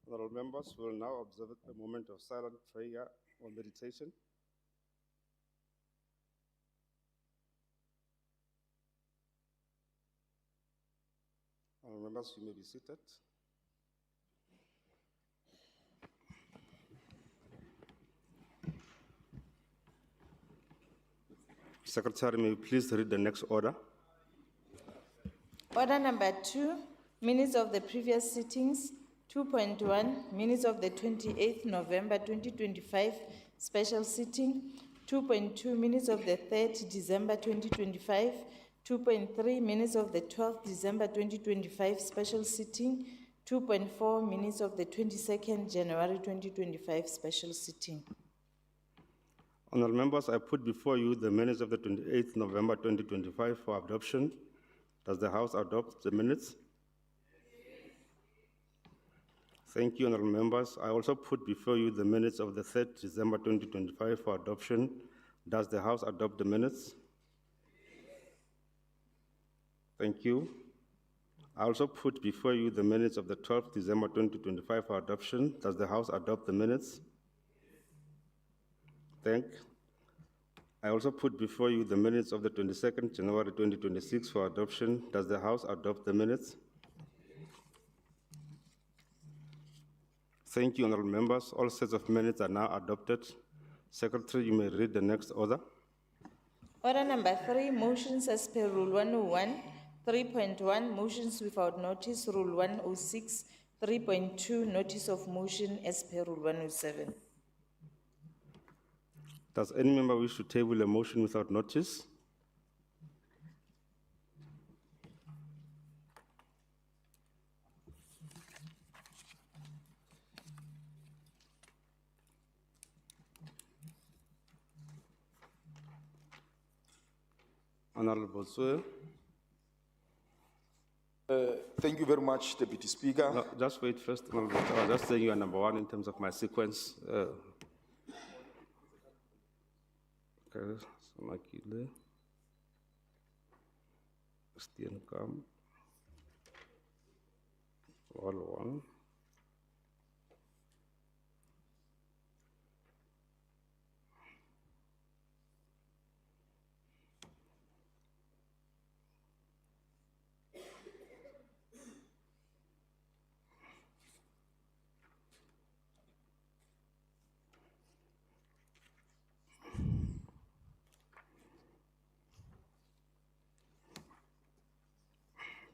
Honorable members, we will now observe a moment of silent prayer or meditation. Honorable members, you may be seated. Secretary, may you please read the next order? Order number 2, minutes of the previous sittings. 2.1, minutes of the 28th November 2025 special sitting. 2.2, minutes of the 3rd December 2025. 2.3, minutes of the 12th December 2025 special sitting. 2.4, minutes of the 22nd January 2025 special sitting. Honorable members, I put before you the minutes of the 28th November 2025 for adoption. Does the House adopt the minutes? Thank you, honorable members. I also put before you the minutes of the 3rd December 2025 for adoption. Does the House adopt the minutes? Thank you. I also put before you the minutes of the 12th December 2025 for adoption. Does the House adopt the minutes? I also put before you the minutes of the 22nd January 2026 for adoption. Does the House adopt the minutes? Thank you, honorable members. All sets of minutes are now adopted. Secretary, you may read the next order. Order number 3, motions as per Rule 101. 3.1, motions without notice. Rule 106. 3.2, notice of motion as per Rule 107. Does any member wish to table a motion without notice? Honorable Sue. Thank you very much, Deputy Speaker. No, just wait first, Honorable. I was just saying you are number 1 in terms of my sequence. Okay, so Makile, Steenkamp, all 1.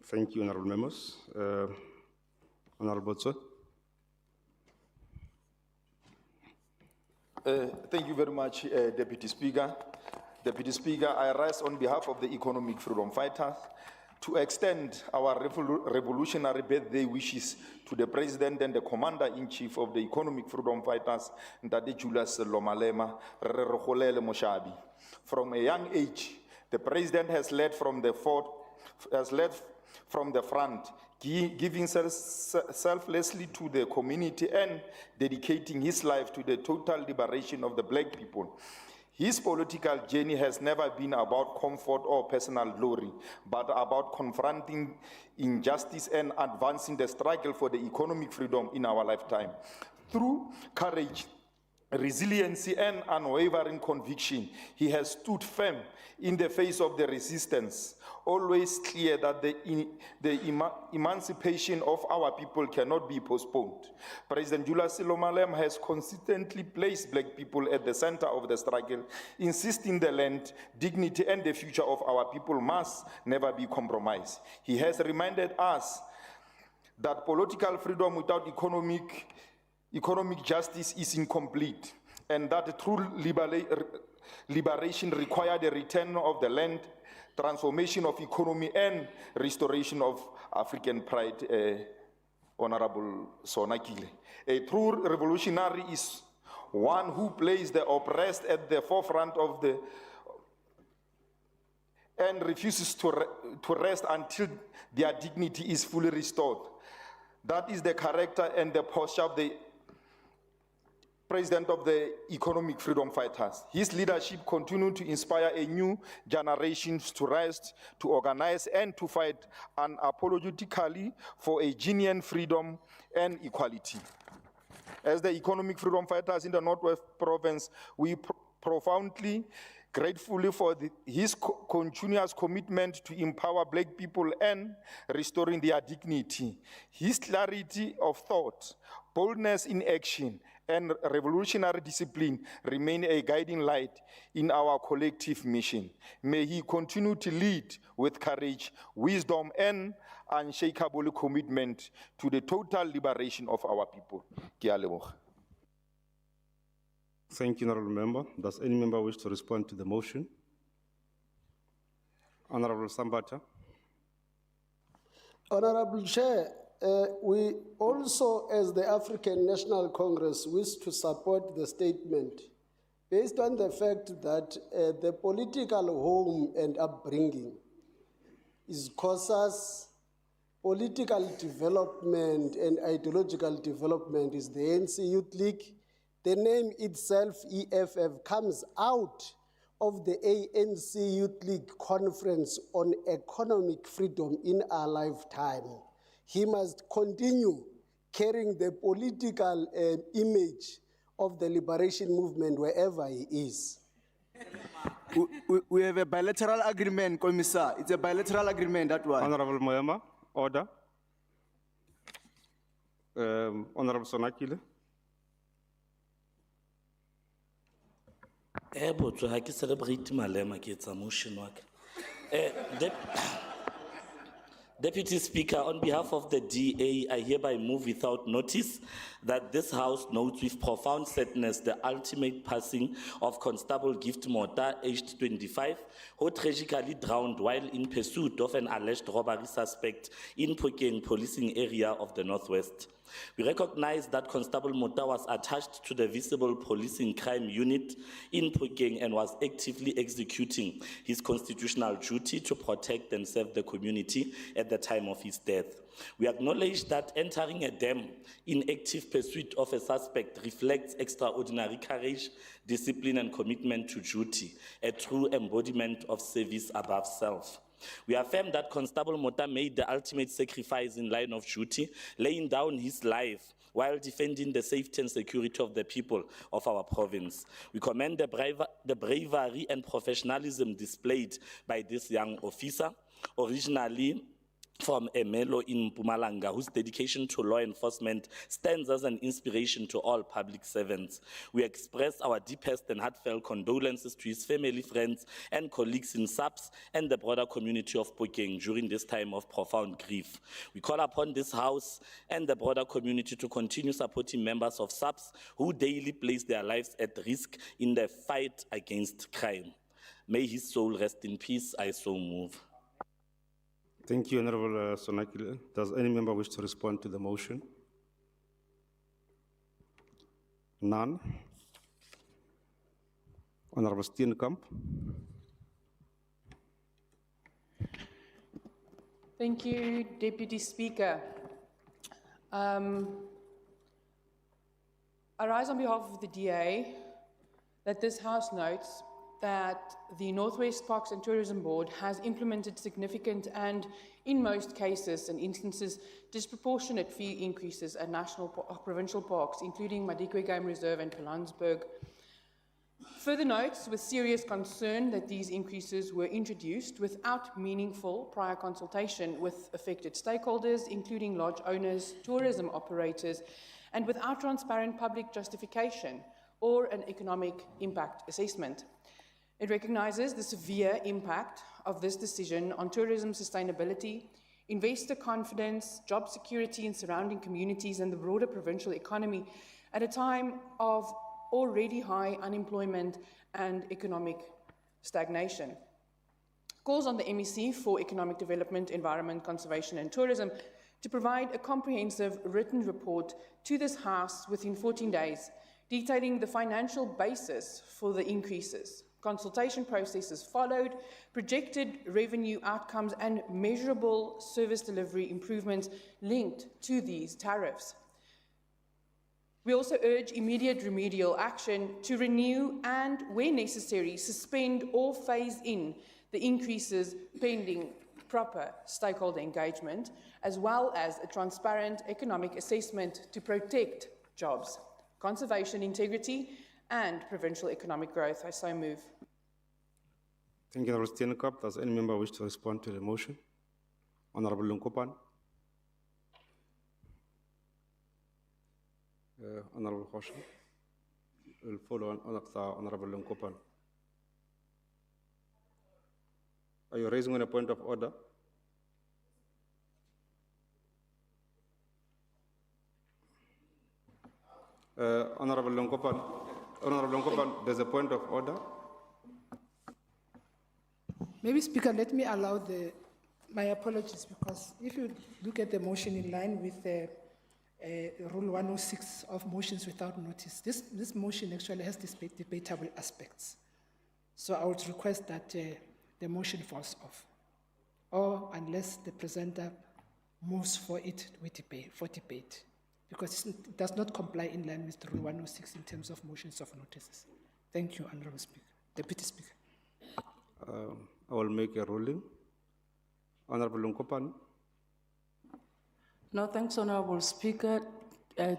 Thank you, honorable members. Honorable Sir. Thank you very much, Deputy Speaker. Deputy Speaker, I rise on behalf of the Economic Freedom Fighters to extend our revolutionary birthday wishes to the President and the Commander-in-Chief of the Economic Freedom Fighters, Ndade Julius Lomalema Rerogolele Moshabi. From a young age, the President has led from the front, giving selflessly to the community and dedicating his life to the total liberation of the black people. His political journey has never been about comfort or personal glory, but about confronting injustice and advancing the struggle for the economic freedom in our lifetime. Through courage, resiliency, and unwavering conviction, he has stood firm in the face of the resistance, always clear that the emancipation of our people cannot be postponed. President Julius Lomalema has consistently placed black people at the center of the struggle, insisting the land, dignity, and the future of our people must never be compromised. He has reminded us that political freedom without economic justice is incomplete, and that true liberation requires the return of the land, transformation of economy, and restoration of African pride, Honorable Sonakile. A true revolutionary is one who places the oppressed at the forefront of and refuses to rest until their dignity is fully restored. That is the character and the posture of the president of the Economic Freedom Fighters. His leadership continued to inspire a new generation to rise, to organize, and to fight unapologetically for a genuine freedom and equality. As the Economic Freedom Fighters in the Northwest Province, we profoundly grateful for his continuous commitment to empower Black people and restoring their dignity. His clarity of thought, boldness in action, and revolutionary discipline remain a guiding light in our collective mission. May he continue to lead with courage, wisdom, and unshakable commitment to the total liberation of our people. Ke a leboga. Thank you, Honourable Member. Does any member wish to respond to the motion? Honourable Sambata. Honorable Chair, we also, as the African National Congress, wish to support the statement based on the fact that the political home and upbringing is causes political development and ideological development is the ANC Youth League. The name itself, EFF, comes out of the ANC Youth League Conference on Economic Freedom in our lifetime. He must continue carrying the political image of the liberation movement wherever he is. We have a bilateral agreement, Commissar. It's a bilateral agreement, that one. Honourable Moema, order. Honourable Sonakile. Botho ha ke celebrate malema ke etsa motion wa ka. Deputy Speaker, on behalf of the DA, I hereby move without notice that this House notes with profound sadness the ultimate passing of Constable Gift Mota, aged 25, who tragically drowned while in pursuit of an alleged robbery suspect in Phokeng policing area of the Northwest. We recognize that Constable Mota was attached to the Visible Policing Crime Unit in Phokeng and was actively executing his constitutional duty to protect and serve the community at the time of his death. We acknowledge that entering a dam in active pursuit of a suspect reflects extraordinary courage, discipline, and commitment to duty, a true embodiment of service above self. We affirm that Constable Mota made the ultimate sacrifice in line of duty, laying down his life while defending the safety and security of the people of our province. We commend the bravery and professionalism displayed by this young officer, originally from Emelo in Mpumalanga, whose dedication to law enforcement stands as an inspiration to all public servants. We express our deepest and heartfelt condolences to his family, friends, and colleagues in SAPS and the broader community of Phokeng during this time of profound grief. We call upon this House and the broader community to continue supporting members of SAPS who daily place their lives at risk in the fight against crime. May his soul rest in peace, I so move. Thank you, Honourable Sonakile. Does any member wish to respond to the motion? None. Honourable Steenkamp. Thank you, Deputy Speaker. I rise on behalf of the DA that this House notes that the Northwest Parks and Tourism Board has implemented significant and, in most cases and instances, disproportionate fee increases at national provincial parks, including Madikwe Game Reserve and Pilanesberg. Further notes with serious concern that these increases were introduced without meaningful prior consultation with affected stakeholders, including lodge owners, tourism operators, and without transparent public justification or an economic impact assessment. It recognizes the severe impact of this decision on tourism sustainability, investor confidence, job security in surrounding communities, and the broader provincial economy at a time of already high unemployment and economic stagnation. Calls on the MEC for Economic Development, Environment, Conservation and Tourism to provide a comprehensive written report to this House within 14 days, detailing the financial basis for the increases, consultation processes followed, projected revenue outcomes, and measurable service delivery improvements linked to these tariffs. We also urge immediate remedial action to renew and, where necessary, suspend or phase in the increases pending proper stakeholder engagement, as well as a transparent economic assessment to protect jobs, conservation integrity, and provincial economic growth. I so move. Thank you, Honourable Steenkamp. Does any member wish to respond to the motion? Honourable Lunkopan. Honourable Hosha will follow on after Honourable Lunkopan. Are you raising on a point of order? Honourable Lunkopan, there's a point of order. Maybe, Speaker, let me allow my apologies, because if you look at the motion in line with Rule 106 of motions without notice, this motion actually has debatable aspects. So I would request that the motion falls off, or unless the presenter moves for debate, because it does not comply in line with Rule 106 in terms of motions of notices. Thank you, Honourable Speaker. Deputy Speaker. I will make a ruling. Honourable Lunkopan. No, thanks, Honourable Speaker.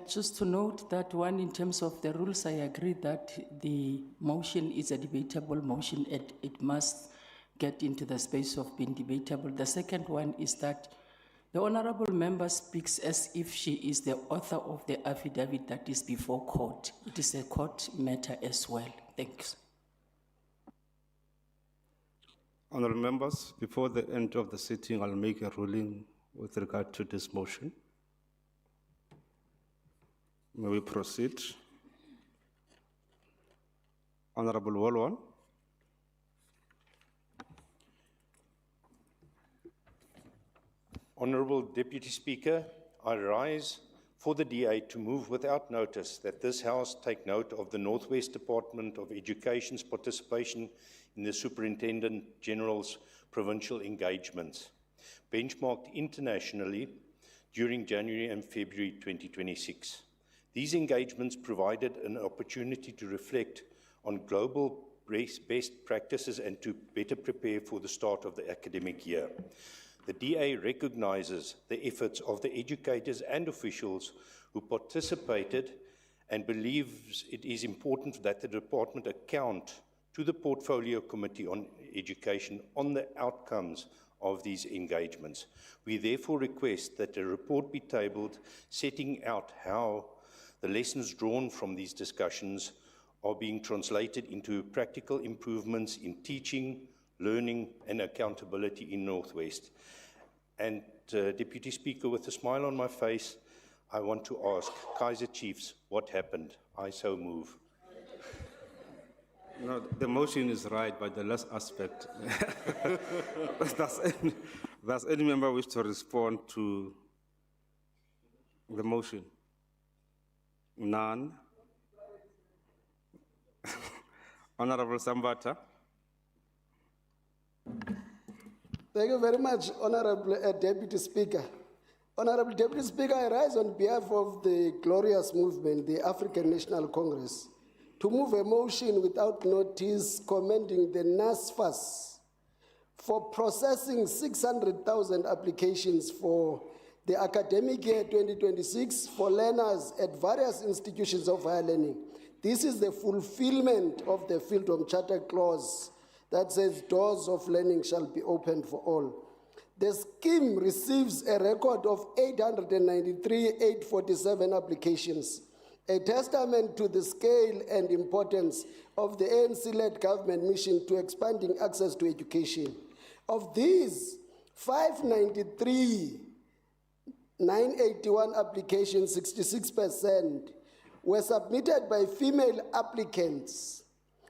Just to note that one, in terms of the rules, I agree that the motion is a debatable motion. It must get into the space of being debatable. The second one is that the Honourable Member speaks as if she is the author of the affidavit that is before court. It is a court matter as well. Thanks. Honourable members, before the end of the sitting, I'll make a ruling with regard to this motion. May we proceed? Honourable Walwan. Honourable Deputy Speaker, I rise for the DA to move without notice that this House take note of the Northwest Department of Education's participation in the Superintendent General's provincial engagements, benchmarked internationally during January and February 2026. These engagements provided an opportunity to reflect on global best practices and to better prepare for the start of the academic year. The DA recognizes the efforts of the educators and officials who participated and believes it is important that the department account to the Portfolio Committee on Education on the outcomes of these engagements. We therefore request that a report be tabled setting out how the lessons drawn from these discussions are being translated into practical improvements in teaching, learning and accountability in Northwest. And Deputy Speaker, with a smile on my face, I want to ask Kaiser Chiefs, what happened? I so move. No, the motion is right, but the last aspect. Does any member wish to respond to the motion? None. Honourable Sambata. Thank you very much, Honourable Deputy Speaker. Honourable Deputy Speaker, I rise on behalf of the glorious movement, the African National Congress, to move a motion without notice commending the NSFAS for processing 600,000 applications for the academic year 2026 for learners at various institutions of higher learning. This is the fulfillment of the Freedom Charter clause that says doors of learning shall be opened for all. The scheme receives a record of 893,847 applications, a testament to the scale and importance of the ANC-led government mission to expanding access to education. Of these, 593,981 applications, 66%, were submitted by female applicants,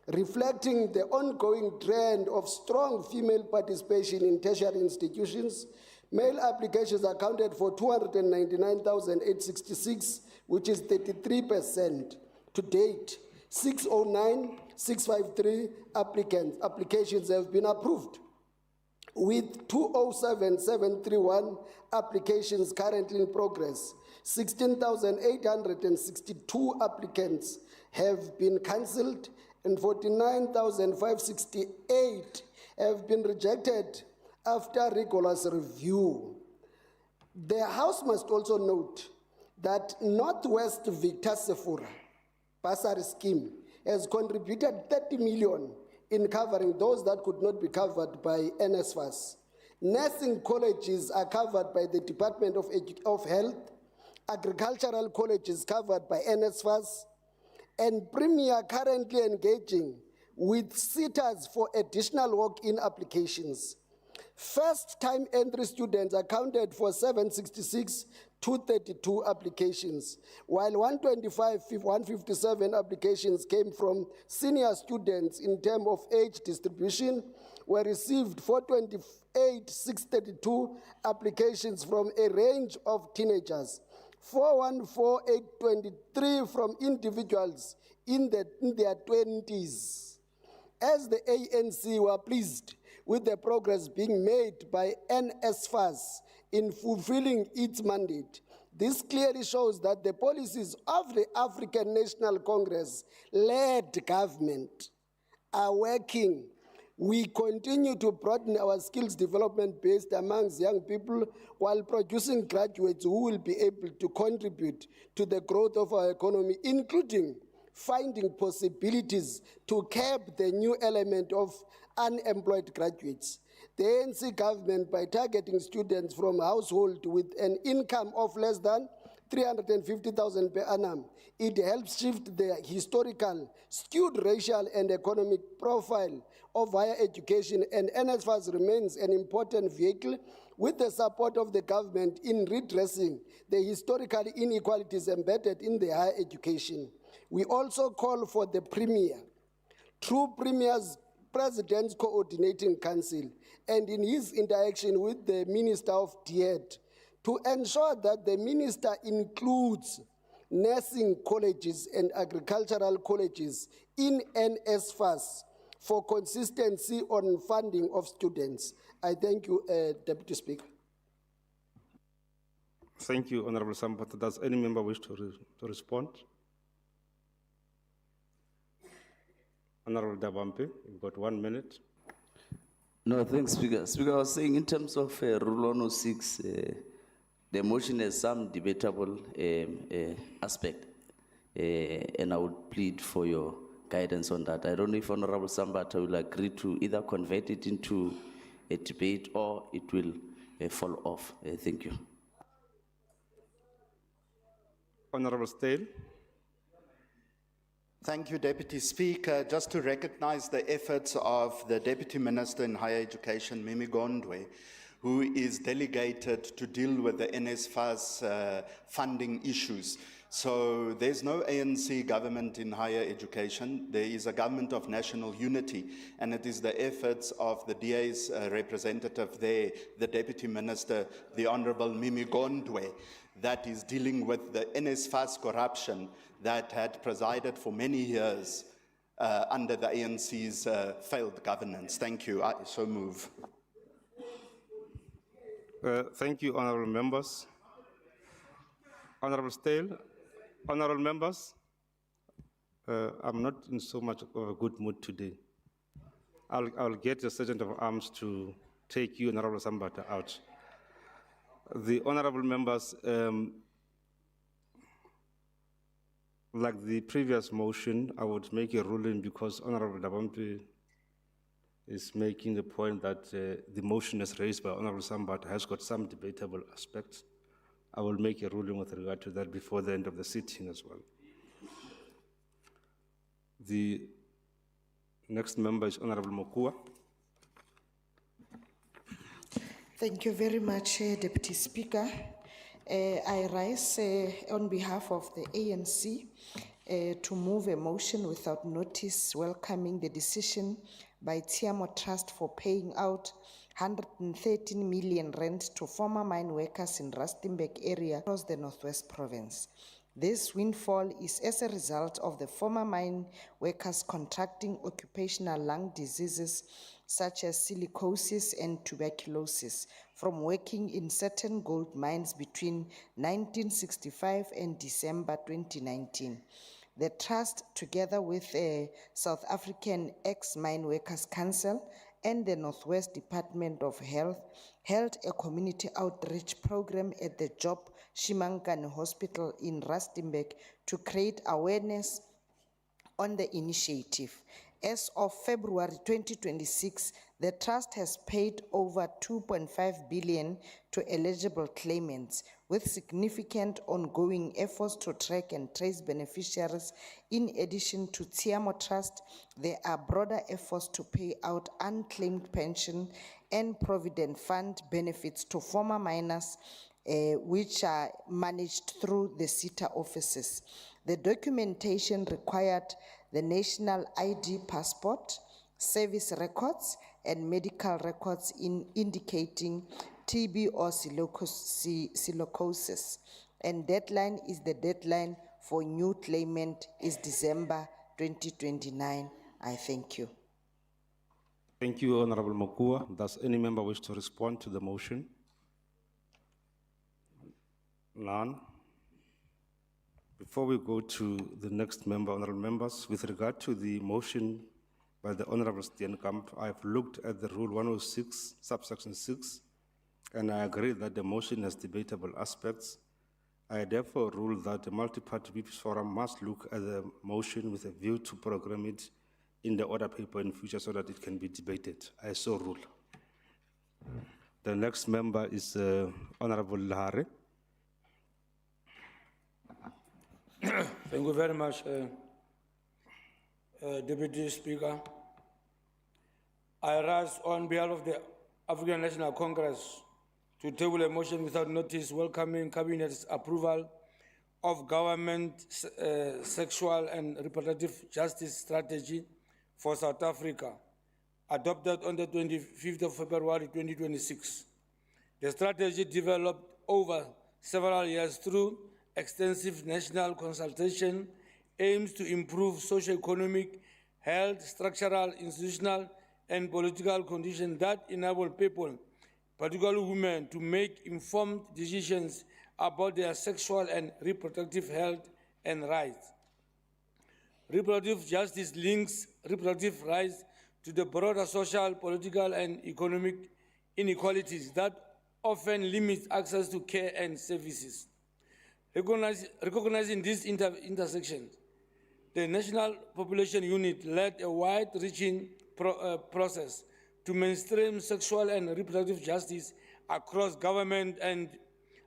reflecting the ongoing trend of strong female participation in tertiary institutions. Male applications accounted for 299,866, which is 33%. To date, 609,653 applications have been approved. with 207,731 applications currently in progress. 16,862 applicants have been cancelled and 49,568 have been rejected after rigorous review. The House must also note that Northwest Victor Sephora bursary scheme has contributed 30 million in covering those that could not be covered by NSFAS. Nursing colleges are covered by the Department of Health, agricultural colleges covered by NSFAS, and Premier currently engaging with sitters for additional walk-in applications. First-time entry students accounted for 766, 232 applications, while 157 applications came from senior students in terms of age distribution, were received 428, 632 applications from a range of teenagers, 414,823 from individuals in their 20s. As the ANC were pleased with the progress being made by NSFAS in fulfilling its mandate, this clearly shows that the policies of the African National Congress-led government are working. We continue to broaden our skills development base amongst young people while producing graduates who will be able to contribute to the growth of our economy, including finding possibilities to curb the new element of unemployed graduates. The ANC government, by targeting students from households with an income of less than 350,000 per annum, it helps shift the historical, skewed racial and economic profile of higher education, and NSFAS remains an important vehicle with the support of the government in redressing the historical inequalities embedded in the higher education. We also call for the Premier, through Premier's President's Coordinating Council, and in his interaction with the Minister of DHET, to ensure that the Minister includes nursing colleges and agricultural colleges in NSFAS for consistency on funding of students. I thank you, Deputy Speaker. Thank you, Honorable Sambata. Does any member wish to respond? Honorable Dabampe, you've got 1 minute. No, thanks, Speaker. Speaker, I was saying in terms of Rule 106, the motion has some debatable aspect, and I would plead for your guidance on that. I don't know if Honorable Sambata will agree to either convert it into a debate or it will fall off. Thank you. Honorable Stale. Thank you, Deputy Speaker. Just to recognize the efforts of the Deputy Minister in Higher Education, Mimi Gondwe, who is delegated to deal with the NSFAS funding issues. So there's no ANC government in higher education. There is a government of national unity, and it is the efforts of the DA's representative there, the Deputy Minister, the Honorable Mimi Gondwe, that is dealing with the NSFAS corruption that had presided for many years under the ANC's failed governance. Thank you. I so move. Thank you, honorable members. Honorable Stale, honorable members, I'm not in so much of a good mood today. I'll get the Sergeant of Arms to take you, Honorable Sambata, out. The honorable members, like the previous motion, I would make a ruling because Honorable Dabampe is making the point that the motion as raised by Honorable Sambata has got some debatable aspects. I will make a ruling with regard to that before the end of the sitting as well. The next member is Honorable Mokua. Thank you very much, Deputy Speaker. I rise on behalf of the ANC to move a motion without notice welcoming the decision by Tiamo Trust for paying out 113 million rent to former mine workers in Rustenburg area across the Northwest Province. This windfall is as a result of the former mine workers contracting occupational lung diseases such as silicosis and tuberculosis, from working in certain gold mines between 1965 and December 2019. The Trust, together with the South African Ex-Mine Workers Council and the Northwest Department of Health, held a community outreach program at the Job Shimankane Hospital in Rustenburg to create awareness on the initiative. As of February 2026, the Trust has paid over 2.5 billion to eligible claimants, with significant ongoing efforts to track and trace beneficiaries. In addition to Tiamo Trust, there are broader efforts to pay out unclaimed pension and provident fund benefits to former miners, which are managed through the SETA offices. The documentation required the national ID passport, service records, and medical records indicating TB or silicosis. And deadline is the deadline for new claimant is December 2029. I thank you. Thank you, Honorable Mokua. Does any member wish to respond to the motion? None. Before we go to the next member, honorable members, with regard to the motion by the Honorable Steenkamp, I've looked at the Rule 106, subsection 6, and I agree that the motion has debatable aspects. I therefore rule that the multi-party People's Forum must look at the motion with a view to program it in the order paper in future so that it can be debated. I so rule. The next member is Honorable Lahare. Thank you very much, Deputy Speaker. I rise on behalf of the African National Congress to table a motion without notice welcoming Cabinet's approval of government sexual and reproductive justice strategy for South Africa, adopted on the 25th of February 2026. The strategy developed over several years through extensive national consultation aims to improve socio-economic, health, structural, institutional, and political conditions that enable people, particularly women, to make informed decisions about their sexual and reproductive health and rights. Reproductive justice links reproductive rights to the broader social, political, and economic inequalities that often limit access to care and services. Recognizing these intersections, the National Population Unit led a wide-reaching process to mainstream sexual and reproductive justice across government and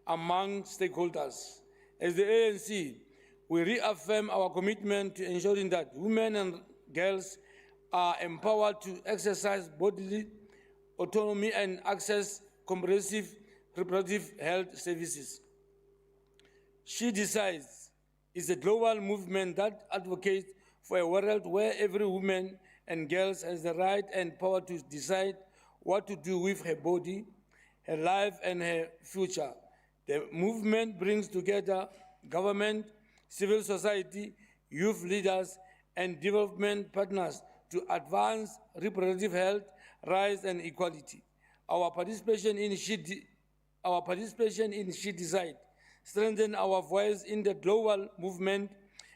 among stakeholders. As the ANC, we reaffirm our commitment to ensuring that women and girls are empowered to exercise bodily autonomy and access comprehensive reproductive health services. She Decides is a global movement that advocates for a world where every woman and girl has the right and power to decide what to do with her body, her life, and her future. The movement brings together government, civil society, youth leaders, and development partners to advance reproductive health, rights, and equality. Our participation in She Decide strengthen our voice in the global movement,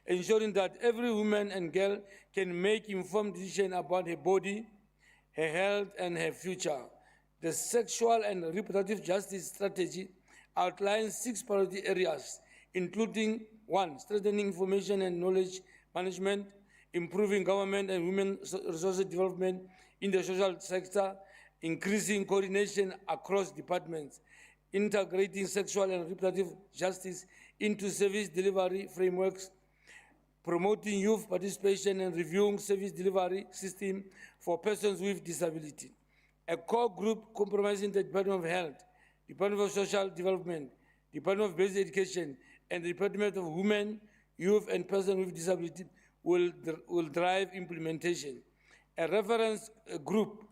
ensuring that every woman and girl can make informed decisions about her body, her health, and her future. The Sexual and Reproductive Justice Strategy outlines 6 priority areas, including 1, strengthening information and knowledge management, improving government and women resource development in the social sector, increasing coordination across departments, integrating sexual and reproductive justice into service delivery frameworks, promoting youth participation and reviewing service delivery system for persons with disability. A core group comprising the Department of Health, Department of Social Development, Department of Basic Education, and the Department of Women, Youth, and Persons with Disability will drive implementation. A reference group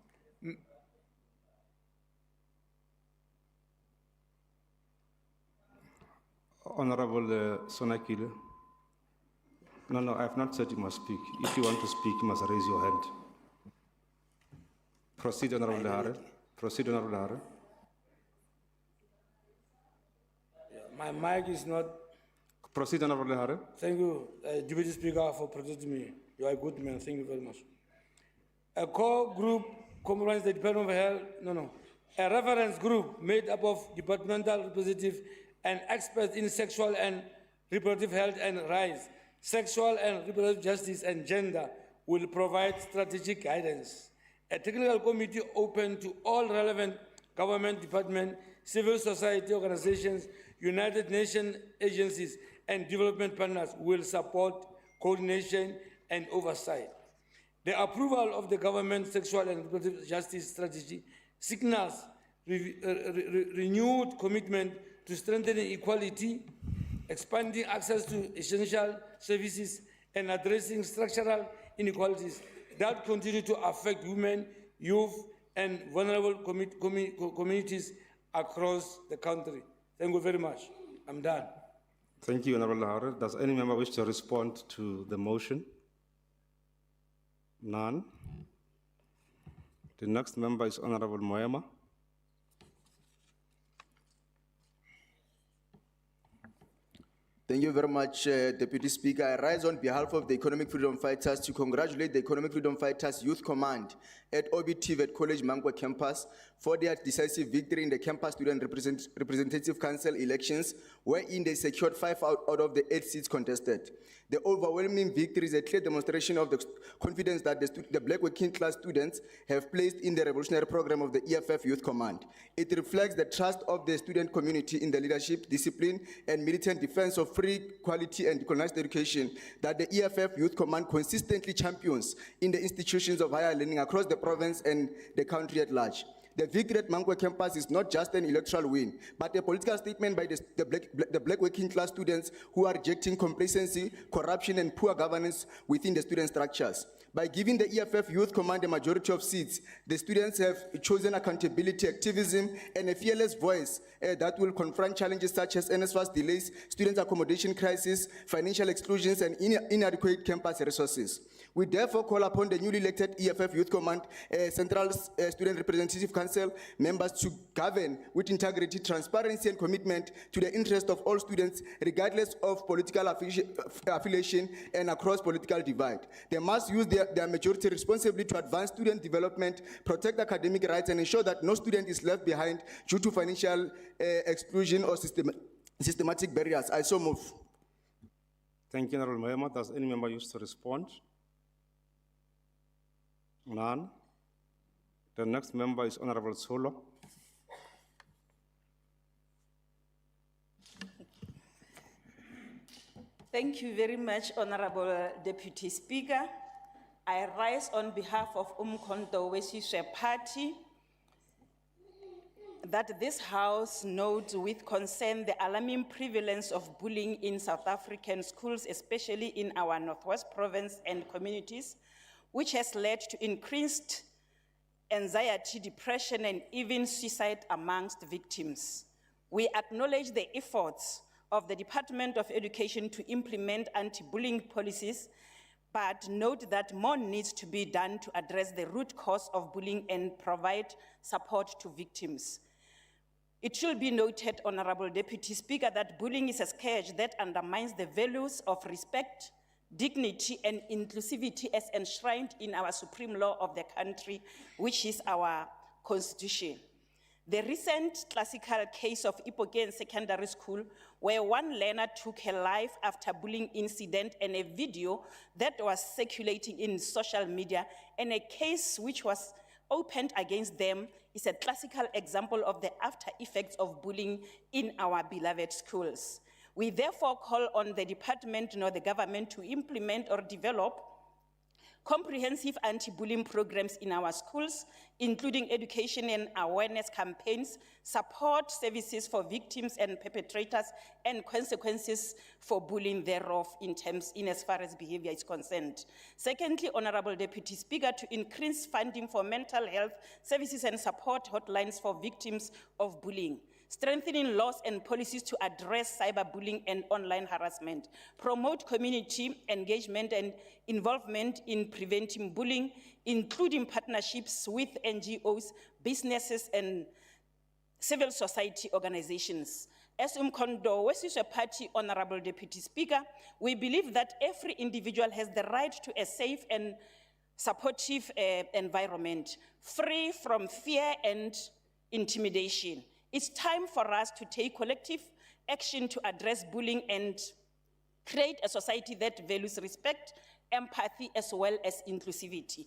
Honorable Sonakile. No, I have not said you must speak. If you want to speak, you must raise your hand. Proceed, Honorable Lahare. Proceed, Honorable Lahare. My mic is not. Proceed, Honorable Lahare. Thank you, Deputy Speaker, for protecting me. You are a good man. Thank you very much. A core group comprising the Department of Health, a reference group made up of departmental representatives and experts in sexual and reproductive health and rights, sexual and reproductive justice and gender will provide strategic guidance. A technical committee open to all relevant government departments, civil society organizations, United Nations agencies, and development partners will support coordination and oversight. The approval of the government sexual and reproductive justice strategy signals renewed commitment to strengthening equality, expanding access to essential services, and addressing structural inequalities that continue to affect women, youth, and vulnerable communities across the country. Thank you very much. I'm done. Thank you, Honorable Lahare. Does any member wish to respond to the motion? None. The next member is Honorable Moema. Thank you very much, Deputy Speaker. I rise on behalf of the Economic Freedom Fighters to congratulate the Economic Freedom Fighters Youth Command at OBTVET College Mangwa campus for their decisive victory in the Campus Student Representative Council elections, wherein they secured 5 out of the 8 seats contested. The overwhelming victory is a clear demonstration of the confidence that the Black working class students have placed in the revolutionary program of the EFF Youth Command. It reflects the trust of the student community in the leadership, discipline, and militant defense of free, quality, and equalized education that the EFF Youth Command consistently champions in the institutions of higher learning across the province and the country at large. The victory at Mangwe campus is not just an electoral win, but a political statement by the black working class students who are rejecting complacency, corruption, and poor governance within the student structures. By giving the EFF Youth Command a majority of seats, the students have chosen accountability, activism, and a fearless voice that will confront challenges such as NSFAS delays, student accommodation crisis, financial exclusions, and inadequate campus resources. We therefore call upon the newly elected EFF Youth Command Central Student Representative Council members to govern with integrity, transparency, and commitment to the interest of all students, regardless of political affiliation and across political divide. They must use their majority responsibly to advance student development, protect academic rights, and ensure that no student is left behind due to financial exclusion or systematic barriers. I so move. Thank you, Honorable Moema. Does any member wish to respond? None. The next member is Honorable Solo. Thank you very much, Honorable Deputy Speaker. I rise on behalf of Umkhonto Wesizwe Party that this House notes with concern the alarming prevalence of bullying in South African schools, especially in our Northwest Province and communities, which has led to increased anxiety, depression, and even suicide amongst victims. We acknowledge the efforts of the Department of Education to implement anti-bullying policies, but note that more needs to be done to address the root cause of bullying and provide support to victims. It should be noted, Honorable Deputy Speaker, that bullying is a scourge that undermines the values of respect, dignity, and inclusivity as enshrined in our supreme law of the country, which is our constitution. The recent classical case of Ipokeng Secondary School, where one learner took her life after bullying incident, and a video that was circulating in social media, and a case which was opened against them, is a classical example of the after effects of bullying in our beloved schools. We therefore call on the department nor the government to implement or develop comprehensive anti-bullying programs in our schools, including education and awareness campaigns, support services for victims and perpetrators, and consequences for bullying thereof in as far as behavior is concerned. Secondly, Honorable Deputy Speaker, to increase funding for mental health services and support hotlines for victims of bullying. strengthening laws and policies to address cyberbullying and online harassment, promote community engagement and involvement in preventing bullying, including partnerships with NGOs, businesses, and civil society organizations. As Umkondo, West Party Honorable Deputy Speaker, we believe that every individual has the right to a safe and supportive environment, free from fear and intimidation. It's time for us to take collective action to address bullying and create a society that values respect, empathy, as well as inclusivity.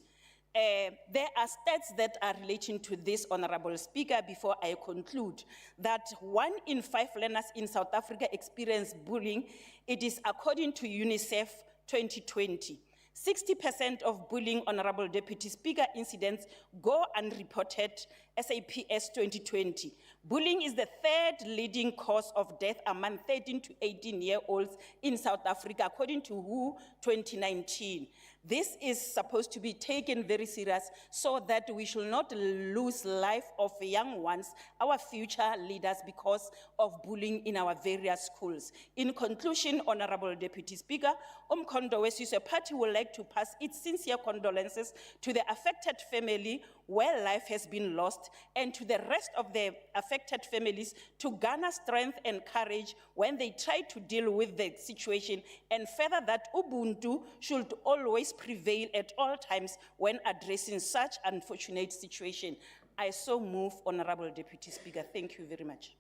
There are stats that are relating to this, Honorable Speaker, before I conclude, that 1 in 5 learners in South Africa experience bullying. It is according to UNICEF 2020. 60% of bullying, Honorable Deputy Speaker, incidents go unreported, SAPS 2020. Bullying is the 3rd leading cause of death among 13 to 18-year-olds in South Africa, according to WHO 2019. This is supposed to be taken very serious so that we should not lose life of young ones, our future leaders, because of bullying in our various schools. In conclusion, Honorable Deputy Speaker, Umkondo West Party would like to pass its sincere condolences to the affected family where life has been lost, and to the rest of the affected families to garner strength and courage when they try to deal with the situation, and further that Ubuntu should always prevail at all times when addressing such unfortunate situation. I so move, Honorable Deputy Speaker. Thank you very much.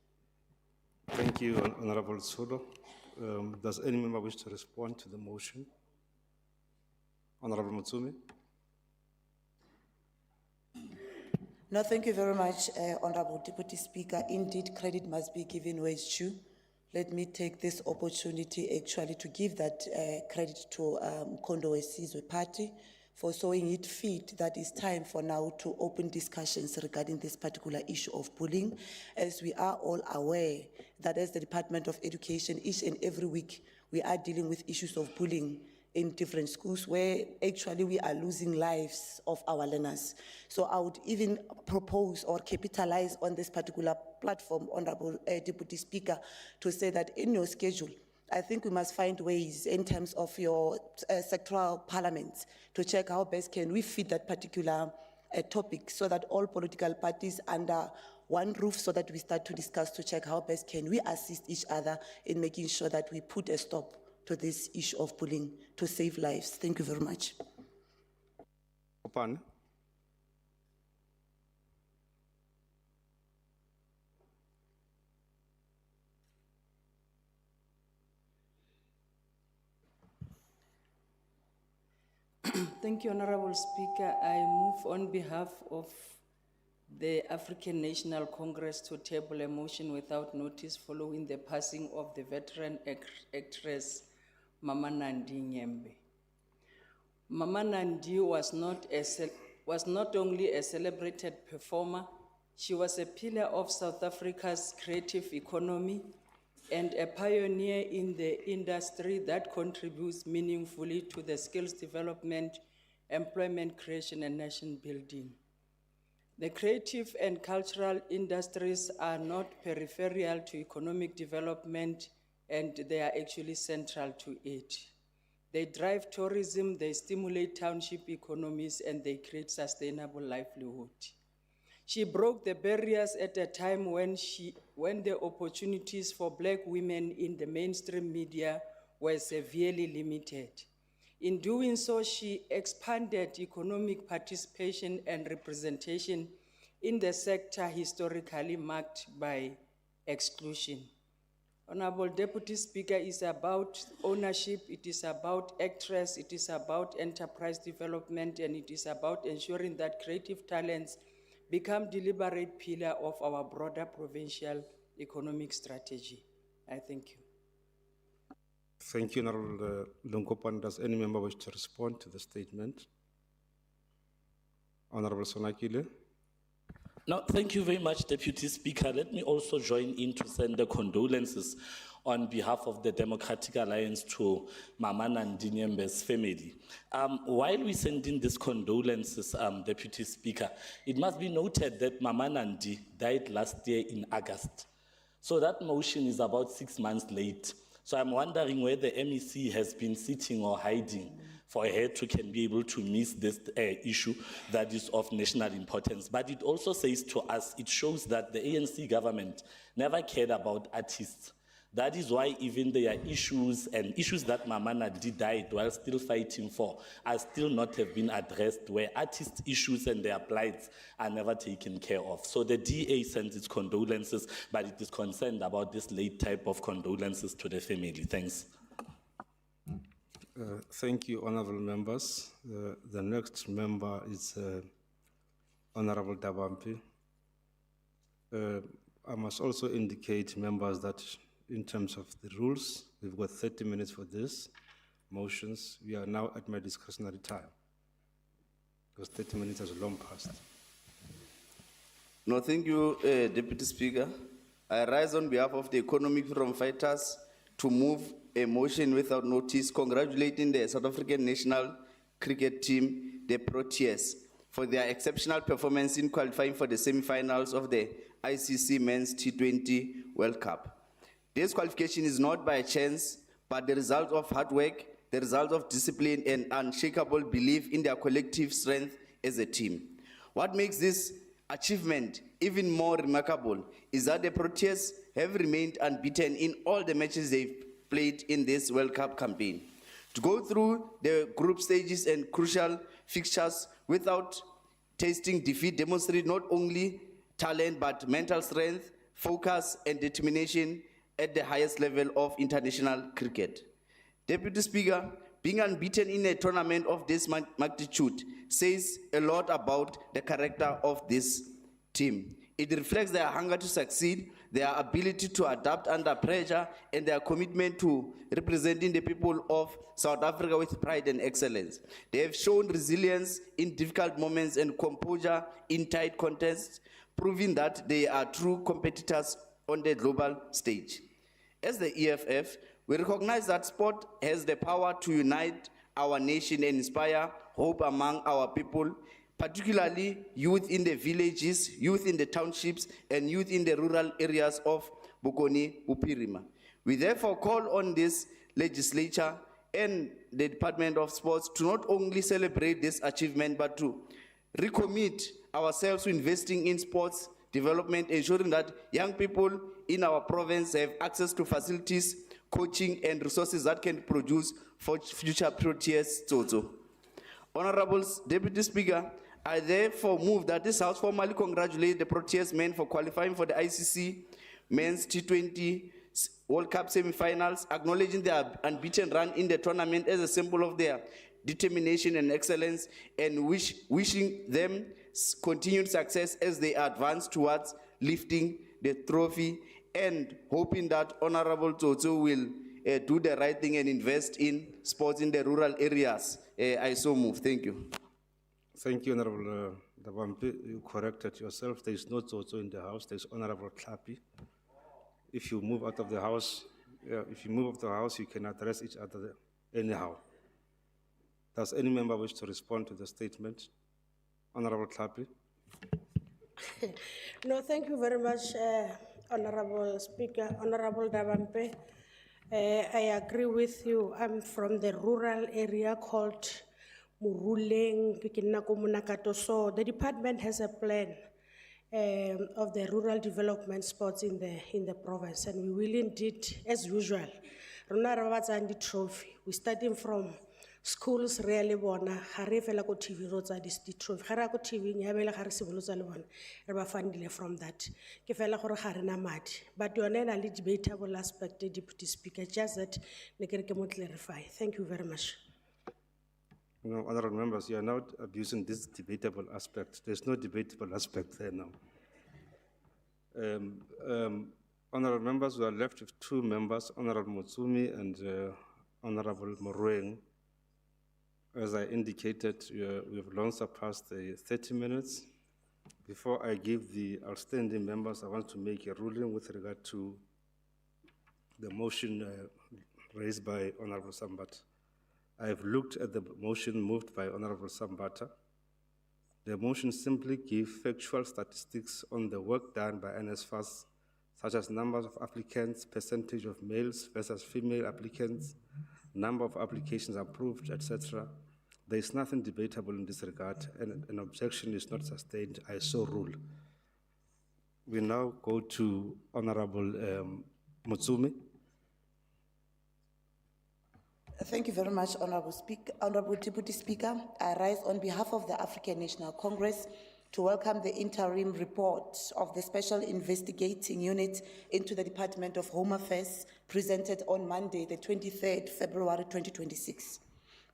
Thank you, Honorable Solo. Does any member wish to respond to the motion? Honorable Mutsumi. No, thank you very much, Honorable Deputy Speaker. Indeed, credit must be given where it's due. Let me take this opportunity actually to give that credit to Mkondo Wesizwe Party for showing it fit that it's time for now to open discussions regarding this particular issue of bullying, as we are all aware that as the Department of Education, each and every week, we are dealing with issues of bullying in different schools where actually we are losing lives of our learners. So I would even propose or capitalize on this particular platform, Honorable Deputy Speaker, to say that in your schedule, I think we must find ways in terms of your sectoral parliaments to check how best can we fit that particular topic so that all political parties under one roof, so that we start to discuss to check how best can we assist each other in making sure that we put a stop to this issue of bullying to save lives. Thank you very much. Opan. Thank you, Honorable Speaker. I move on behalf of the African National Congress to table a motion without notice following the passing of the veteran actress Mama Nandi Nyembe. Mama Nandi was not only a celebrated performer, she was a pillar of South Africa's creative economy and a pioneer in the industry that contributes meaningfully to the skills development, employment creation, and nation building. The creative and cultural industries are not peripheral to economic development, and they are actually central to it. They drive tourism, they stimulate township economies, and they create sustainable livelihood. She broke the barriers at a time when the opportunities for Black women in the mainstream media were severely limited. In doing so, she expanded economic participation and representation in the sector historically marked by exclusion. Honorable Deputy Speaker, is about ownership, it is about actress, it is about enterprise development, and it is about ensuring that creative talents become deliberate pillar of our broader provincial economic strategy. I thank you. Thank you, Honorable Lunkopan. Does any member wish to respond to the statement? Honorable Sonakile. No, thank you very much, Deputy Speaker. Let me also join in to send the condolences on behalf of the Democratic Alliance to Mama Nandi Nyembe's family. While we send in these condolences, Deputy Speaker, it must be noted that Mama Nandi died last year in August. So that motion is about 6 months late. So I'm wondering where the MEC has been sitting or hiding for her to can be able to miss this issue that is of national importance. But it also says to us, it shows that the ANC government never cared about artists. That is why even there are issues and issues that Mama Nadi died while still fighting for are still not have been addressed, where artist issues and their plights are never taken care of. So the DA sends its condolences, but it is concerned about this late type of condolences to the family. Thanks. Thank you, honorable members. The next member is Honorable Dabampi. I must also indicate, members, that in terms of the rules, we've got 30 minutes for this motions. We are now at my discretionary time, because 30 minutes has long passed. No, thank you, Deputy Speaker. I rise on behalf of the Economic Freedom Fighters to move a motion without notice congratulating the South African national cricket team, the Proteas, for their exceptional performance in qualifying for the semi-finals of the ICC Men's T20 World Cup. This qualification is not by chance, but the result of hard work, the result of discipline and unshakable belief in their collective strength as a team. What makes this achievement even more remarkable is that the Proteas have remained unbeaten in all the matches they've played in this World Cup campaign. To go through the group stages and crucial fixtures without tasting defeat demonstrate not only talent but mental strength, focus and determination at the highest level of international cricket. Deputy Speaker, being unbeaten in a tournament of this magnitude says a lot about the character of this team. It reflects their hunger to succeed, their ability to adapt under pressure, and their commitment to representing the people of South Africa with pride and excellence. They have shown resilience in difficult moments and composure in tight contests, proving that they are true competitors on the global stage. As the EFF, we recognize that sport has the power to unite our nation and inspire hope among our people, particularly youth in the villages, youth in the townships, and youth in the rural areas of Bokoni, Upirima. We therefore call on this legislature and the Department of Sports to not only celebrate this achievement, but to recommit ourselves to investing in sports development, ensuring that young people in our province have access to facilities, coaching, and resources that can produce for future Proteas Toto. Honorable Deputy Speaker, I therefore move that this House formally congratulate the Proteas men for qualifying for the ICC Men's T20 World Cup semi-finals, acknowledging their unbeaten run in the tournament as a symbol of their determination and excellence, and wishing them continued success as they advance towards lifting the trophy, and hoping that Honorable Toto will do the right thing and invest in sports in the rural areas. I so move. Thank you. Thank you, Honorable Dabampi. You corrected yourself. There is no Toto in the house. There is Honorable Klapi. If you move out of the house, you can address each other anyhow. Does any member wish to respond to the statement? Honorable Klapi. No, thank you very much, Honorable Speaker, Honorable Dabampe. I agree with you. I'm from the rural area called Muruleng, Pikinako Munakato. So the department has a plan of the rural development spots in the province, and we will indeed, as usual, Runa trophy. We're starting from schools really bona hare fela ko TV ro tsa di trophy hare ko TV nya bele gare se bolotsa le bona re ba fandile from that ke fela gore ga rena madi but yone na le debatable aspect Deputy Speaker, just that ne ke re ke mo clarify. Thank you very much. No, honorable members, you are not abusing this debatable aspect. There's no debatable aspect there now. Honorable members, we are left with two members, Honorable Mutsumi and Honorable Morueng. As I indicated, we have long surpassed the 30 minutes. Before I give the outstanding members, I want to make a ruling with regard to the motion raised by Honorable Sambata. I have looked at the motion moved by Honorable Sambata. The motion simply gives factual statistics on the work done by NSFAS such as numbers of applicants, percentage of males versus female applicants, number of applications approved, etc. There is nothing debatable in this regard, and an objection is not sustained. I so rule. We now go to Honorable Mutsumi. Thank you very much, Honorable Deputy Speaker. I rise on behalf of the African National Congress to welcome the interim report of the Special Investigating Unit into the Department of Home Affairs presented on Monday, the 23rd February 2026.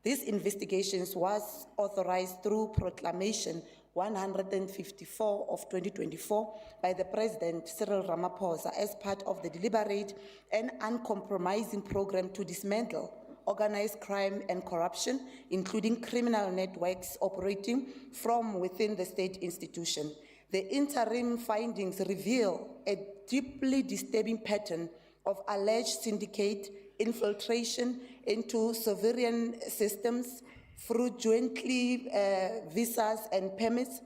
These investigations was authorized through Proclamation 154 of 2024 by the President Cyril Ramaphosa as part of the deliberate and uncompromising program to dismantle organized crime and corruption, including criminal networks operating from within the state institution. The interim findings reveal a deeply disturbing pattern of alleged syndicate infiltration into sovereign systems fraudulently visas and permits,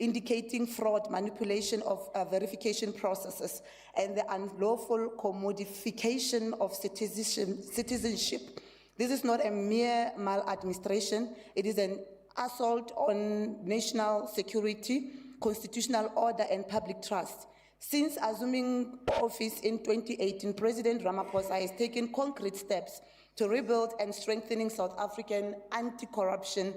indicating fraud, manipulation of verification processes, and the unlawful commodification of citizenship. This is not a mere maladministration, it is an assault on national security, constitutional order, and public trust. Since assuming office in 2018, President Ramaphosa has taken concrete steps to rebuild and strengthening South African anti-corruption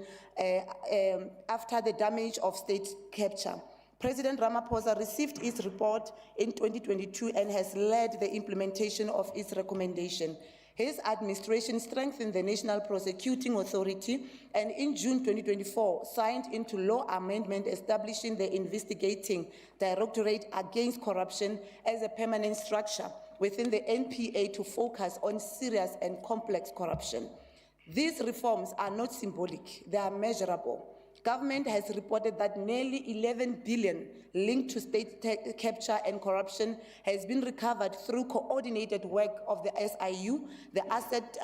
after the damage of state capture. President Ramaphosa received his report in 2022 and has led the implementation of its recommendation. His administration strengthened the National Prosecuting Authority and in June 2024 signed into law amendment establishing the Investigating Directorate Against Corruption as a permanent structure within the NPA to focus on serious and complex corruption. These reforms are not symbolic, they are measurable. Government has reported that nearly 11 billion linked to state capture and corruption has been recovered through coordinated work of the SIU, the Asset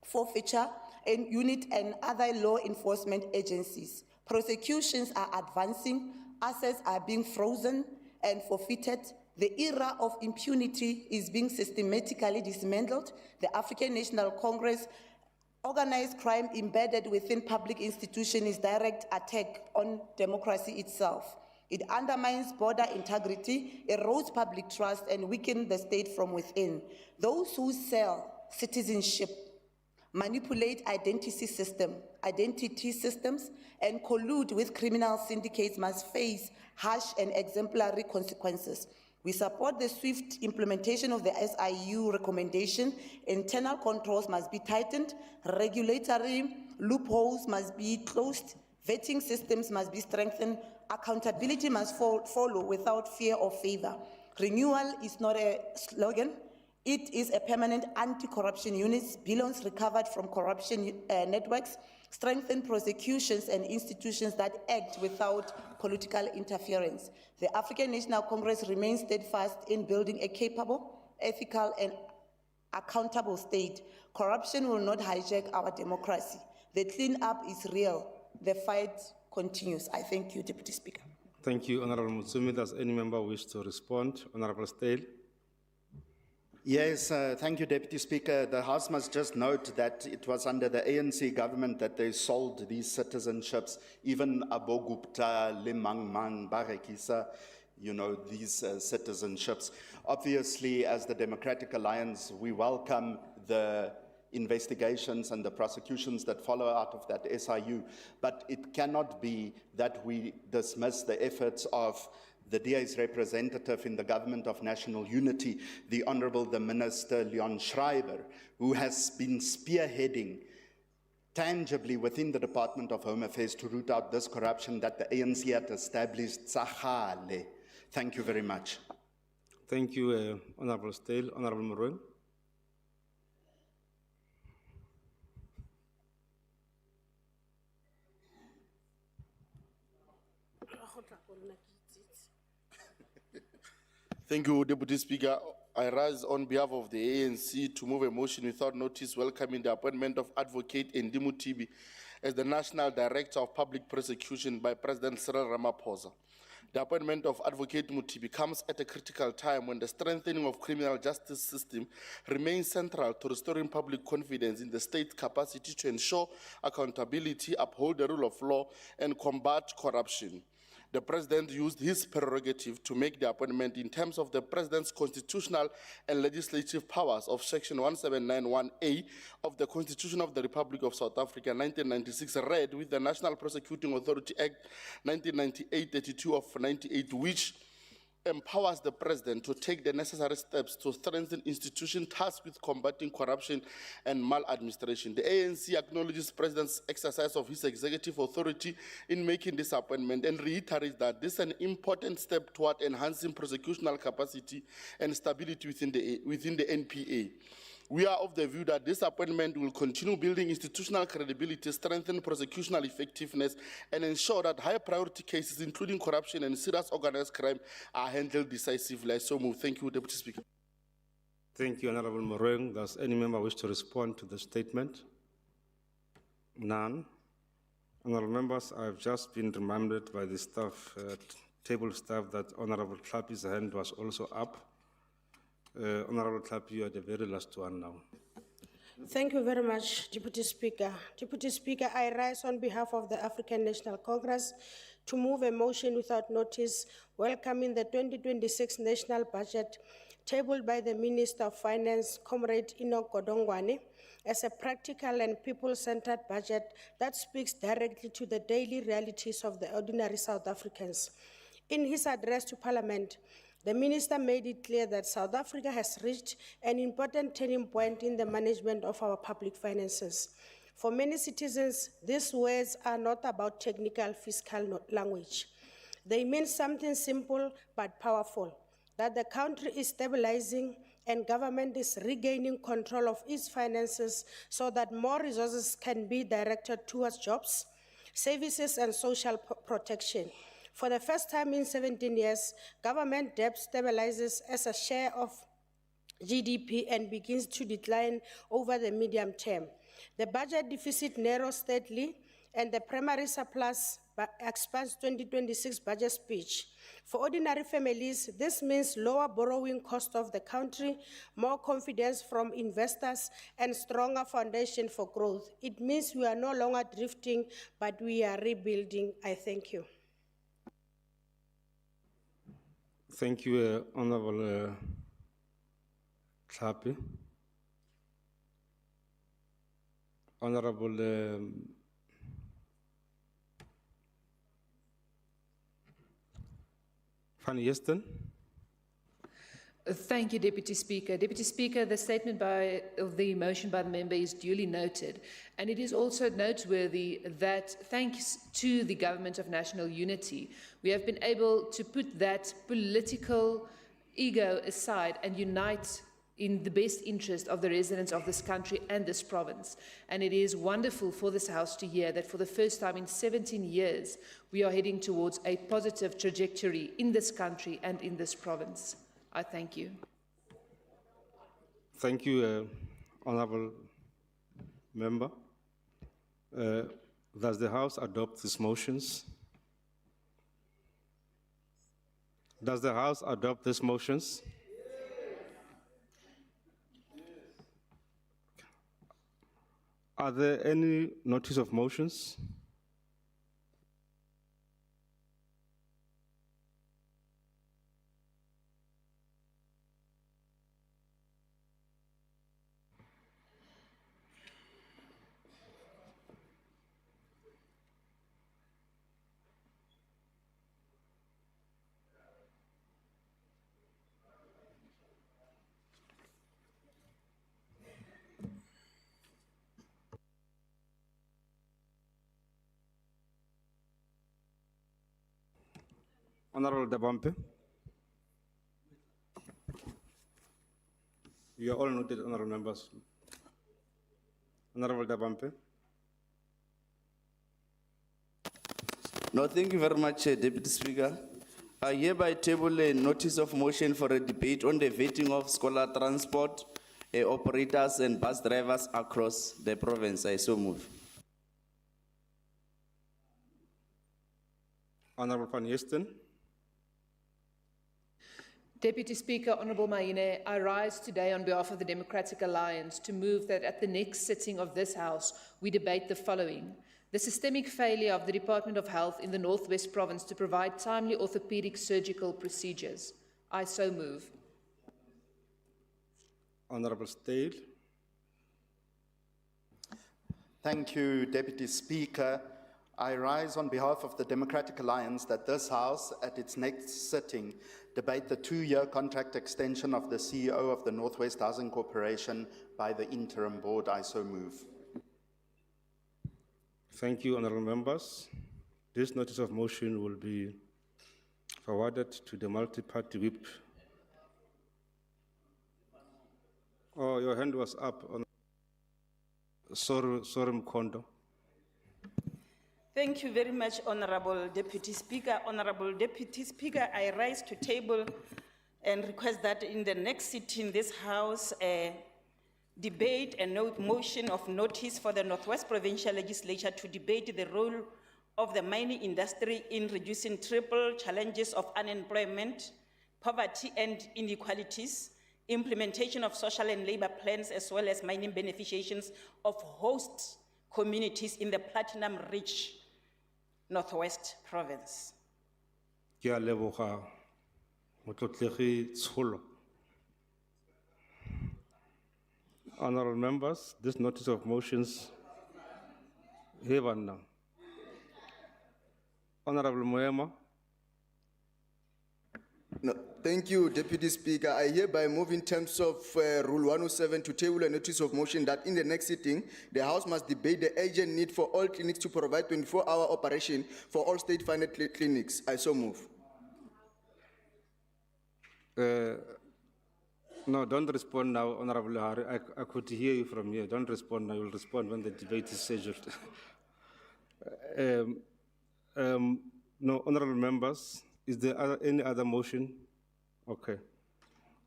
Forfeiture Unit, and other law enforcement agencies. Prosecutions are advancing, assets are being frozen and forfeited. The era of impunity is being systematically dismantled. The African National Congress organized crime embedded within public institutions is direct attack on democracy itself. It undermines border integrity, erodes public trust, and weakens the state from within. Those who sell citizenship, manipulate identity systems, and collude with criminal syndicates must face harsh and exemplary consequences. We support the swift implementation of the SIU recommendation. Internal controls must be tightened, regulatory loopholes must be closed, vetting systems must be strengthened, accountability must follow without fear or favor. Renewal is not a slogan, it is a permanent anti-corruption unit, billions recovered from corruption networks, strengthen prosecutions and institutions that act without political interference. The African National Congress remains steadfast in building a capable, ethical, and accountable state. Corruption will not hijack our democracy. The cleanup is real. The fight continues. I thank you, Deputy Speaker. Thank you, Honorable Mutsumi. Does any member wish to respond? Honorable Stale. Yes, thank you, Deputy Speaker. The House must just note that it was under the ANC government that they sold these citizenships, even Abo Gupta, Limang Man, Barekisa, these citizenships. Obviously, as the Democratic Alliance, we welcome the investigations and the prosecutions that follow out of that SIU, but it cannot be that we dismiss the efforts of the DA's representative in the Government of National Unity, the Honourable the Minister Leon Schreiber, who has been spearheading tangibly within the Department of Home Affairs to root out this corruption that the ANC had established. Thank you very much. Thank you, Honourable Stale. Honourable Morueng. Thank you, Deputy Speaker. I rise on behalf of the ANC to move a motion without notice welcoming the appointment of Advocate Ndimu Tibi as the National Director of Public Prosecution by President Cyril Ramaphosa. The appointment of Advocate Mutibi comes at a critical time when the strengthening of criminal justice system remains central to restoring public confidence in the state's capacity to ensure accountability, uphold the rule of law, and combat corruption. The President used his prerogative to make the appointment in terms of the President's constitutional and legislative powers of Section 1791A of the Constitution of the Republic of South Africa 1996, read with the National Prosecuting Authority Act 1998-32 of 98, which empowers the President to take the necessary steps to strengthen institutions tasked with combating corruption and maladministration. The ANC acknowledges the President's exercise of his executive authority in making this appointment and reiterates that this is an important step toward enhancing prosecutorial capacity and stability within the NPA. We are of the view that this appointment will continue building institutional credibility, strengthen prosecutorial effectiveness, and ensure that high-priority cases, including corruption and serious organized crime, are handled decisively. I so move. Thank you, Deputy Speaker. Thank you, Honorable Mogoeng. Does any member wish to respond to the statement? None. Honorable members, I've just been reminded by the staff, table staff, that Honorable Tlhapi's hand was also up. Honorable Tlhapi, you are the very last one now. Thank you very much, Deputy Speaker. Deputy Speaker, I rise on behalf of the African National Congress to move a motion without notice welcoming the 2026 national budget tabled by the Minister of Finance, Comrade Enoch Godongwane, as a practical and people-centered budget that speaks directly to the daily realities of the ordinary South Africans. In his address to Parliament, the Minister made it clear that South Africa has reached an important turning point in the management of our public finances. For many citizens, these words are not about technical fiscal language. They mean something simple but powerful, that the country is stabilizing and government is regaining control of its finances so that more resources can be directed towards jobs, services, and social protection. For the first time in 17 years, government debt stabilizes as a share of GDP and begins to decline over the medium term. The budget deficit narrows steadily, and the primary surplus expands 2026 budget speech. For ordinary families, this means lower borrowing cost of the country, more confidence from investors, and stronger foundation for growth. It means we are no longer drifting, but we are rebuilding. I thank you. Thank you, Honorable Tlhapi. Honorable Van Heesten. Thank you, Deputy Speaker. Deputy Speaker, the statement of the motion by the member is duly noted, and it is also noteworthy that thanks to the Government of National Unity, we have been able to put that political ego aside and unite in the best interest of the residents of this country and this province. And it is wonderful for this House to hear that for the first time in 17 years, we are heading towards a positive trajectory in this country and in this province. I thank you. Thank you, Honorable Member. Does the House adopt these motions? Does the House adopt these motions? Are there any notice of motions? Honorable Dabampe. You are all noted, honorable members. Honorable Dabampe. No, thank you very much, Deputy Speaker. I hereby table a notice of motion for a debate on the vetting of scholar transport operators and bus drivers across the province. I so move. Honorable Van Heesten. Deputy Speaker, Honourable Maine, I rise today on behalf of the Democratic Alliance to move that at the next sitting of this House, we debate the following. The systemic failure of the Department of Health in the Northwest Province to provide timely orthopaedic surgical procedures. I so move. Honourable Stale. Thank you, Deputy Speaker. I rise on behalf of the Democratic Alliance that this House, at its next sitting, debate the two-year contract extension of the CEO of the Northwest Housing Corporation by the interim board. I so move. Thank you, honourable members. This notice of motion will be forwarded to the multi-party whip. Oh, your hand was up. Sorry, Mkondo. Thank you very much, Honorable Deputy Speaker. Honorable Deputy Speaker, I rise to table and request that in the next sitting, this House debate a motion of notice for the Northwest Provincial Legislature to debate the role of the mining industry in reducing triple challenges of unemployment, poverty and inequalities, implementation of social and labor plans, as well as mining beneficiations of host communities in the platinum-rich Northwest Province. Ke a leboga motlotlegi Tsholo. Honourable members, this notice of motions, hey banna. Honourable Moema. No, thank you, Deputy Speaker. I hereby move in terms of Rule 107 to table a notice of motion that in the next sitting, the House must debate the urgent need for all clinics to provide 24-hour operation for all state-funded clinics. I so move. No, don't respond now, Honourable Hari. I could hear you from here. Don't respond now. You'll respond when the debate is scheduled. No, honourable members, is there any other motion? Okay.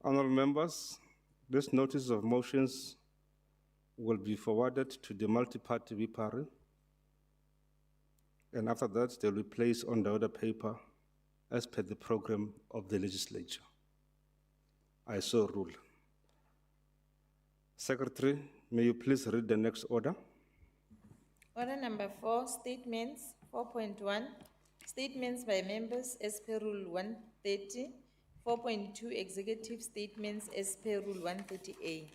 Honourable members, this notice of motions will be forwarded to the multi-party whip. And after that, they will be placed on the order paper as per the program of the legislature. I so rule. Secretary, may you please read the next order? Order number 4, statements, 4.1, statements by members as per Rule 130, 4.2, executive statements as per Rule 130A.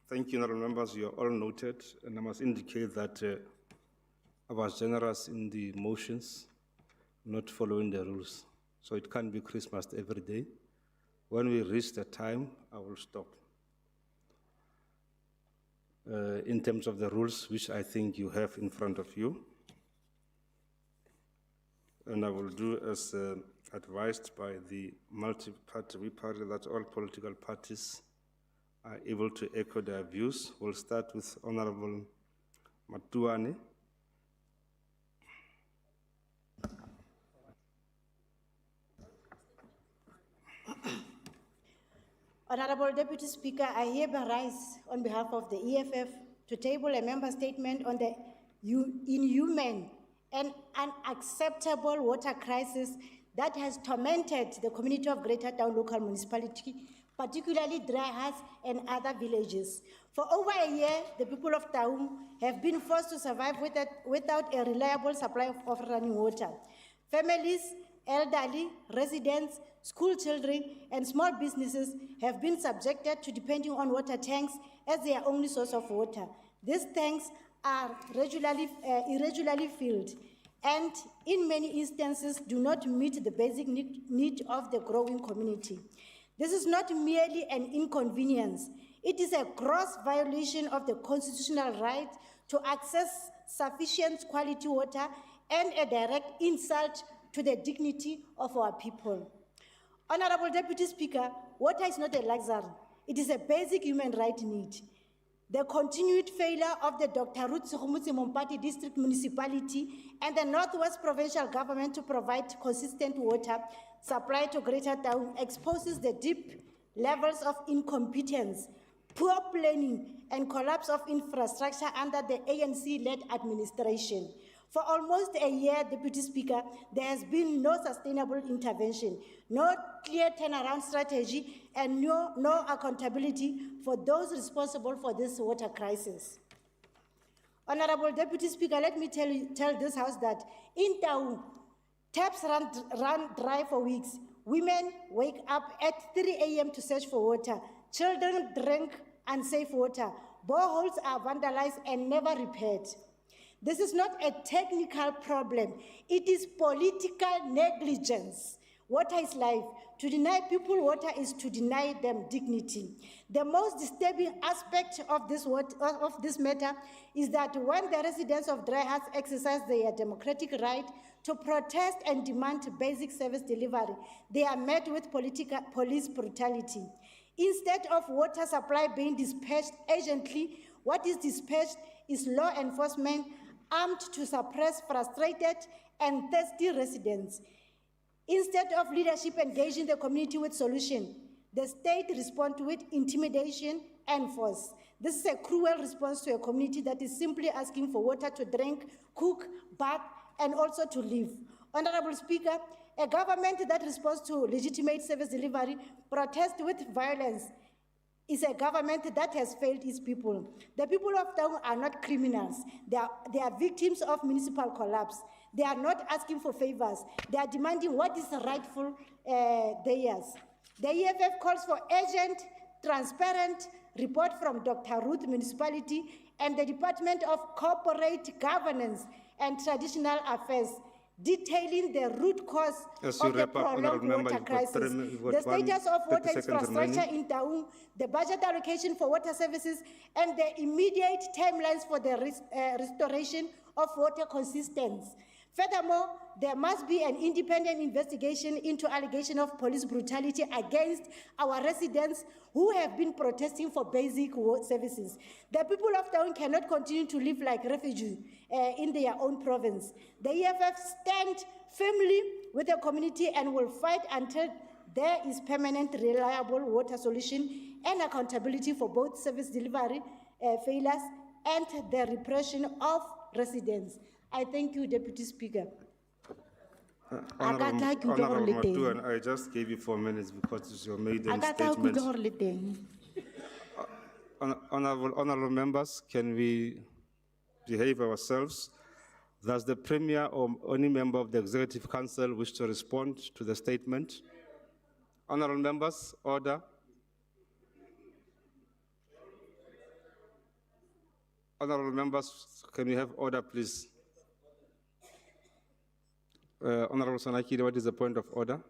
Thank you, honourable members. You are all noted, and I must indicate that I was generous in the motions, not following the rules. So it can't be Christmas every day. When we reach the time, I will stop. In terms of the rules, which I think you have in front of you, and I will do as advised by the multi-party whip that all political parties are able to echo their views. We'll start with Honourable Matuane. Honourable Deputy Speaker, I hereby rise on behalf of the EFF to table a member statement on the inhuman and unacceptable water crisis that has tormented the community of Greater Town Local Municipality, particularly Dryhas and other villages. For over a year, the people of Taung have been forced to survive without a reliable supply of running water. Families, elderly, residents, school children, and small businesses have been subjected to depending on water tanks as their only source of water. These tanks are irregularly filled and in many instances do not meet the basic need of the growing community. This is not merely an inconvenience, it is a gross violation of the constitutional right to access sufficient quality water and a direct insult to the dignity of our people. Honorable Deputy Speaker, water is not a luxury, it is a basic human right need. The continued failure of the Dr. Ruth Mompati District Municipality and the Northwest Provincial Government to provide consistent water supply to Greater Town exposes the deep levels of incompetence, poor planning, and collapse of infrastructure under the ANC-led administration. For almost a year, Deputy Speaker, there has been no sustainable intervention, no clear turnaround strategy, and no accountability for those responsible for this water crisis. Honorable Deputy Speaker, let me tell this House that in Taung, taps run dry for weeks. Women wake up at 3 a.m. to search for water. Children drink unsafe water. Boreholes are vandalized and never repaired. This is not a technical problem. It is political negligence. Water is life. To deny people water is to deny them dignity. The most disturbing aspect of this matter is that when the residents of Dry Huts exercise their democratic right to protest and demand basic service delivery, they are met with police brutality. Instead of water supply being dispatched urgently, what is dispatched is law enforcement armed to suppress frustrated and thirsty residents. Instead of leadership engaging the community with solution, the state responds with intimidation and force. This is a cruel response to a community that is simply asking for water to drink, cook, bath, and also to live. Honorable Speaker, a government that responds to legitimate service delivery, protest with violence, is a government that has failed its people. The people of Taung are not criminals. They are victims of municipal collapse. They are not asking for favors. They are demanding what is rightful theirs. The EFF calls for urgent, transparent report from Dr. Ruth Municipality and the Department of Corporate Governance and Traditional Affairs, detailing the root cause of the prolonged water crisis, the status of water infrastructure in Taung, the budget allocation for water services, and the immediate timelines for the restoration of water consistency. Furthermore, there must be an independent investigation into allegation of police brutality against our residents who have been protesting for basic services. The people of Taung cannot continue to live like refugees in their own province. The EFF stands firmly with the community and will fight until there is permanent, reliable water solution and accountability for both service delivery failures and the repression of residents. I thank you, Deputy Speaker. Honorable Matuan, I just gave you 4 minutes because it's your maiden statement. Honorable members, can we behave ourselves? Does the Premier or any member of the Executive Council wish to respond to the statement? Honorable members, order. Honorable members, can we have order, please? Honorable Sonakile, what is the point of order?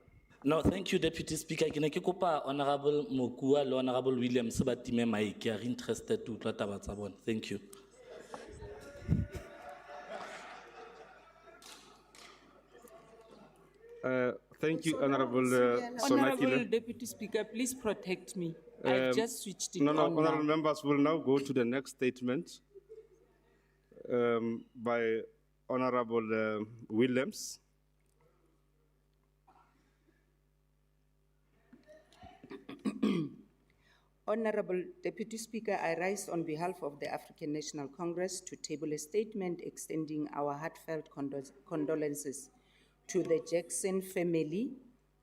No, thank you, Deputy Speaker. Ke ne ke kopa Honorable Mokua le Honorable Williams ba time mic are interested to utlwa taba tsa bona. Thank you. Thank you, Honorable Honorable Sonakile. Deputy Speaker, please protect me. I've just switched it No, on honorable now. members will now go to the next statement by Honorable Williams. Honorable Deputy Speaker, I rise on behalf of the African National Congress to table a statement extending our heartfelt condolences to the Jackson family,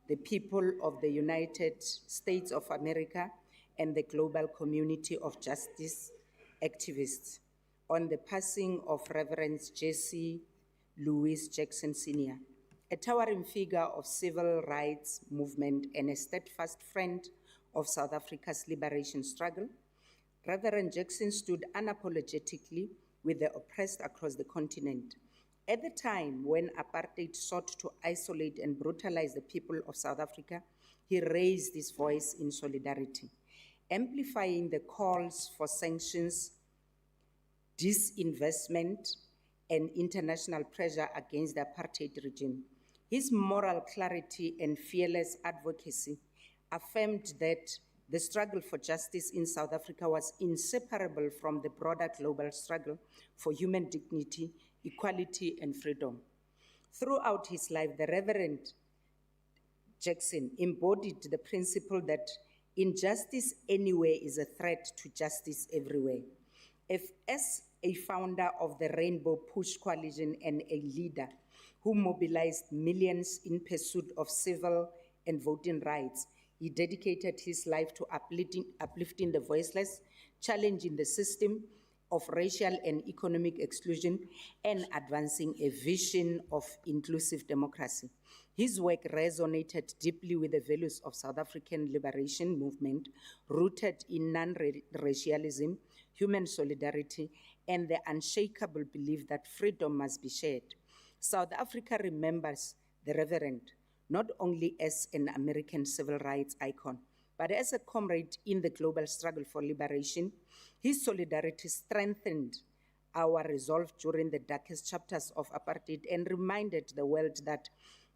the people of the United States of America, and the global community of justice activists on the passing of Reverend Jesse Louis Jackson Sr., a towering figure of civil rights movement and a steadfast friend of South Africa's liberation struggle, Reverend Jackson stood unapologetically with the oppressed across the continent. At the time when apartheid sought to isolate and brutalize the people of South Africa, he raised his voice in solidarity, amplifying the calls for sanctions, disinvestment, and international pressure against the apartheid regime. His moral clarity and fearless advocacy affirmed that the struggle for justice in South Africa was inseparable from the broader global struggle for human dignity, equality, and freedom. Throughout his life, the Reverend Jackson embodied the principle that injustice anywhere is a threat to justice everywhere. As a founder of the Rainbow Push Coalition and a leader who mobilized millions in pursuit of civil and voting rights, he dedicated his life to uplifting the voiceless, challenging the system of racial and economic exclusion, and advancing a vision of inclusive democracy. His work resonated deeply with the values of South African liberation movement, rooted in non-racialism, human solidarity, and the unshakable belief that freedom must be shared. South Africa remembers the Reverend not only as an American civil rights icon, but as a comrade in the global struggle for liberation. His solidarity strengthened our resolve during the darkest chapters of apartheid and reminded the world that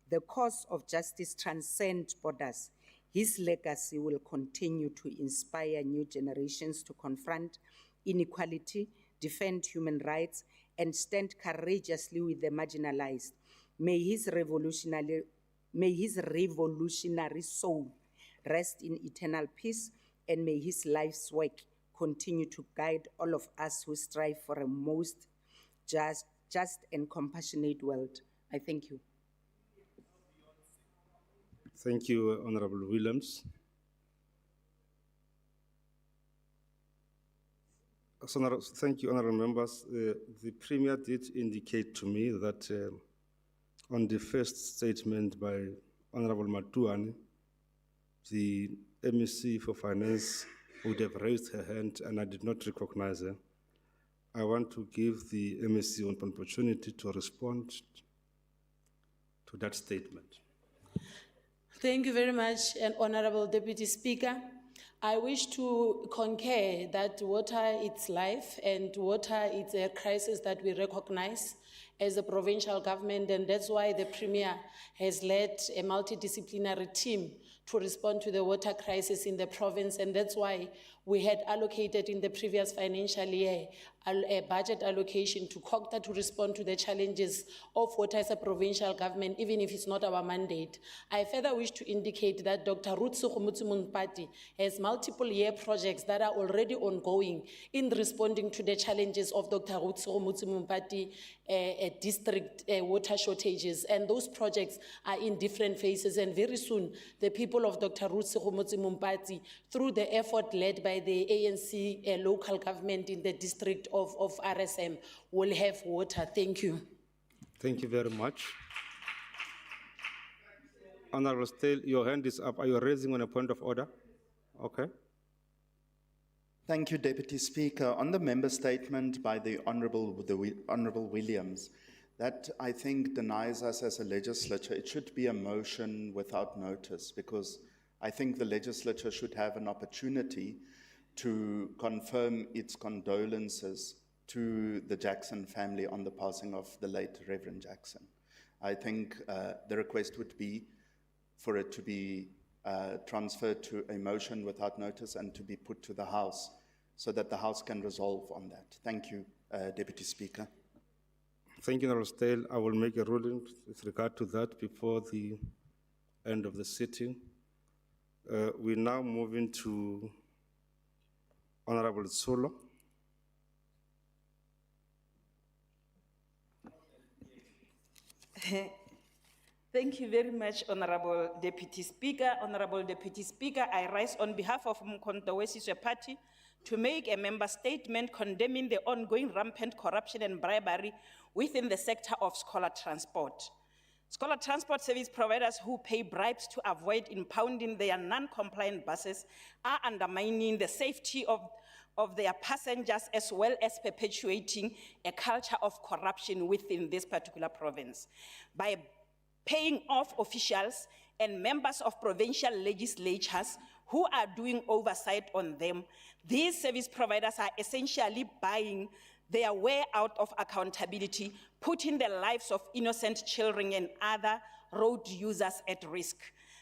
the cause of justice transcends borders. His legacy will continue to inspire new generations to confront inequality, defend human rights, and stand courageously with the marginalized. May his revolutionary soul rest in eternal peace, and may his life's work continue to guide all of us who strive for a most just and compassionate world. I thank you. Thank you, Honorable Williams. Thank you, honorable members. The Premier did indicate to me that on the first statement by Honorable Matuane, the MEC for Finance would have raised her hand and I did not recognize her. I want to give the MEC an opportunity to respond to that statement. Thank you very much, Honorable Deputy Speaker. I wish to concur that water is life and water is a crisis that we recognize as a provincial government, and that's why the Premier has led a multidisciplinary team to respond to the water crisis in the province, and that's why we had allocated in the previous financial year a budget allocation to COGTA to respond to the challenges of water as a provincial government, even if it's not our mandate. I further wish to indicate that Dr. Ruth Sekgomuthi has multiple year projects that are already ongoing in responding to the challenges of Dr. Ruth Sekgomuthi district water shortages, and those projects are in different phases, and very soon the people of Dr. Ruth Sekgomuthi, through the effort led by the ANC local government in the district of RSM, will have water. Thank you. Thank you very much. Honorable Stale, your hand is up. Are you raising on a point of order? Okay. Thank you, Deputy Speaker. On the member statement by the Honourable Williams, that I think denies us as a legislature, it should be a motion without notice, because I think the legislature should have an opportunity to confirm its condolences to the Jackson family on the passing of the late Reverend Jackson. I think the request would be for it to be transferred to a motion without notice and to be put to the House so that the House can resolve on that. Thank you, Deputy Speaker. Thank you, Honorable Stale. I will make a ruling with regard to that before the end of the sitting. We're now moving to Honorable Solo. Thank you very much, Honorable Deputy Speaker. Honorable Deputy Speaker, I rise on behalf of Mkhonto Wesizwe Party to make a member statement condemning the ongoing rampant corruption and bribery within the sector of scholar transport. Scholar transport service providers who pay bribes to avoid impounding their non-compliant buses are undermining the safety of their passengers, as well as perpetuating a culture of corruption within this particular province. By paying off officials and members of provincial legislatures who are doing oversight on them, these service providers are essentially buying their way out of accountability, putting the lives of innocent children and other road users at risk.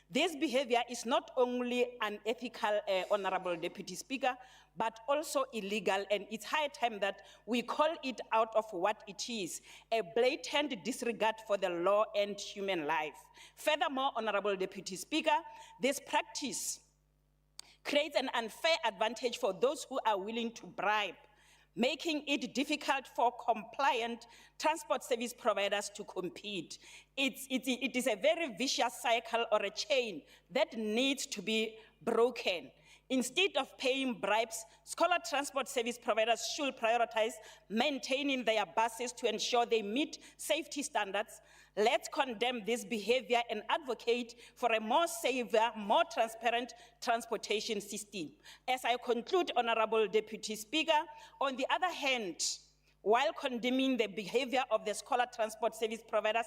This behavior is not only unethical, Honorable Deputy Speaker, but also illegal, and it's high time that we call it out of what it is, a blatant disregard for the law and human life. Furthermore, Honorable Deputy Speaker, this practice creates an unfair advantage for those who are willing to bribe, making it difficult for compliant transport service providers to compete. It is a very vicious cycle or a chain that needs to be broken. Instead of paying bribes, scholar transport service providers should prioritize maintaining their buses to ensure they meet safety standards. Let's condemn this behavior and advocate for a more safer, more transparent transportation system. As I conclude, Honorable Deputy Speaker, on the other hand, while condemning the behavior of the scholar transport service providers,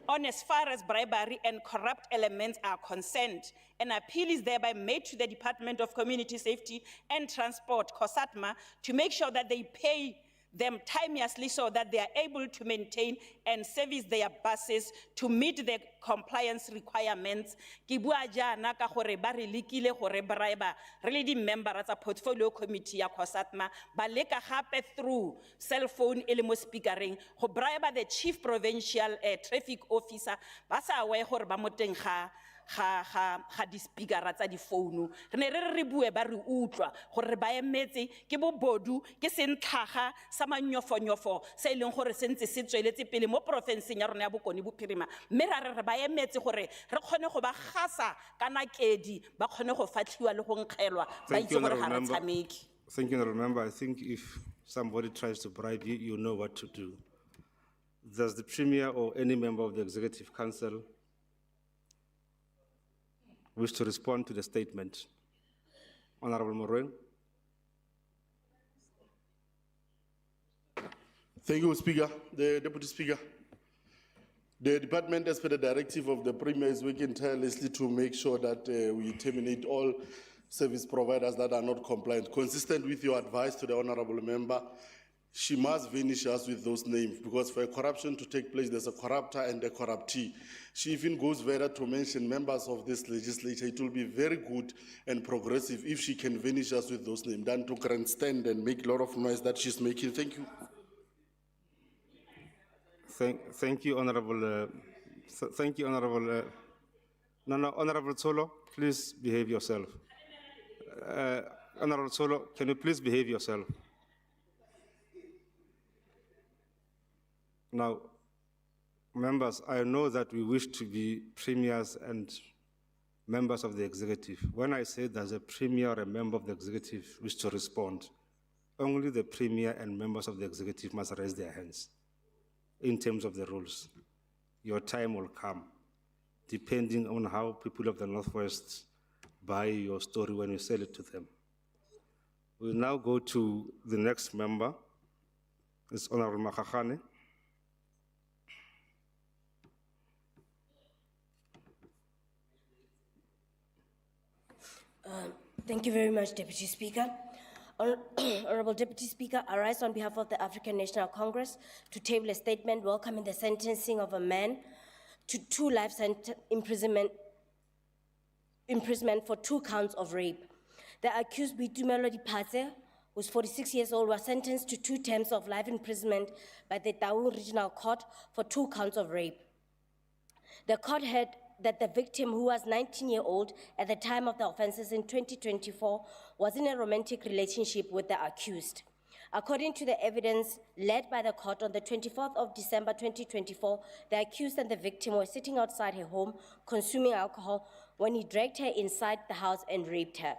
on as far as bribery and corrupt elements are concerned, an appeal is thereby made to the Department of Community Safety and Transport, COSATMA, to make sure that they pay them timeously so that they are able to maintain and service their buses to meet the compliance requirements. Ki bua jaana ka gore ba re lekile gore bribe re le di-member tsa portfolio committee ya COSATMA ba leka gape through cell phone e le mo speakereng go bribe the chief provincial traffic officer ba sa aware gore ba mo teng ga di-speakera tsa di-phone. Re ne re bue ba re utlwa gore ba emetse ke bobodu ke sentlhaga sa manyofonyofo se e leng gore se ntse se tsweletse pele mo porofenseng ya rona ya Bokone Bophirima, mme ra re ba emetse gore re kgone go ba gasa ka nakedi ba kgone go fatlhiwa le go nkgelwa ba itse gore ga re tshameki. Thank you, remember, I think if somebody tries to bribe you, you know what to do. Does the Premier or any member of the Executive Council wish to respond to the statement? Honorable Mogoeng. Thank you, Speaker. The Deputy Speaker. The department, as per the directive of the Premier, is working tirelessly to make sure that we terminate all service providers that are not compliant. Consistent with your advice to the Honorable Member, she must vanish us with those names, because for a corruption to take place, there's a corruptor and a corruptee. She even goes further to mention members of this legislature. It will be very good and progressive if she can vanish us with those names, than to grandstand and make a lot of noise that she's making. Thank you. Thank you, Honorable. Thank you, Honorable. Honorable Solo, please behave yourself. Honorable Solo, can you please behave yourself? Now, members, I know that we wish to be premiers and members of the executive. When I say there's a premier or a member of the executive wish to respond, only the premier and members of the executive must raise their hands in terms of the rules. Your time will come, depending on how people of the Northwest buy your story when you sell it to them. We'll now go to the next member. It's Honorable Makgakane. Thank you very much, Deputy Speaker. Honorable Deputy Speaker, I rise on behalf of the African National Congress to table a statement welcoming the sentencing of a man to 2 life imprisonment for 2 counts of rape. The accused, Bitumelo Diphatse, who's 46 years old, was sentenced to 2 terms of life imprisonment by the Taung Regional Court for 2 counts of rape. The court heard that the victim, who was 19-year-old at the time of the offenses in 2024, was in a romantic relationship with the accused. According to the evidence led by the court on the 24th of December 2024, the accused and the victim were sitting outside her home consuming alcohol when he dragged her inside the house and raped her.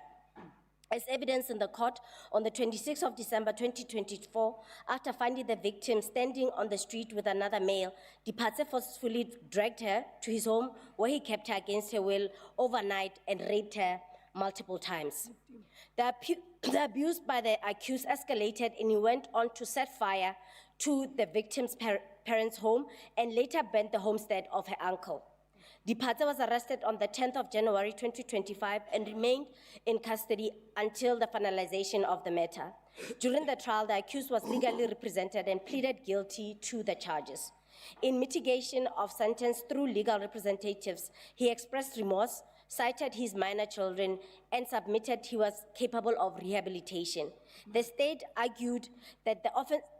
As evidence in the court on the 26th of December 2024, after finding the victim standing on the street with another male, Diphatse forcefully dragged her to his home where he kept her against her will overnight and raped her multiple times. The abuse by the accused escalated and he went on to set fire to the victim's parents' home and later burnt the homestead of her uncle. Diphatse was arrested on the 10th of January 2025 and remained in custody until the finalization of the matter. During the trial, the accused was legally represented and pleaded guilty to the charges. In mitigation of sentence through legal representatives, he expressed remorse, cited his minor children, and submitted he was capable of rehabilitation. The state argued that the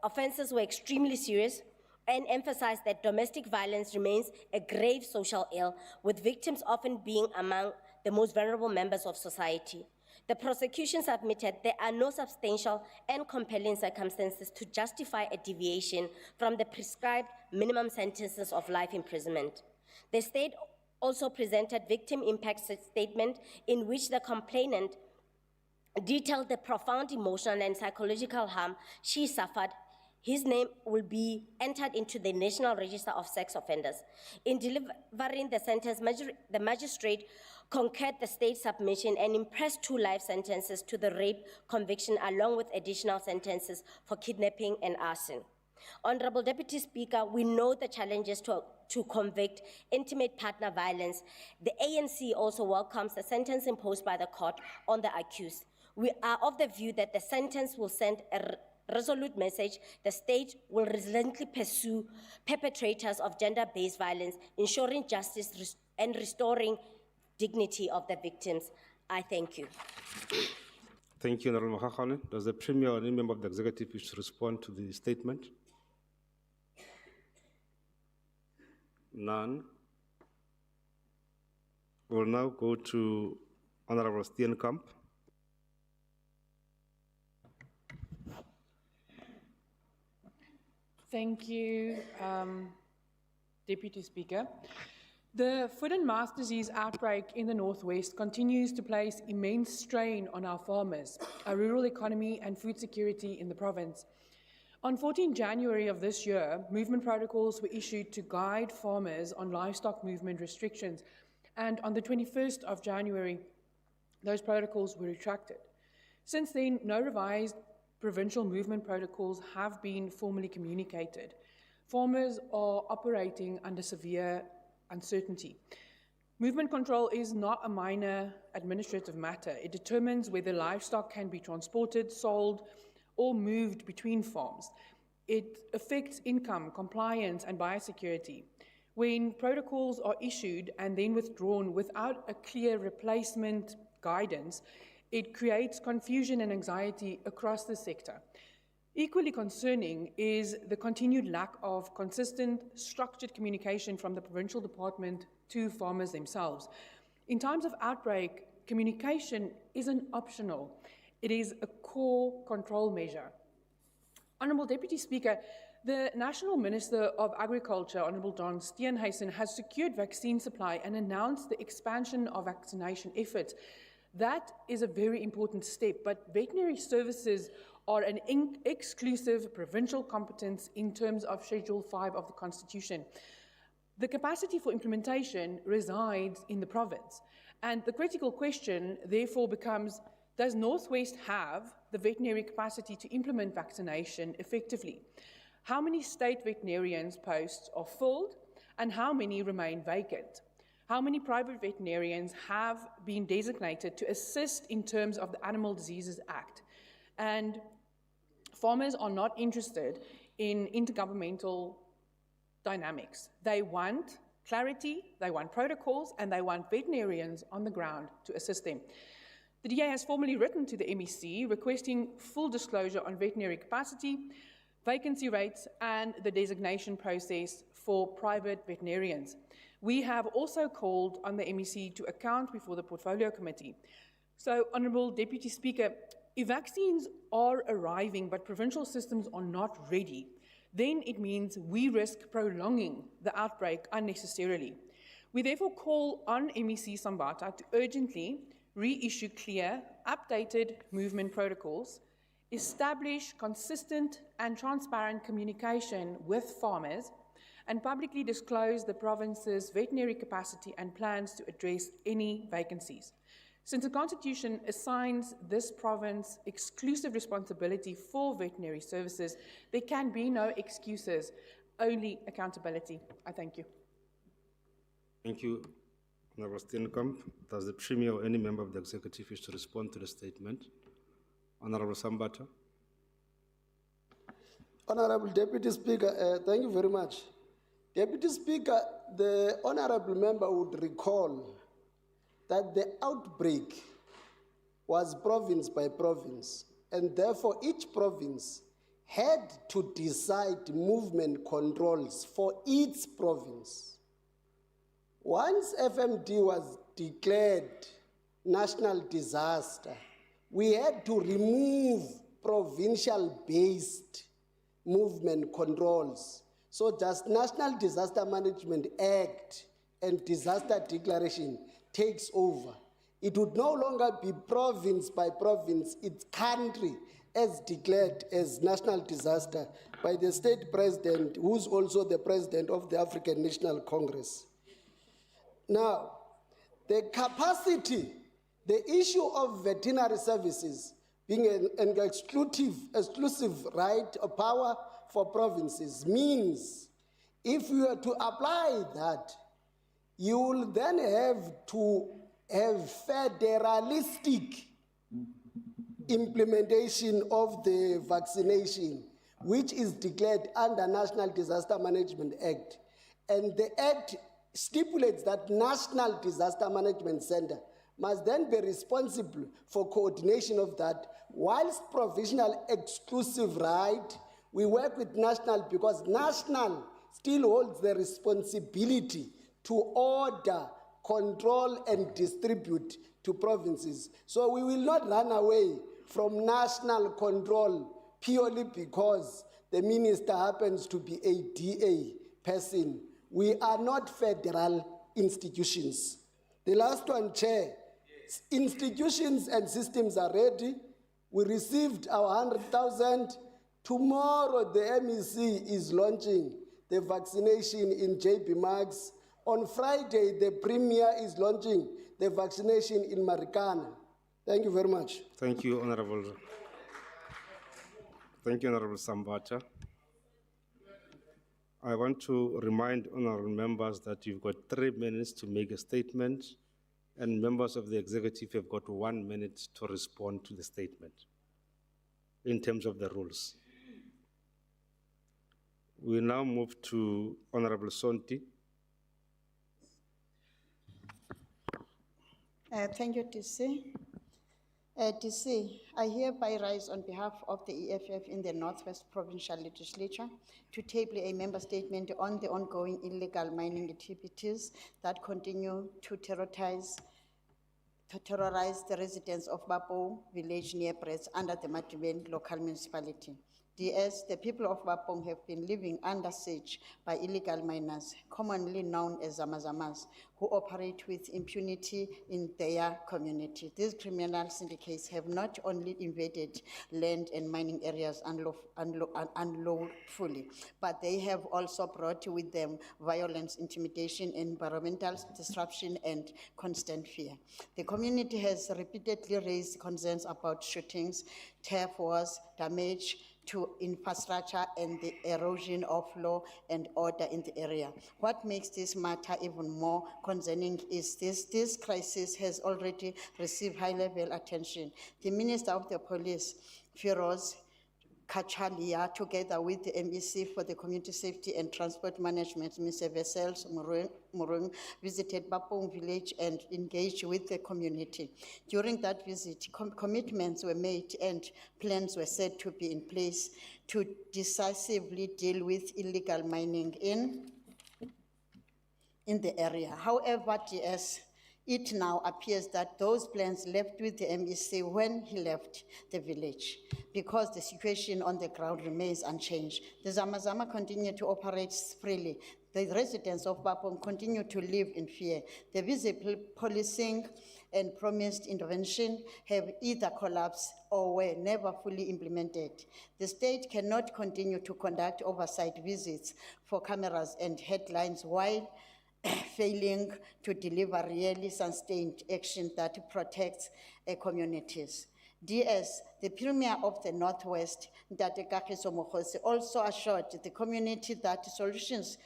offenses were extremely serious and emphasized that domestic violence remains a grave social ill, with victims often being among the most vulnerable members of society. The prosecution submitted there are no substantial and compelling circumstances to justify a deviation from the prescribed minimum sentences of life imprisonment. The state also presented victim impact statement in which the complainant detailed the profound emotional and psychological harm she suffered. His name will be entered into the National Register of Sex Offenders. In delivering the sentence, the magistrate concurred the state's submission and impressed 2 life sentences to the rape conviction along with additional sentences for kidnapping and arson. Honorable Deputy Speaker, we know the challenges to convict intimate partner violence. The ANC also welcomes the sentence imposed by the court on the accused. We are of the view that the sentence will send a resolute message. The state will resolutely pursue perpetrators of gender-based violence, ensuring justice and restoring dignity of the victims. I thank you. Thank you, Honorable Makgakgane. Does the Premier or any member of the Executive wish to respond to the statement? None. We'll now go to Honorable Steenkamp. Thank you, Deputy Speaker. The foot and mouth disease outbreak in the Northwest continues to place immense strain on our farmers, our rural economy and food security in the province. On 14 January of this year, movement protocols were issued to guide farmers on livestock movement restrictions, and on the 21st of January, those protocols were retracted. Since then, no revised provincial movement protocols have been formally communicated. Farmers are operating under severe uncertainty. Movement control is not a minor administrative matter. It determines whether livestock can be transported, sold, or moved between farms. It affects income, compliance, and biosecurity. When protocols are issued and then withdrawn without a clear replacement guidance, it creates confusion and anxiety across the sector. Equally concerning is the continued lack of consistent, structured communication from the provincial department to farmers themselves. In times of outbreak, communication isn't optional. It is a core control measure. Honourable Deputy Speaker, the National Minister of Agriculture, Honourable Don Steenhuisen, has secured vaccine supply and announced the expansion of vaccination efforts. That is a very important step, but veterinary services are an exclusive provincial competence in terms of Schedule 5 of the Constitution. The capacity for implementation resides in the province, and the critical question therefore becomes, does Northwest have the veterinary capacity to implement vaccination effectively? How many state veterinarians posts are filled, and how many remain vacant? How many private veterinarians have been designated to assist in terms of the Animal Diseases Act? And farmers are not interested in intergovernmental dynamics. They want clarity, they want protocols, and they want veterinarians on the ground to assist them. The DA has formally written to the MEC requesting full disclosure on veterinary capacity, vacancy rates, and the designation process for private veterinarians. We have also called on the MEC to account before the Portfolio Committee. So, Honourable Deputy Speaker, if vaccines are arriving but provincial systems are not ready, then it means we risk prolonging the outbreak unnecessarily. We therefore call on MEC Sambata to urgently reissue clear, updated movement protocols, establish consistent and transparent communication with farmers, and publicly disclose the province's veterinary capacity and plans to address any vacancies. Since the Constitution assigns this province exclusive responsibility for veterinary services, there can be no excuses, only accountability. I thank you. Thank you, Honorable Steenkamp. Does the Premier or any member of the Executive wish to respond to the statement? Honorable Sambata. Honorable Deputy Speaker, thank you very much. Deputy Speaker, the honorable member would recall that the outbreak was province by province, and therefore each province had to decide movement controls for its province. Once FMD was declared national disaster, we had to remove provincial-based movement controls. So just National Disaster Management Act and disaster declaration takes over. It would no longer be province by province, its country as declared as national disaster by the state president, who's also the president of the African National Congress. Now, the capacity, the issue of veterinary services being an exclusive right or power for provinces means if you were to apply that, you will then have to have federalistic implementation of the vaccination, which is declared under National Disaster Management Act. And the Act stipulates that National Disaster Management Center must then be responsible for coordination of that, whilst provisional exclusive right, we work with national because national still holds the responsibility to order, control, and distribute to provinces. So we will not run away from national control purely because the minister happens to be a DA person. We are not federal institutions. The last one, Chair. Yes. Institutions and systems are ready. We received our 100,000. Tomorrow, the MEC is launching the vaccination in JB Max. On Friday, the Premier is launching the vaccination in Marikana. Thank you very much. Thank you, Honorable. Thank you, Honorable Sambata. I want to remind honorable members that you've got 3 minutes to make a statement, and members of the executive have got 1 minute to respond to the statement in terms of the rules. We now move to Honorable Sonti. Thank you, TC. TC, I hereby rise on behalf of the EFF in the Northwest Provincial Legislature to table a member statement on the ongoing illegal mining activities that continue to terrorize the residents of Bapong village near Brits under the Madiben local municipality. DS, the people of Bapong have been living under siege by illegal miners, commonly known as Zamazamas, who operate with impunity in their community. These criminal syndicates have not only invaded land and mining areas unlawfully, but they have also brought with them violence, intimidation, environmental disruption, and constant fear. The community has repeatedly raised concerns about shootings, turf wars, damage to infrastructure, and the erosion of law and order in the area. What makes this matter even more concerning is this crisis has already received high-level attention. The Minister of the Police, Firoz Kachalia, together with the MEC for the Community Safety and Transport Management, Mr. Vessels Murung, visited Bapong village and engaged with the community. During that visit, commitments were made and plans were set to be in place to decisively deal with illegal mining in the area. However, DS, it now appears that those plans left with the MEC when he left the village, because the situation on the ground remains unchanged. The Zamazama continue to operate freely. The residents of Bapong continue to live in fear. The visible policing and promised intervention have either collapsed or were never fully implemented. The state cannot continue to conduct oversight visits for cameras and headlines while failing to deliver really sustained action that protects communities. DS, the Premier of the Northwest, Ntate Kagiso Mokgosi, also assured the community that solutions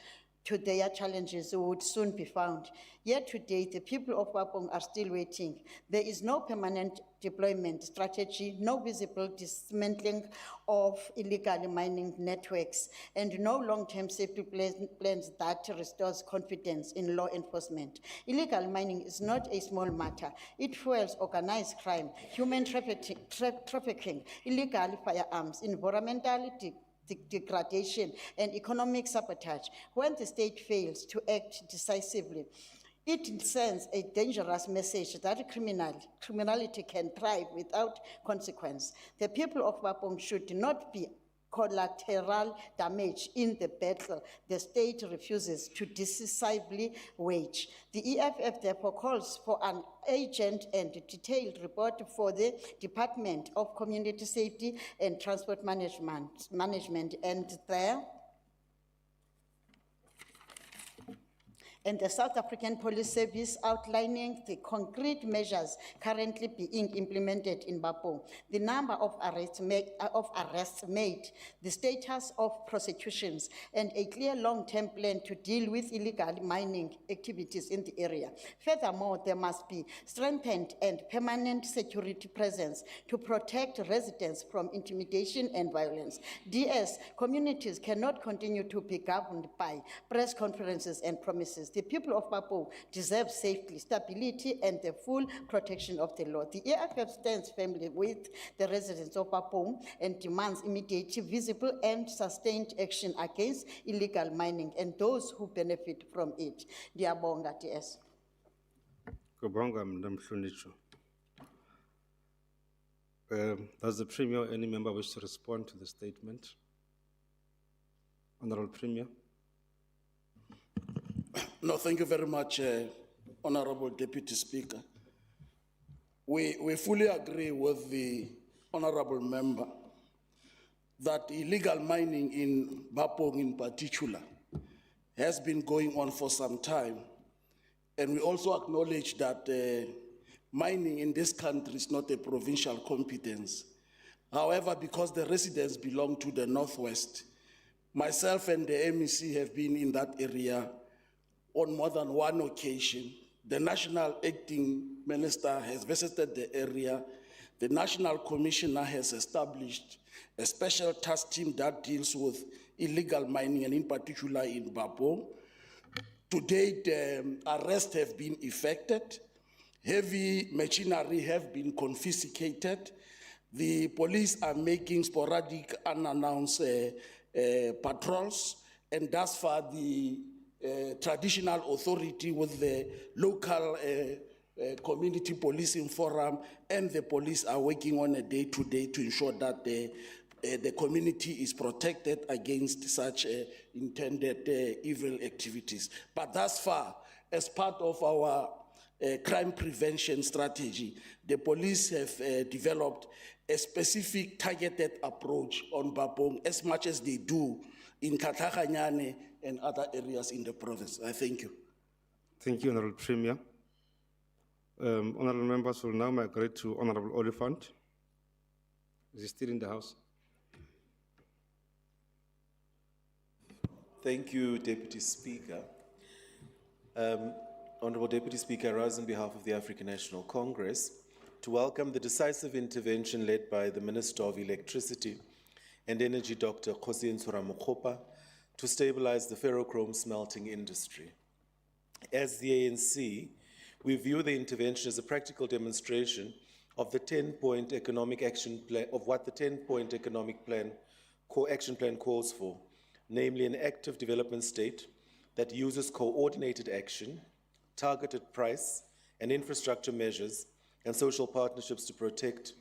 to their challenges would soon be found. Yet today, the people of Wapong are still waiting. There is no permanent deployment strategy, no visible dismantling of illegal mining networks, and no long-term safety plans that restores confidence in law enforcement. Illegal mining is not a small matter. It fuels organized crime, human trafficking, illegal firearms, environmental degradation, and economic sabotage. When the state fails to act decisively, it sends a dangerous message that criminality can thrive without consequence. The people of Wapong should not be collateral damage in the battle the state refuses to decisively wage. The EFF therefore calls for an urgent and detailed report for the Department of Community Safety and Transport Management and the South African Police Service outlining the concrete measures currently being implemented in Bapong, the number of arrests made, the status of prosecutions, and a clear long-term plan to deal with illegal mining activities in the area. Furthermore, there must be strengthened and permanent security presence to protect residents from intimidation and violence. DS, communities cannot continue to be governed by press conferences and promises. The people of Wapong deserve safety, stability, and the full protection of the law. The EFF stands firmly with the residents of Wapong and demands immediate, visible, and sustained action against illegal mining and those who benefit from it. Ndiyabonga, DS. Kubonga, Madam Mhlonishwa. Does the Premier or any member wish to respond to the statement? Honorable Premier. No, thank you very much, Honorable Deputy Speaker. We fully agree with the Honorable Member that illegal mining in Bapong in particular has been going on for some time. And we also acknowledge that mining in this country is not a provincial competence. However, because the residents belong to the Northwest, myself and the MEC have been in that area on more than one occasion. The National Acting Minister has visited the area. The National Commissioner has established a special task team that deals with illegal mining, and in particular in Bapong. To date, arrests have been effected. Heavy machinery have been confiscated. The police are making sporadic, unannounced patrols, and thus far the traditional authority with the local community policing forum and the police are working on a day-to-day to ensure that the community is protected against such intended evil activities. But thus far, as part of our crime prevention strategy, the police have developed a specific targeted approach on Bapong as much as they do in Katlaganyane and other areas in the province. I thank you. Thank you, Honorable Premier. Honorable members will now migrate to Honorable Oliphant. Is he still in the House? Thank you, Deputy Speaker. Honorable Deputy Speaker, I rise on behalf of the African National Congress to welcome the decisive intervention led by the Minister of Electricity and Energy, Dr. Mokgosi, to stabilize the ferrochrome smelting industry. As the ANC, we view the intervention as a practical demonstration of the 10-point economic action plan, of what the 10-point economic plan, action plan calls for, namely an active development state that uses coordinated action, targeted price and infrastructure measures, and social partnerships to protect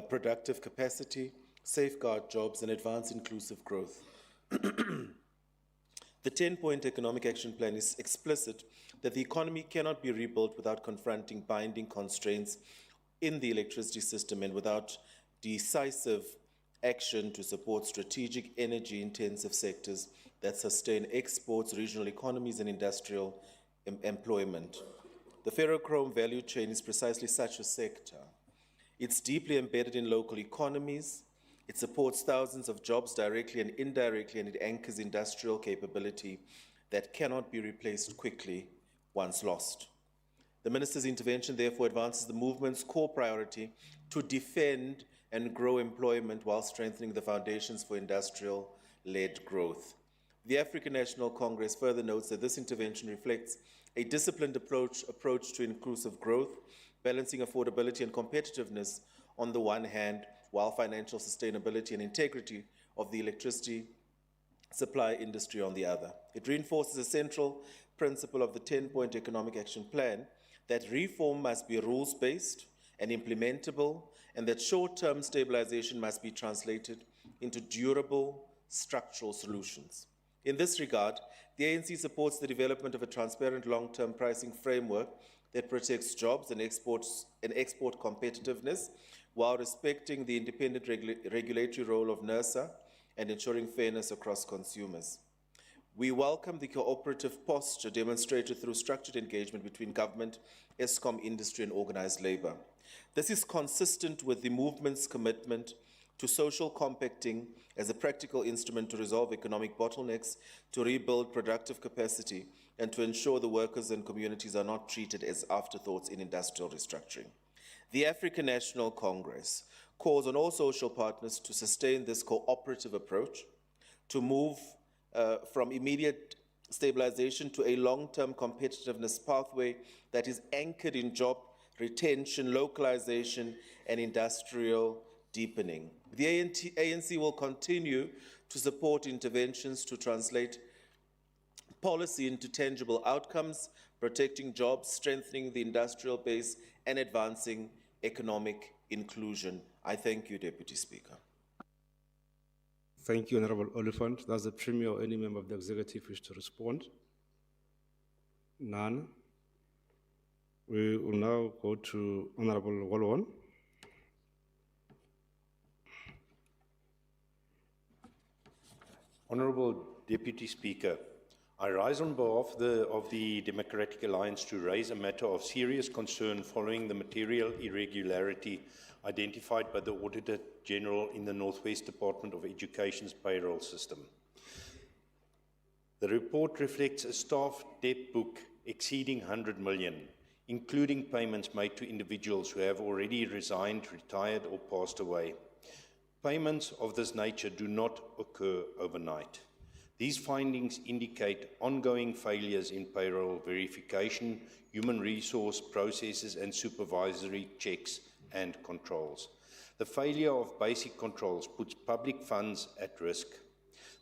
productive capacity, safeguard jobs, and advance inclusive growth. The 10-point economic action plan is explicit that the economy cannot be rebuilt without confronting binding constraints in the electricity system and without decisive action to support strategic energy-intensive sectors that sustain exports, regional economies, and industrial employment. The ferrochrome value chain is precisely such a sector. It's deeply embedded in local economies. It supports thousands of jobs directly and indirectly, and it anchors industrial capability that cannot be replaced quickly once lost. The Minister's intervention therefore advances the movement's core priority to defend and grow employment while strengthening the foundations for industrial-led growth. The African National Congress further notes that this intervention reflects a disciplined approach to inclusive growth, balancing affordability and competitiveness on the one hand, while financial sustainability and integrity of the electricity supply industry on the other. It reinforces a central principle of the 10-point economic action plan that reform must be rules-based and implementable, and that short-term stabilization must be translated into durable structural solutions. In this regard, the ANC supports the development of a transparent long-term pricing framework that protects jobs and export competitiveness while respecting the independent regulatory role of NERSA and ensuring fairness across consumers. We welcome the cooperative posture demonstrated through structured engagement between government, ESCOM, industry, and organized labor. This is consistent with the movement's commitment to social compacting as a practical instrument to resolve economic bottlenecks, to rebuild productive capacity, and to ensure the workers and communities are not treated as afterthoughts in industrial restructuring. The African National Congress calls on all social partners to sustain this cooperative approach, to move from immediate stabilization to a long-term competitiveness pathway that is anchored in job retention, localization, and industrial deepening. The ANC will continue to support interventions to translate policy into tangible outcomes, protecting jobs, strengthening the industrial base, and advancing economic inclusion. I thank you, Deputy Speaker. Thank you, Honorable Oliphant. Does the Premier or any member of the Executive wish to respond? None. We will now go to Honorable Walwon. Honorable Deputy Speaker, I rise on behalf of the Democratic Alliance to raise a matter of serious concern following the material irregularity identified by the Auditor General in the Northwest Department of Education's payroll system. The report reflects a staff debt book exceeding 100 million, including payments made to individuals who have already resigned, retired, or passed away. Payments of this nature do not occur overnight. These findings indicate ongoing failures in payroll verification, human resource processes, and supervisory checks and controls. The failure of basic controls puts public funds at risk.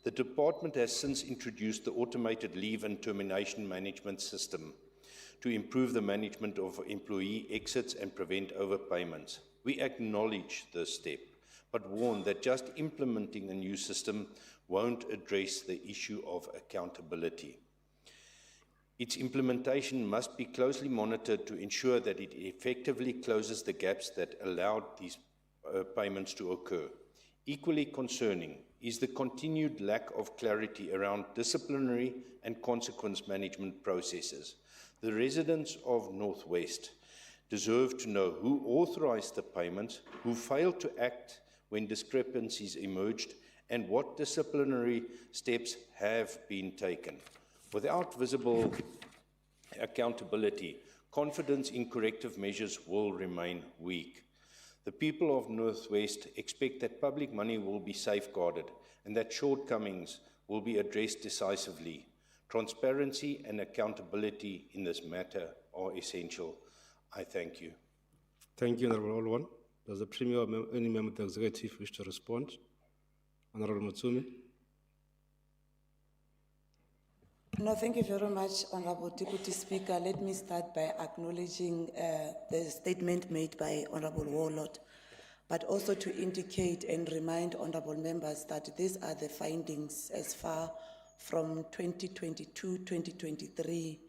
The department has since introduced the automated leave and termination management system to improve the management of employee exits and prevent overpayments. We acknowledge this step, but warn that just implementing a new system won't address the issue of accountability. Its implementation must be closely monitored to ensure that it effectively closes the gaps that allowed these payments to occur. Equally concerning is the continued lack of clarity around disciplinary and consequence management processes. The residents of Northwest deserve to know who authorized the payments, who failed to act when discrepancies emerged, and what disciplinary steps have been taken. Without visible accountability, confidence in corrective measures will remain weak. The people of Northwest expect that public money will be safeguarded and that shortcomings will be addressed decisively. Transparency and accountability in this matter are essential. I thank you. Thank you, Honorable Olwan. Does the Premier or any member of the Executive wish to respond? Honorable Mutsumi. No, thank you very much, Honorable Deputy Speaker. Let me start by acknowledging the statement made by Honorable Warlord, but also to indicate and remind honorable members that these are the findings as far from 2022-2023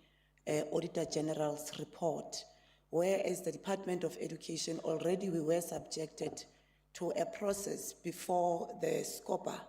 Auditor General's report, whereas the Department of Education already we were subjected to a process before the SOPA,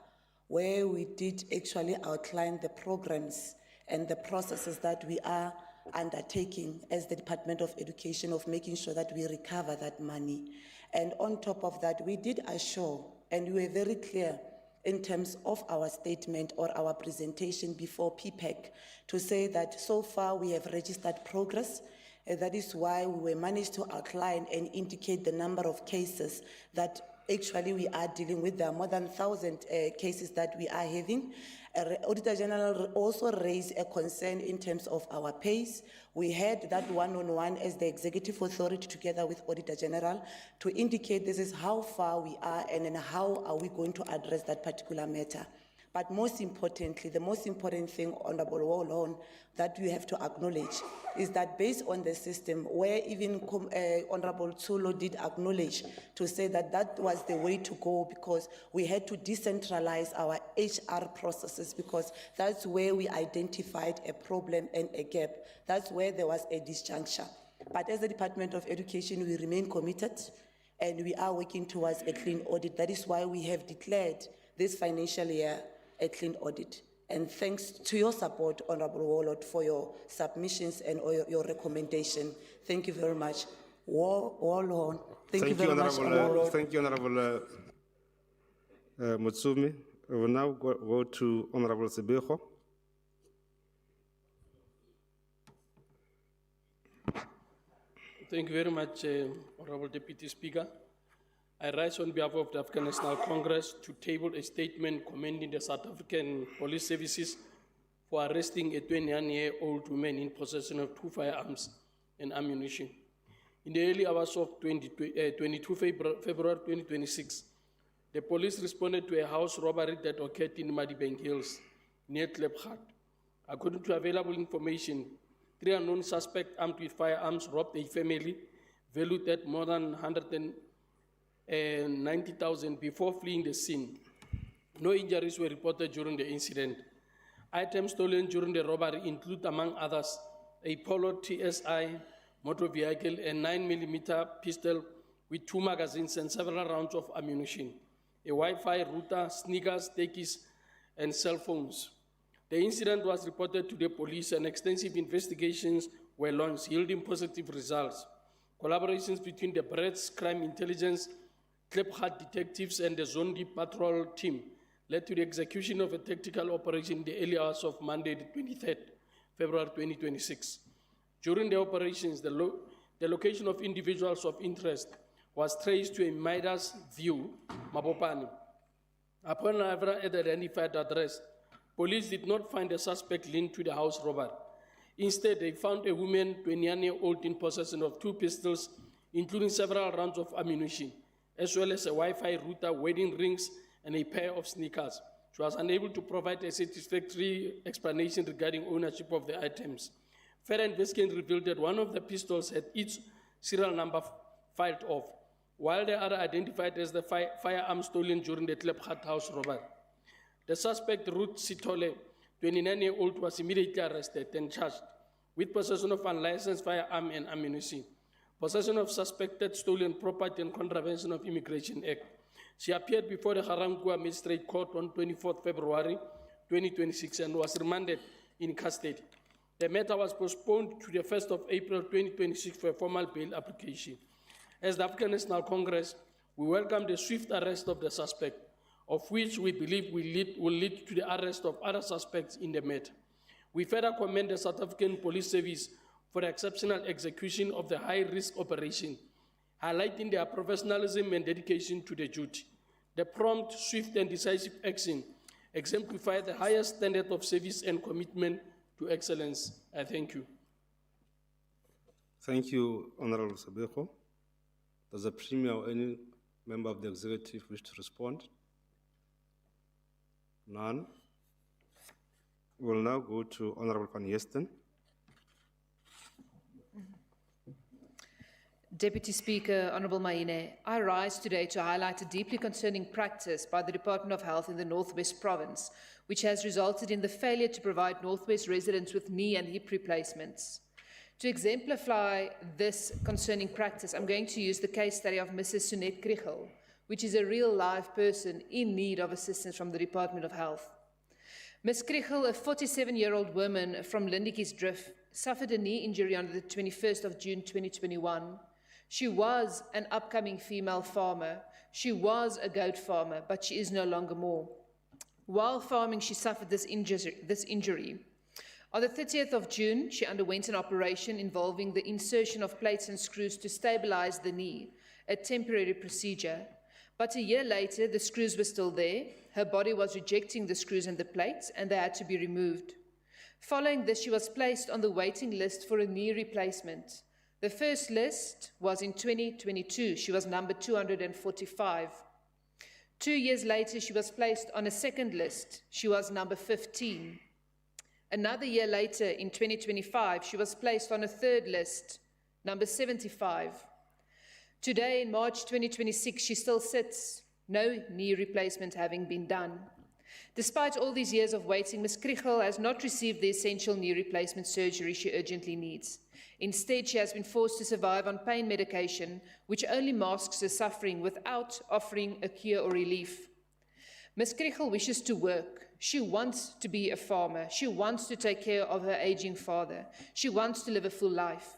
where we did actually outline the programs and the processes that we are undertaking as the Department of Education of making sure that we recover that money. And on top of that, we did assure, and we were very clear in terms of our statement or our presentation before PPEC to say that so far we have registered progress. That is why we were managed to outline and indicate the number of cases that actually we are dealing with. There are more than 1,000 cases that we are having. Auditor General also raised a concern in terms of our pace. We had that one-on-one as the executive authority together with Auditor General to indicate this is how far we are and then how are we going to address that particular matter. But most importantly, the most important thing, Honorable Wallon, that we have to acknowledge is that based on the system where even Honorable Tsulo did acknowledge to say that that was the way to go because we had to decentralize our HR processes because that's where we identified a problem and a gap. That's where there was a disjuncture. But as the Department of Education, we remain committed and we are working towards a clean audit. That is why we have declared this financial year a clean audit. And thanks to your support, Honorable Warlord, for your submissions and your recommendation. Thank you very much. Warlord, thank you very much, Honorable. Thank you, Honorable Mutsumi. We will now go to Honorable Sebeho. Thank you very much, Honorable Deputy Speaker. I rise on behalf of the African National Congress to table a statement commending the South African Police Services for arresting a 21-year-old woman in possession of 2 firearms and ammunition. In the early hours of 22 February 2026, the police responded to a house robbery that occurred in Madibeng Hills, near Klipgat. According to available information, 3 unknown suspects armed with firearms robbed a family valued at more than 190,000 before fleeing the scene. No injuries were reported during the incident. Items stolen during the robbery include, among others, a Polo TSI motor vehicle, a 9mm pistol with 2 magazines and several rounds of ammunition, a Wi-Fi router, sneakers, techies, and cell phones. The incident was reported to the police and extensive investigations were launched, yielding positive results. Collaborations between the Brett's Crime Intelligence, Klipgat detectives, and the Zone D patrol team led to the execution of a tactical operation in the early hours of Monday, the 23rd February 2026. During the operations, the location of individuals of interest was traced to a Midas View, Mabopane. Upon arrival at the identified address, police did not find a suspect linked to the house robbery. Instead, they found a woman, 21-year-old, in possession of 2 pistols, including several rounds of ammunition, as well as a Wi-Fi router, wedding rings, and a pair of sneakers. She was unable to provide a satisfactory explanation regarding ownership of the items. Further investigation revealed that one of the pistols had its serial number filed off, while the other identified as the firearm stolen during the Klipgat house robbery. The suspect, Ruth Sitole, 29-year-old, was immediately arrested and charged with possession of unlicensed firearm and ammunition, possession of suspected stolen property, and contravention of Immigration Act. She appeared before the Harangua Magistrate Court on 24 February 2026 and was remanded in custody. The matter was postponed to the 1st of April 2026 for a formal bail application. As the African National Congress, we welcome the swift arrest of the suspect, of which we believe will lead to the arrest of other suspects in the matter. We further commend the South African Police Service for the exceptional execution of the high-risk operation, highlighting their professionalism and dedication to the duty. The prompt, swift, and decisive action exemplify the highest standard of service and commitment to excellence. I thank you. Thank you, Honorable Sebeho. Does the Premier or any member of the executive wish to respond? None. We'll now go to Honorable Van Yesten. Deputy Speaker, Honourable Maine, I rise today to highlight a deeply concerning practice by the Department of Health in the Northwest Province, which has resulted in the failure to provide Northwest residents with knee and hip replacements. To exemplify this concerning practice, I'm going to use the case study of Mrs. Sunette Krichel, which is a real live person in need of assistance from the Department of Health. Ms. Krichel, a 47-year-old woman from Lindekkiesdrift, suffered a knee injury on the 21st of June 2021. She was an upcoming female farmer. She was a goat farmer, but she is no longer more. While farming, she suffered this injury. On the 30th of June, she underwent an operation involving the insertion of plates and screws to stabilize the knee, a temporary procedure. But a year later, the screws were still there. Her body was rejecting the screws and the plates, and they had to be removed. Following this, she was placed on the waiting list for a knee replacement. The first list was in 2022. She was number 245. 2 years later, she was placed on a second list. She was number 15. Another year later, in 2025, she was placed on a third list, number 75. Today, in March 2026, she still sits, no knee replacement having been done. Despite all these years of waiting, Ms. Krichel has not received the essential knee replacement surgery she urgently needs. Instead, she has been forced to survive on pain medication, which only masks her suffering without offering a cure or relief. Ms. Krichel wishes to work. She wants to be a farmer. She wants to take care of her aging father. She wants to live a full life.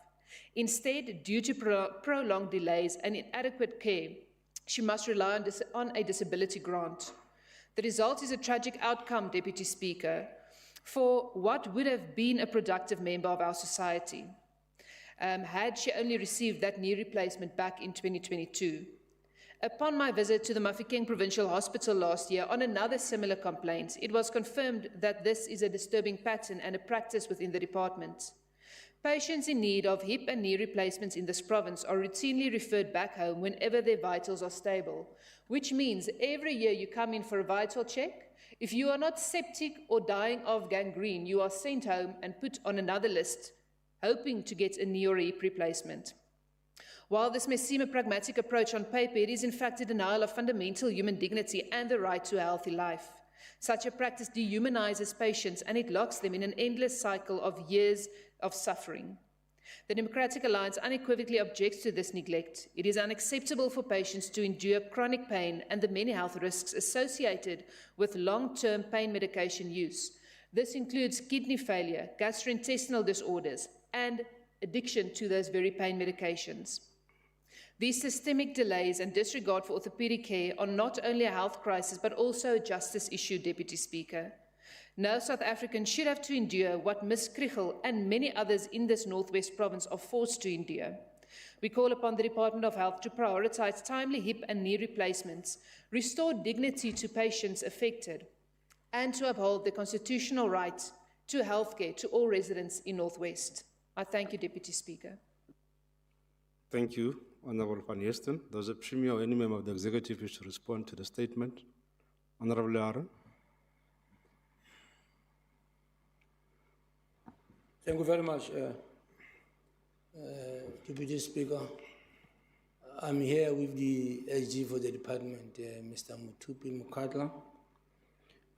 Instead, due to prolonged delays and inadequate care, she must rely on a disability grant. The result is a tragic outcome, Deputy Speaker, for what would have been a productive member of our society, had she only received that knee replacement back in 2022. Upon my visit to the Mafikeng Provincial Hospital last year on another similar complaint, it was confirmed that this is a disturbing pattern and a practice within the department. Patients in need of hip and knee replacements in this province are routinely referred back home whenever their vitals are stable, which means every year you come in for a vital check. If you are not septic or dying of gangrene, you are sent home and put on another list, hoping to get a knee or hip replacement. While this may seem a pragmatic approach on paper, it is in fact a denial of fundamental human dignity and the right to a healthy life. Such a practice dehumanizes patients and it locks them in an endless cycle of years of suffering. The Democratic Alliance unequivocally objects to this neglect. It is unacceptable for patients to endure chronic pain and the many health risks associated with long-term pain medication use. This includes kidney failure, gastrointestinal disorders, and addiction to those very pain medications. These systemic delays and disregard for orthopedic care are not only a health crisis, but also a justice issue, Deputy Speaker. No South African should have to endure what Ms. Krichel and many others in this Northwest Province are forced to endure. We call upon the Department of Health to prioritise timely hip and knee replacements, restore dignity to patients affected, and to uphold the constitutional right to healthcare to all residents in Northwest. I thank you, Deputy Speaker. Thank you, Honourable Van Heerden. Does the Premier or any member of the Executive wish to respond to the statement? Honourable Aaron. Thank you very much, Deputy Speaker. I'm here with the SG for the department, Mr. Mutupi Mukatla.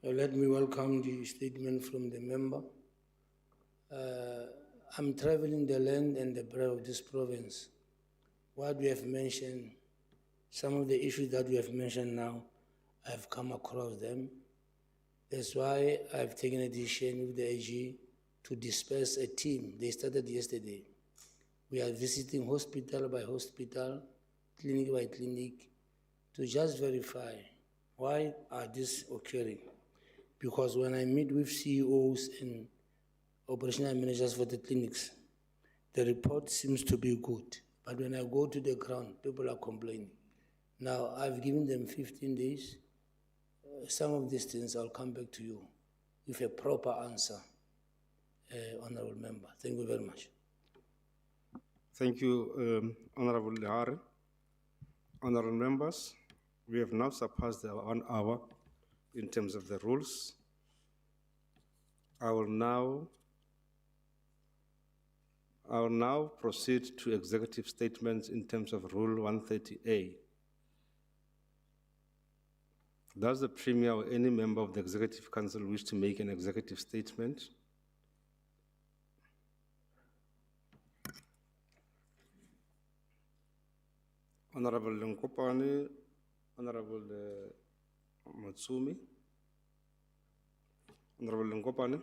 Let me welcome the statement from the member. I'm traveling the land and the breadth of this province. What we have mentioned, some of the issues that we have mentioned now, I've come across them. That's why I've taken a decision with the AG to disperse a team. They started yesterday. We are visiting hospital by hospital, clinic by clinic, to just verify why are this occurring. Because when I meet with CEOs and operational managers for the clinics, the report seems to be good. But when I go to the ground, people are complaining. Now, I've given them 15 days. Some of these things I'll come back to you with a proper answer, Honourable Member. Thank you very much. Thank you, Honourable Lehare. Honourable members, we have now surpassed the 1 hour in terms of the rules. I will now I will now proceed to executive statements in terms of Rule 130A. Does the Premier or any member of the Executive Council wish to make an executive statement? Honorable Lenkopane, Honorable Matsumi, Honorable Lenkopane.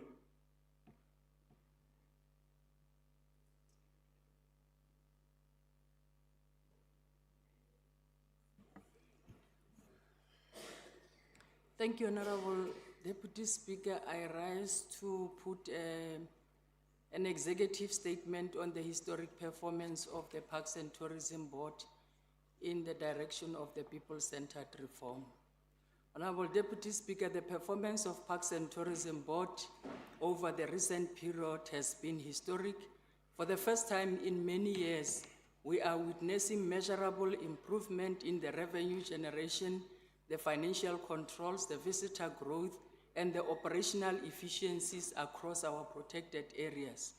Thank you, Honorable Deputy Speaker. I rise to put an executive statement on the historic performance of the Parks and Tourism Board in the direction of the people-centered reform. Honorable Deputy Speaker, the performance of Parks and Tourism Board over the recent period has been historic. For the first time in many years, we are witnessing measurable improvement in the revenue generation, the financial controls, the visitor growth, and the operational efficiencies across our protected areas.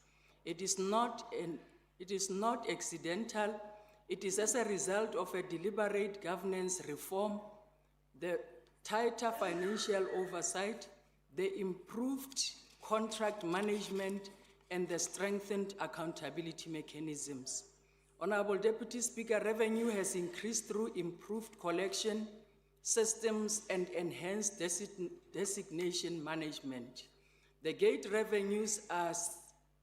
It is not accidental. It is as a result of a deliberate governance reform, the tighter financial oversight, the improved contract management, and the strengthened accountability mechanisms. Honorable Deputy Speaker, revenue has increased through improved collection systems and enhanced designation management. The gate revenues are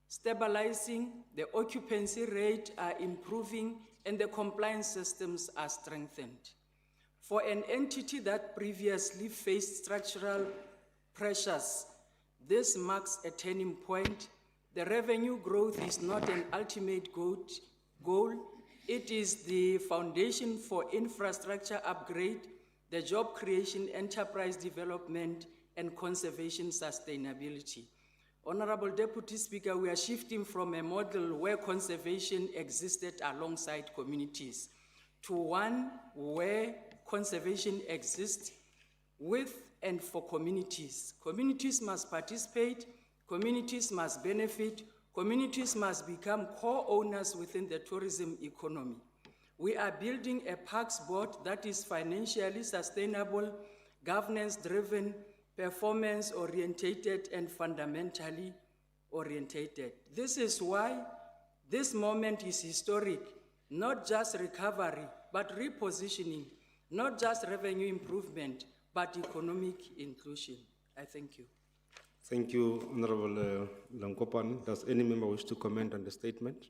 stabilizing, the occupancy rate are improving, and the compliance systems are strengthened. For an entity that previously faced structural pressures, this marks a turning point. The revenue growth is not an ultimate goal. It is the foundation for infrastructure upgrade, the job creation, enterprise development, and conservation sustainability. Honorable Deputy Speaker, we are shifting from a model where conservation existed alongside communities to one where conservation exists with and for communities. Communities must participate, communities must benefit, communities must become co-owners within the tourism economy. We are building a parks board that is financially sustainable, governance-driven, performance-orientated, and fundamentally orientated. This is why this moment is historic, not just recovery, but repositioning, not just revenue improvement, but economic inclusion. I thank you. Thank you, Honorable Lankopan. Does any member wish to comment on the statement?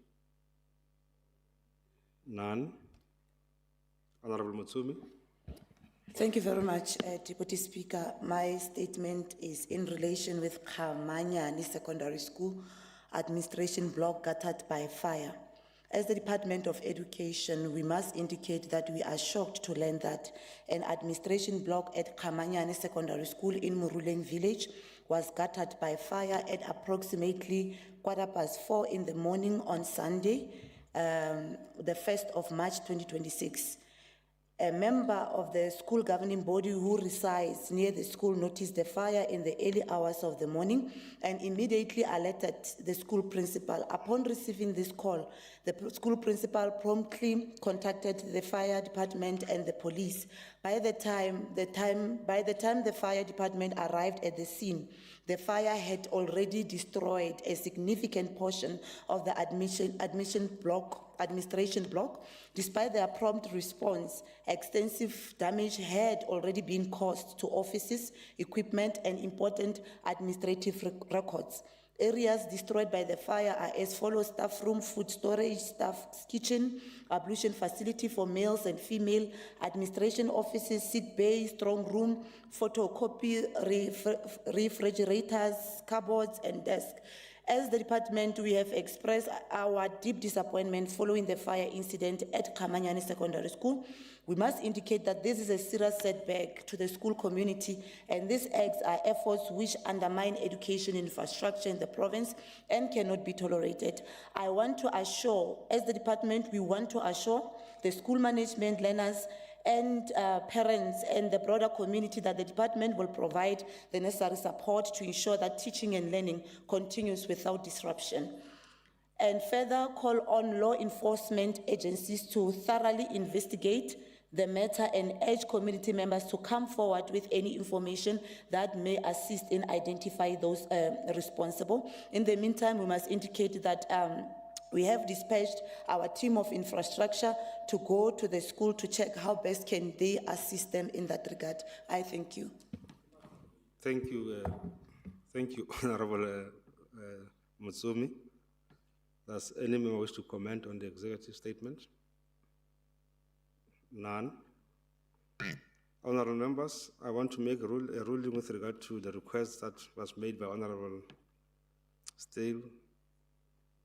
None. Honorable Mutsumi. Thank you very much, Deputy Speaker. My statement is in relation with Kamanyani Secondary School administration block gutted by fire. As the Department of Education, we must indicate that we are shocked to learn that an administration block at Kamanyani Secondary School in Muruleng village was gutted by fire at approximately 4:15 in the morning on Sunday, the 1st of March 2026. A member of the school governing body who resides near the school noticed the fire in the early hours of the morning and immediately alerted the school principal. Upon receiving this call, the school principal promptly contacted the fire department and the police. By the time the fire department arrived at the scene, the fire had already destroyed a significant portion of the administration block. Despite their prompt response, extensive damage had already been caused to offices, equipment, and important administrative records. Areas destroyed by the fire are as follows: staff room, food storage, staff's kitchen, ablution facility for males and female, administration offices, sick bay, strong room, photocopy, refrigerators, cupboards, and desk. As the department, we have expressed our deep disappointment following the fire incident at Kamanyani Secondary School. We must indicate that this is a serious setback to the school community, and these acts are efforts which undermine education infrastructure in the province and cannot be tolerated. I want to assure, as the department, we want to assure the school management, learners, and parents and the broader community that the department will provide the necessary support to ensure that teaching and learning continues without disruption. and further call on law enforcement agencies to thoroughly investigate the matter and urge community members to come forward with any information that may assist in identifying those responsible. In the meantime, we must indicate that we have dispatched our team of infrastructure to go to the school to check how best can they assist them in that regard. I thank you. Thank you, Honorable Mutsumi. Does any member wish to comment on the executive statement? None. Honorable members, I want to make a ruling with regard to the request that was made by Honorable Steele,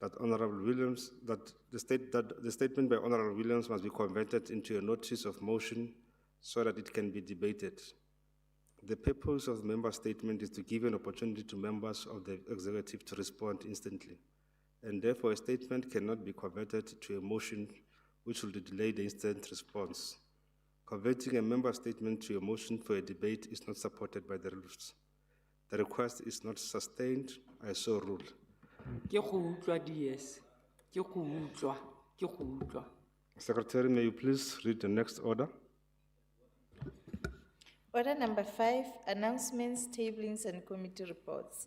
that Honorable Williams, that the statement by Honorable Williams must be converted into a notice of motion so that it can be debated. The purpose of the member statement is to give an opportunity to members of the executive to respond instantly, and therefore a statement cannot be converted to a motion which will delay the instant response. Converting a member statement to a motion for a debate is not supported by the rules. The request is not sustained. I so rule. Secretary, may you please read the next order? Order number 5, announcements, tablings, and committee reports.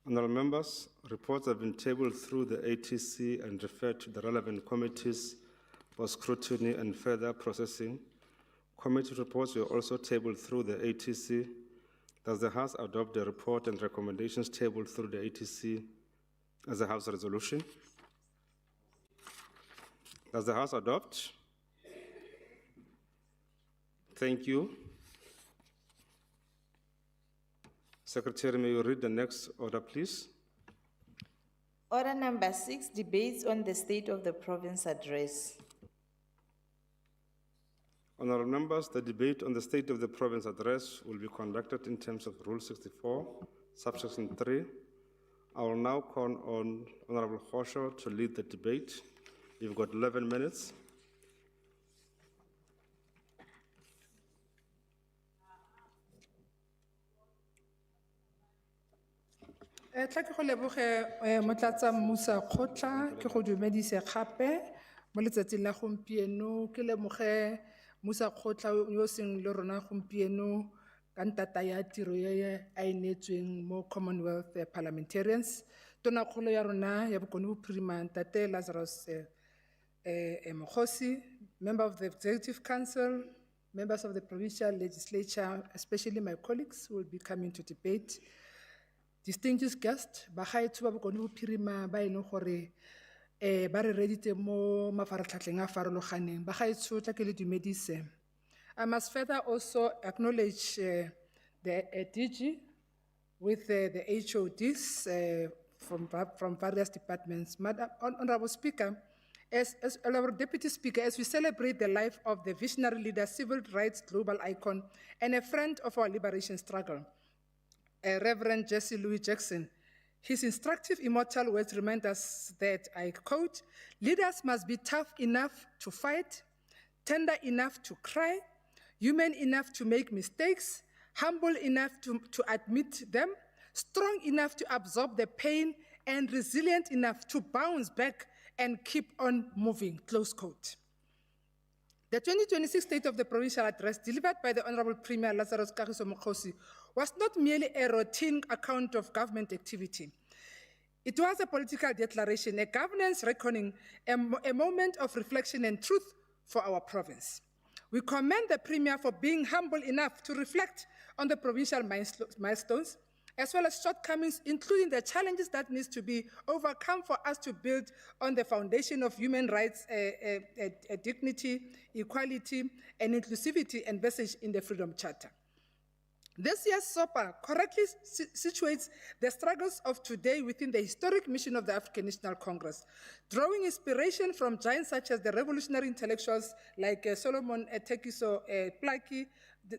Honourable members, reports have been tabled through the ATC and referred to the relevant committees for scrutiny and further processing. Committee reports were also tabled through the ATC. Does the House adopt the report and recommendations tabled through the ATC as a House resolution? Does the House adopt? Thank you. Secretary, may you read the next order, please? Order number 6, debates on the State of the Province address. Honourable members, the debate on the State of the Province address will be conducted in terms of Rule 64, subsection 3. I will now call on Honourable Khosho to lead the debate. You've got 11 minutes. Tla ke go leboge motlatsa mmusa kgotla ke go dumedise gape mo letsatsing la gompieno ke lemoge mmusa kgotla yo seng le rona gompieno ka ntata ya tiro ye a inetsweng mo Commonwealth parliamentarians tona kgolo ya rona ya bokone bophirima Ntate Lazarus Mokgosi, member of the Executive Council, members of the Provincial Legislature, especially my colleagues who will be coming to debate. Distinguished guests, bagaetsho ba bokone bophirima ba eno gore ba re reditse mo mafaratlhatlheng a farologaneng bagaetsho tla ke le dumedise. I must further also acknowledge the DG with the HODs from various departments. Madam Honorable Speaker, as Honorable Deputy Speaker, as we celebrate the life of the visionary leader, civil rights global icon, and a friend of our liberation struggle, Reverend Jesse Louis Jackson, his instructive immortal words remind us that, I quote, "Leaders must be tough enough to fight, tender enough to cry, human enough to make mistakes, humble enough to admit them, strong enough to absorb the pain, and resilient enough to bounce back and keep on moving," close quote. The 2026 State of the Provincial Address delivered by the Honorable Premier Lazarus Kagiso Mokgosi was not merely a routine account of government activity. It was a political declaration, a governance reckoning, a moment of reflection and truth for our province. We commend the Premier for being humble enough to reflect on the provincial milestones, as well as shortcomings, including the challenges that needs to be overcome for us to build on the foundation of human rights, dignity, equality, and inclusivity envisaged in the Freedom Charter. This year's SOPA correctly situates the struggles of today within the historic mission of the African National Congress, drawing inspiration from giants such as the revolutionary intellectuals like Solomon Tekiso Plaki,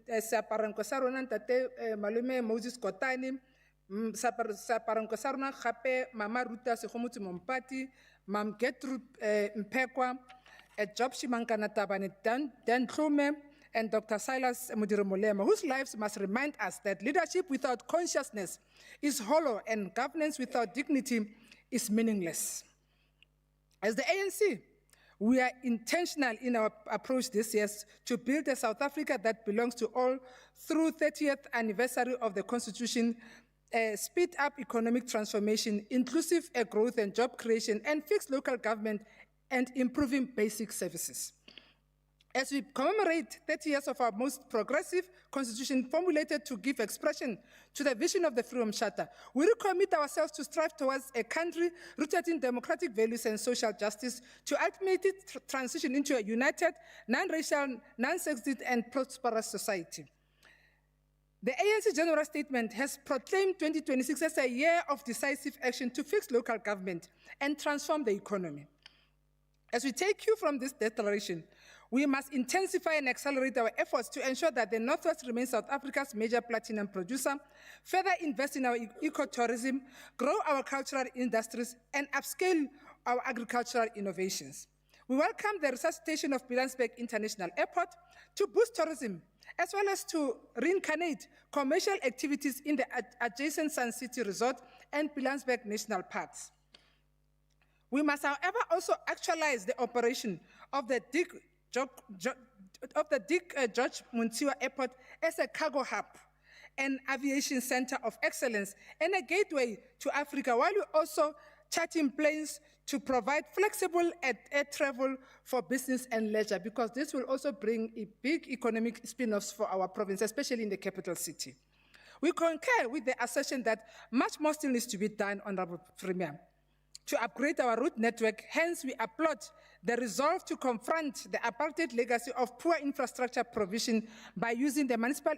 Saparanko Sarona Ntate Malume Moses Kotani, Saparanko Sarona Hape, Mama Ruta Sehomuti Mompati, Mam Gertrude Mpekwa, Job Shimankana Tabane Dan Tlume, and Dr. Silas Mudirimolema, whose lives must remind us that leadership without consciousness is hollow and governance without dignity is meaningless. As the ANC, we are intentional in our approach this year to build a South Africa that belongs to all through 30th anniversary of the Constitution, speed up economic transformation, inclusive growth and job creation, and fix local government and improving basic services. As we commemorate 30 years of our most progressive constitution formulated to give expression to the vision of the Freedom Charter, we recommit ourselves to strive towards a country rooted in democratic values and social justice to ultimately transition into a united, non-racial, non-sexist, and prosperous society. The ANC General Statement has proclaimed 2026 as a year of decisive action to fix local government and transform the economy. As we take you from this declaration, we must intensify and accelerate our efforts to ensure that the Northwest remains South Africa's major platinum producer, further invest in our ecotourism, grow our cultural industries, and upscale our agricultural innovations. We welcome the resuscitation of Pilanesberg International Airport to boost tourism, as well as to reincarnate commercial activities in the adjacent Sun City Resort and Pilanesberg National Parks. We must, however, also actualize the operation of the George Muntsiwa Airport as a cargo hub, an aviation center of excellence, and a gateway to Africa, while we also charting planes to provide flexible air travel for business and leisure, because this will also bring a big economic spin-offs for our province, especially in the capital city. We concur with the assertion that much more still needs to be done, Honorable Premier, to upgrade our route network. Hence, we applaud the resolve to confront the apartheid legacy of poor infrastructure provision by using the Municipal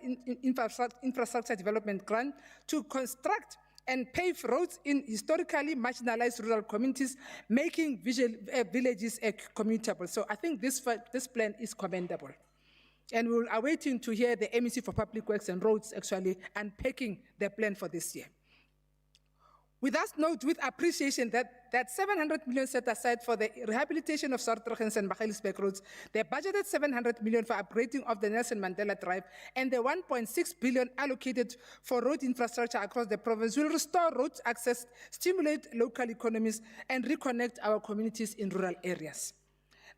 Infrastructure Development Grant to construct and pave roads in historically marginalized rural communities, making villages commutable. So I think this plan is commendable. And we're awaiting to hear the MEC for Public Works and Roads actually unpacking the plan for this year. We thus note with appreciation that 700 million set aside for the rehabilitation of Sartrogens and Magaliesberg roads, the budgeted 700 million for upgrading of the Nelson Mandela Drive, and the 1.6 billion allocated for road infrastructure across the province will restore road access, stimulate local economies, and reconnect our communities in rural areas.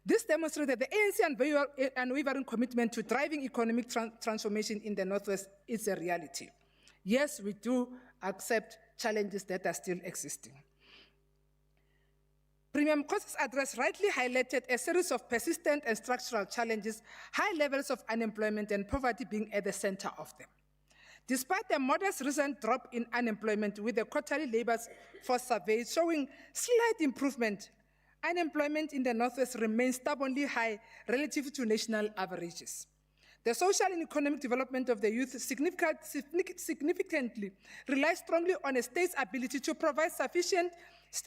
This demonstrates that the ANC unwavering commitment to driving economic transformation in the Northwest is a reality. Yes, we do accept challenges that are still existing. Premier Mokgosi's address rightly highlighted a series of persistent and structural challenges, high levels of unemployment and poverty being at the center of them. Despite the modest recent drop in unemployment, with the quarterly labor force survey showing slight improvement, unemployment in the Northwest remains stubbornly high relative to national averages. The social and economic development of the youth significantly relies strongly on a state's ability to provide sufficient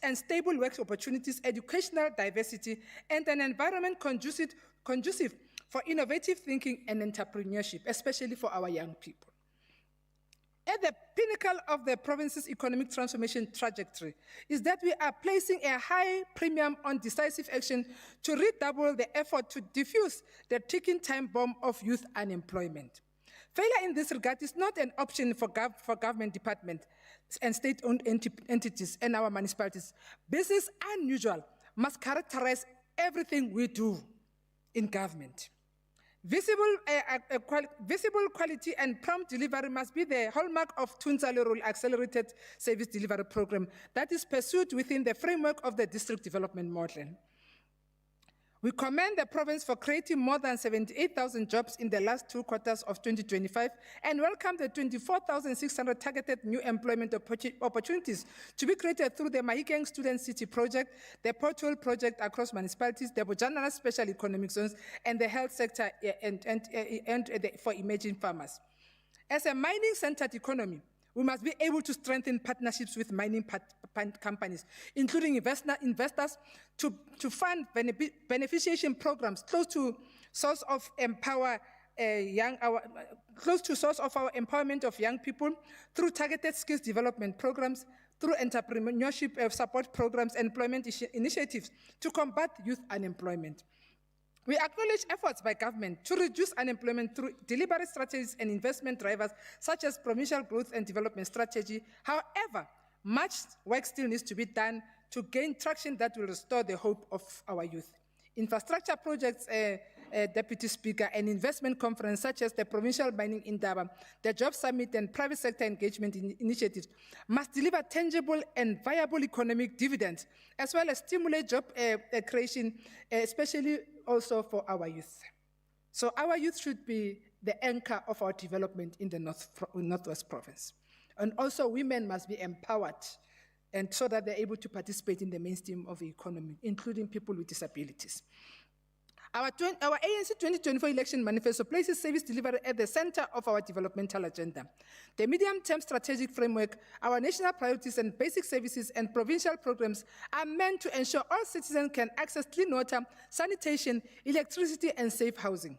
and stable work opportunities, educational diversity, and an environment conducive for innovative thinking and entrepreneurship, especially for our young people. At the pinnacle of the province's economic transformation trajectory is that we are placing a high premium on decisive action to redouble the effort to defuse the ticking time bomb of youth unemployment. Failure in this regard is not an option for government departments and state-owned entities and our municipalities. Business as usual must characterize everything we do in government. Visible quality and prompt delivery must be the hallmark of Tunzalo Rule Accelerated Service Delivery Program that is pursued within the framework of the district development model. We commend the province for creating more than 78,000 jobs in the last 2 quarters of 2025 and welcome the 24,600 targeted new employment opportunities to be created through the Mahikeng Student City Project, the Portal Project across municipalities, the Bojana Special Economic Zones, and the health sector for emerging farmers. As a mining-centered economy, we must be able to strengthen partnerships with mining companies, including investors, to fund beneficiation programs close to source of our empowerment of young people through targeted skills development programs, through entrepreneurship support programs, and employment initiatives to combat youth unemployment. We acknowledge efforts by government to reduce unemployment through deliberate strategies and investment drivers such as provincial growth and development strategy. However, much work still needs to be done to gain traction that will restore the hope of our youth. Infrastructure projects, Deputy Speaker, and investment conference such as the Provincial Mining Indaba, the Job Summit, and private sector engagement initiatives must deliver tangible and viable economic dividends, as well as stimulate job creation, especially also for our youth. So our youth should be the anchor of our development in the Northwest Province. And also women must be empowered, and so that they're able to participate in the mainstream of the economy, including people with disabilities. Our ANC 2024 election manifesto places service delivery at the center of our developmental agenda. The medium-term strategic framework, our national priorities and basic services and provincial programs are meant to ensure all citizens can access clean water, sanitation, electricity, and safe housing.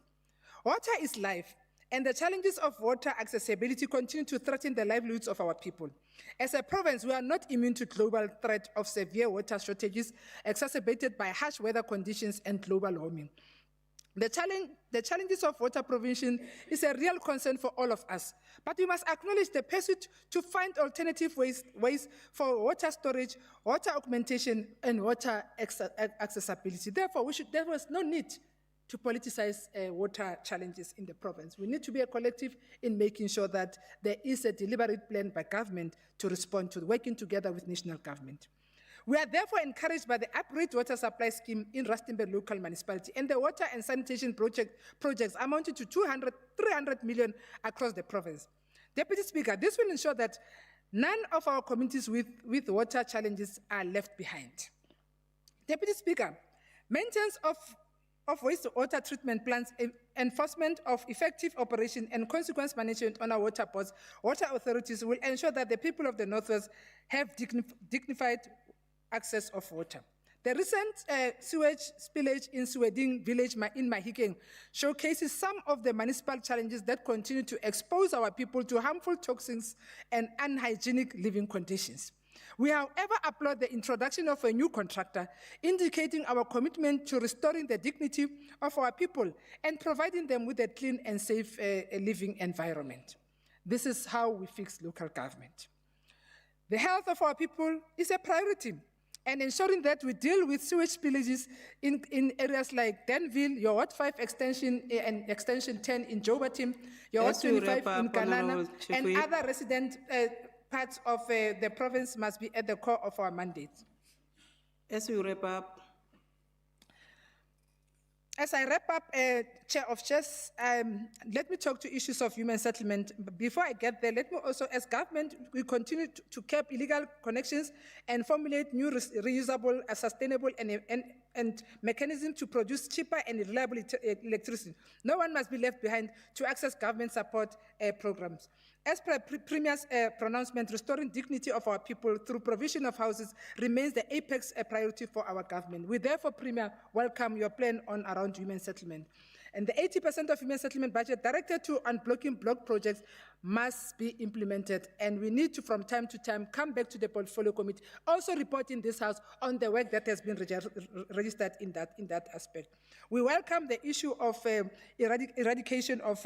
Water is life, and the challenges of water accessibility continue to threaten the livelihoods of our people. As a province, we are not immune to global threat of severe water shortages exacerbated by harsh weather conditions and global warming. The challenges of water provision is a real concern for all of us, but we must acknowledge the pursuit to find alternative ways for water storage, water augmentation, and water accessibility. Therefore, there was no need to politicize water challenges in the province. We need to be a collective in making sure that there is a deliberate plan by government to respond to working together with national government. We are therefore encouraged by the upgrade water supply scheme in Rustenburg local municipality and the water and sanitation projects amounting to 300 million across the province. Deputy Speaker, this will ensure that none of our communities with water challenges are left behind. Deputy Speaker, maintenance of wastewater treatment plants, enforcement of effective operation and consequence management on our water boards, water authorities will ensure that the people of the Northwest have dignified access of water. The recent sewage spillage in Sweding village in Mahikeng showcases some of the municipal challenges that continue to expose our people to harmful toxins and unhygienic living conditions. We, however, applaud the introduction of a new contractor, indicating our commitment to restoring the dignity of our people and providing them with a clean and safe living environment. This is how we fix local government. The health of our people is a priority, and ensuring that we deal with sewage spillages in areas like Denville, your Ward 5 extension and Extension 10 in Joburg, your Ward 25 in Kanana, and other resident parts of the province must be at the core of our mandate. As we wrap up, As I wrap up, Chair of Chairs, let me talk to issues of human settlement. Before I get there, let me also, as government, we continue to curb illegal connections and formulate new reusable, sustainable, and mechanisms to produce cheaper and reliable electricity. No one must be left behind to access government support programs. As per Premier's pronouncement, restoring dignity of our people through provision of houses remains the apex priority for our government. We therefore, Premier, welcome your plan on around human settlement. And the 80% of human settlement budget directed to unblocking block projects must be implemented. And we need to, from time to time, come back to the portfolio committee, also report in this House on the work that has been registered in that aspect. We welcome the issue of eradication of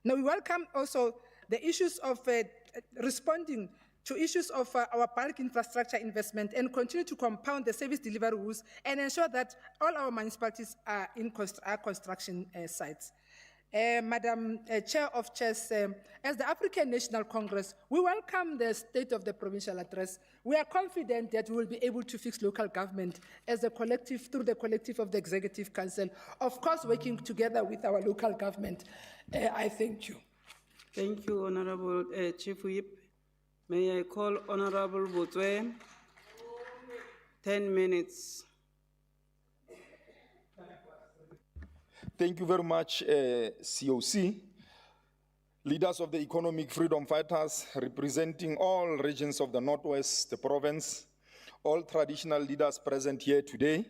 Now, we welcome also the issues of responding to issues of our bulk infrastructure investment and continue to compound the service delivery rules and ensure that all our municipalities are in construction sites. Madam Chair of Chairs, as the African National Congress, we welcome the State of the Provincial Address. We are confident that we will be able to fix local government as a collective, through the collective of the Executive Council, of course working together with our local government. I thank you. Thank you, Honorable Chief Whip. May I call Honorable Botwe? 10 minutes. Thank you very much, COC. Leaders of the economic freedom fighters representing all regions of the Northwest, the province, all traditional leaders present here today,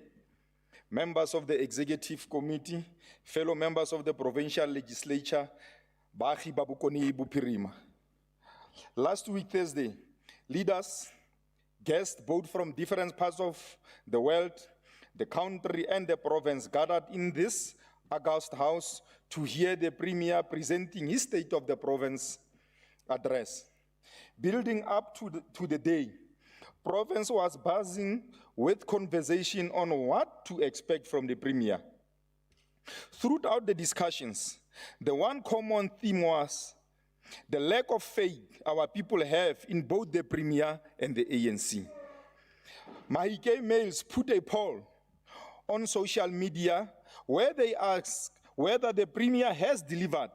members of the Executive Committee, fellow members of the Provincial Legislature, Bahi Babukoni Bupirima. Last week, Thursday, leaders, guests, both from different parts of the world, the country and the province gathered in this august house to hear the Premier presenting his State of the Province address. Building up to the day, province was buzzing with conversation on what to expect from the Premier. Throughout the discussions, the one common theme was the lack of faith our people have in both the Premier and the ANC. Mahike Males put a poll on social media where they asked whether the Premier has delivered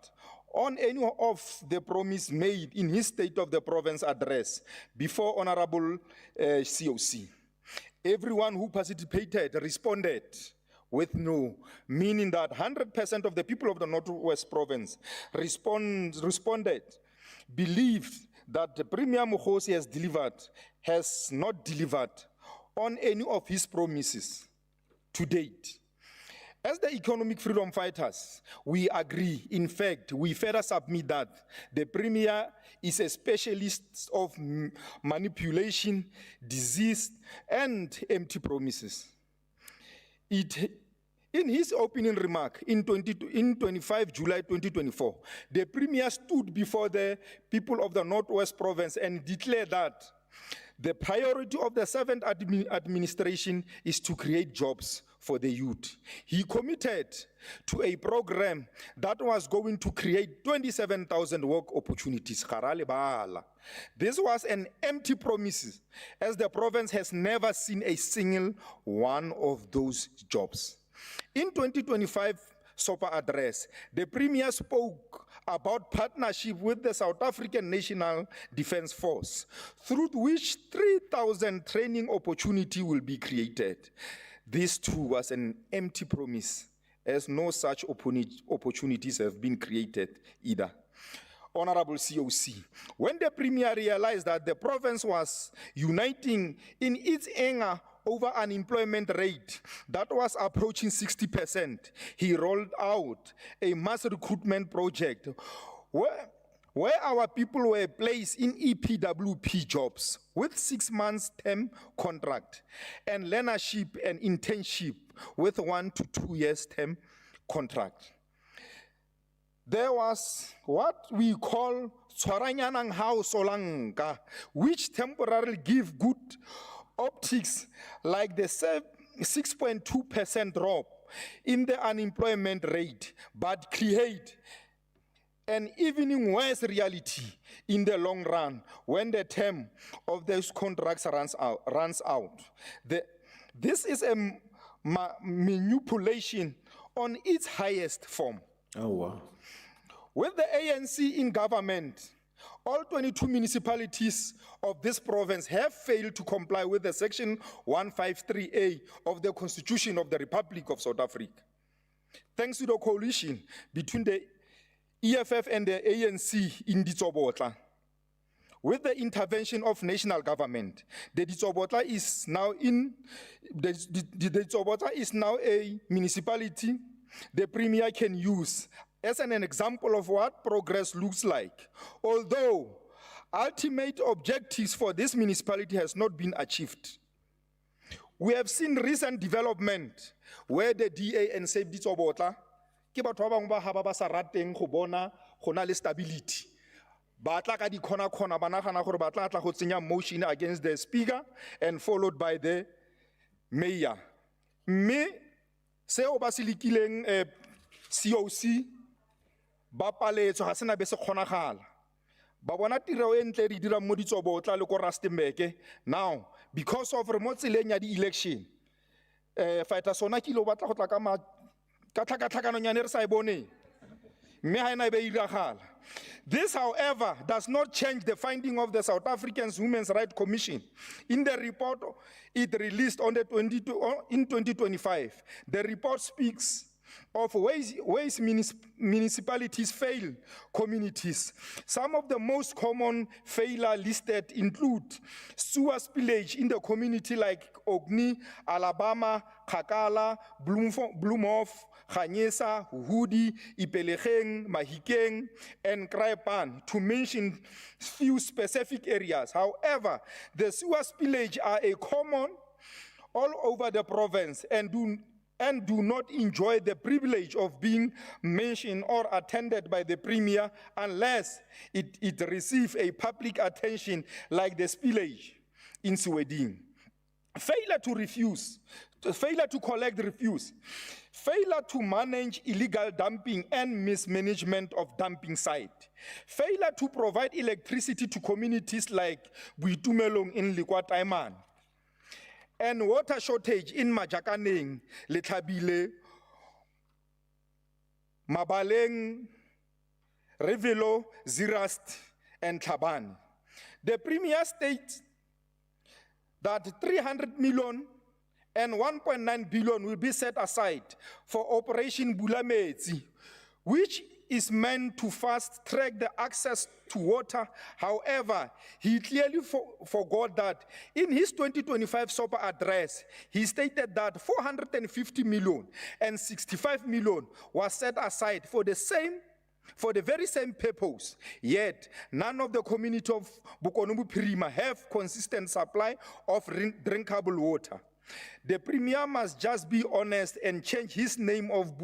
on any of the promise made in his State of the Province address before Honorable COC. Everyone who participated responded with no, meaning that 100% of the people of the Northwest Province responded, believed that the Premier Mokgosi has not delivered on any of his promises to date. As the economic freedom fighters, we agree. In fact, we further submit that the Premier is a specialist of manipulation, disease, and empty promises. In his opening remark in 25 July 2024, the Premier stood before the people of the Northwest Province and declared that the priority of the 7th administration is to create jobs for the youth. He committed to a program that was going to create 27,000 work opportunities. This was an empty promise, as the province has never seen a single one of those jobs. In 2025 SOPA address, the Premier spoke about partnership with the South African National Defence Force, through which 3,000 training opportunities will be created. This too was an empty promise, as no such opportunities have been created either. Honorable COC, when the Premier realized that the province was uniting in its anger over unemployment rate that was approaching 60%, he rolled out a mass recruitment project where our people were placed in EPWP jobs with 6 months term contract and learnership and internship with 1 to 2 years term contract. There was what we call Tshwaranyanang Hao Solanka, which temporarily give good optics, like the 6.2% drop in the unemployment rate, but create an even worse reality in the long run when the term of those contracts runs out. This is a manipulation on its highest form. Oh, wow. With the ANC in government, all 22 municipalities of this province have failed to comply with the Section 153A of the Constitution of the Republic of South Africa. Thanks to the coalition between the EFF and the ANC in Ditsobotla, with the intervention of national government, the Ditsobotla is now a municipality the Premier can use as an example of what progress looks like, although ultimate objectives for this municipality has not been achieved. We have seen recent development where the DA and SAFE Ditsobotla ke batho ba bangwe ba ga ba sa rateng go bona go na le stability. Ba tla ka dikgona-kgona ba nagana gore ba tla go tsenya motion against the speaker and followed by the mayor. Mme seo ba se lekileng COC ba paletswe ga sena be se kgonagala. Ba bona tiro e ntle re dira mo Ditsobotla le ko Rustenburg. Now, because of mo tseleng ya di-election, fighter sona ke lo batla go tla ka tlhakatlhakano nyane re sa e boneng. Mme ha ena e be iragala. This, however, does not change the finding of the South African Human Rights Commission. In the report it released in 2025, the report speaks of ways municipalities fail communities. Some of the most common failure listed include sewer spillage in the community like Ogni, Alabama, Khakala, Bloemhof, Ganyesa, Hudi, Ipelecheng, Mahikeng, and Kraipan, to mention few specific areas. However, the sewer spillage are a common all over the province and do not enjoy the privilege of being mentioned or attended by the Premier unless it receives a public attention like the spillage in Sweden. Failure to collect refuse, failure to manage illegal dumping and mismanagement of dumping site, failure to provide electricity to communities like Buitumelong in Likwataiman, and water shortage in Majakaneng, Letlhabile, Mabaleng, Revelo, Zirast, and Tlhabane. The Premier states that 300 million and 1.9 billion will be set aside for Operation Bulametsi, which is meant to fast-track the access to water. However, he clearly forgot that in his 2025 SOPA address, he stated that 450 million and 65 million was set aside for the very same purpose, yet none of the community of Bukonombu Pirima have consistent supply of drinkable water. The Premier must just be honest and change his name of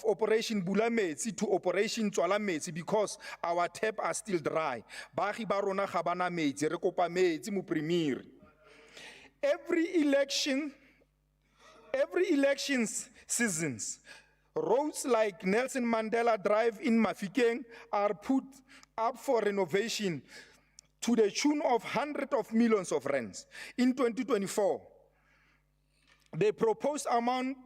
Operation Bula Metsi to Operation Tswala Metsi because our taps are still dry. Baagi ba rona ga bana metsi, re kopa metsi mo Premier. Every elections seasons, roads like Nelson Mandela Drive in Mafikeng are put up for renovation to the tune of hundreds of millions of rands. In 2024, the proposed amount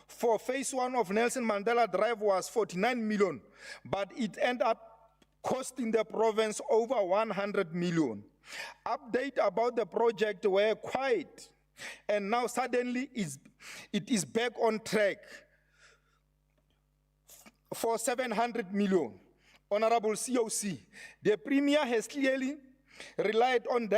for phase 1 of Nelson Mandela Drive was 49 million, but it ended up costing the province over 100 million. Update about the project were quiet, and now suddenly it is back on track for 700 million. Honorable COC, the Premier has clearly relied on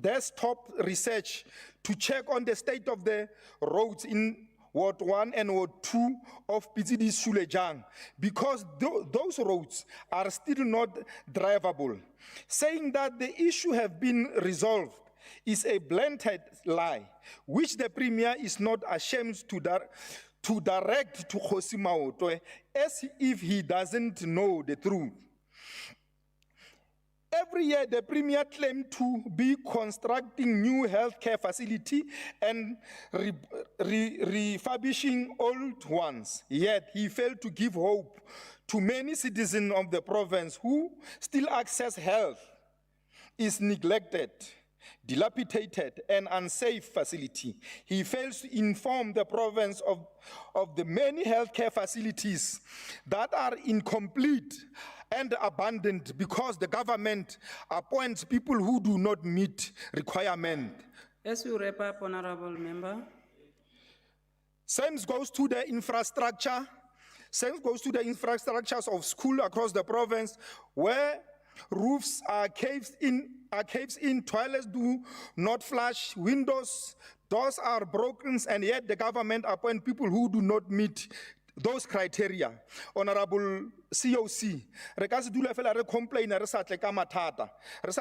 desktop research to check on the state of the roads in Ward 1 and Ward 2 of Pitsidi Sulejang because those roads are still not drivable. Saying that the issue have been resolved is a blatant lie, which the Premier is not ashamed to direct to Kgosi Maotwe as if he doesn't know the truth. Every year, the Premier claimed to be constructing new healthcare facility and refurbishing old ones, yet he failed to give hope to many citizens of the province who still access health is neglected, dilapidated, and unsafe facility. He fails to inform the province of the many healthcare facilities that are incomplete and abandoned because the government appoints people who do not meet requirements. As we wrap up, Honorable Member. Same goes to the infrastructure. Same goes to the infrastructures of school across the province where roofs are caves in, toilets do not flush, windows, doors are broken, and yet the government appoint people who do not meet those criteria. Honorable COC, re ka se dula fela re complain re sa tle ka mathata, re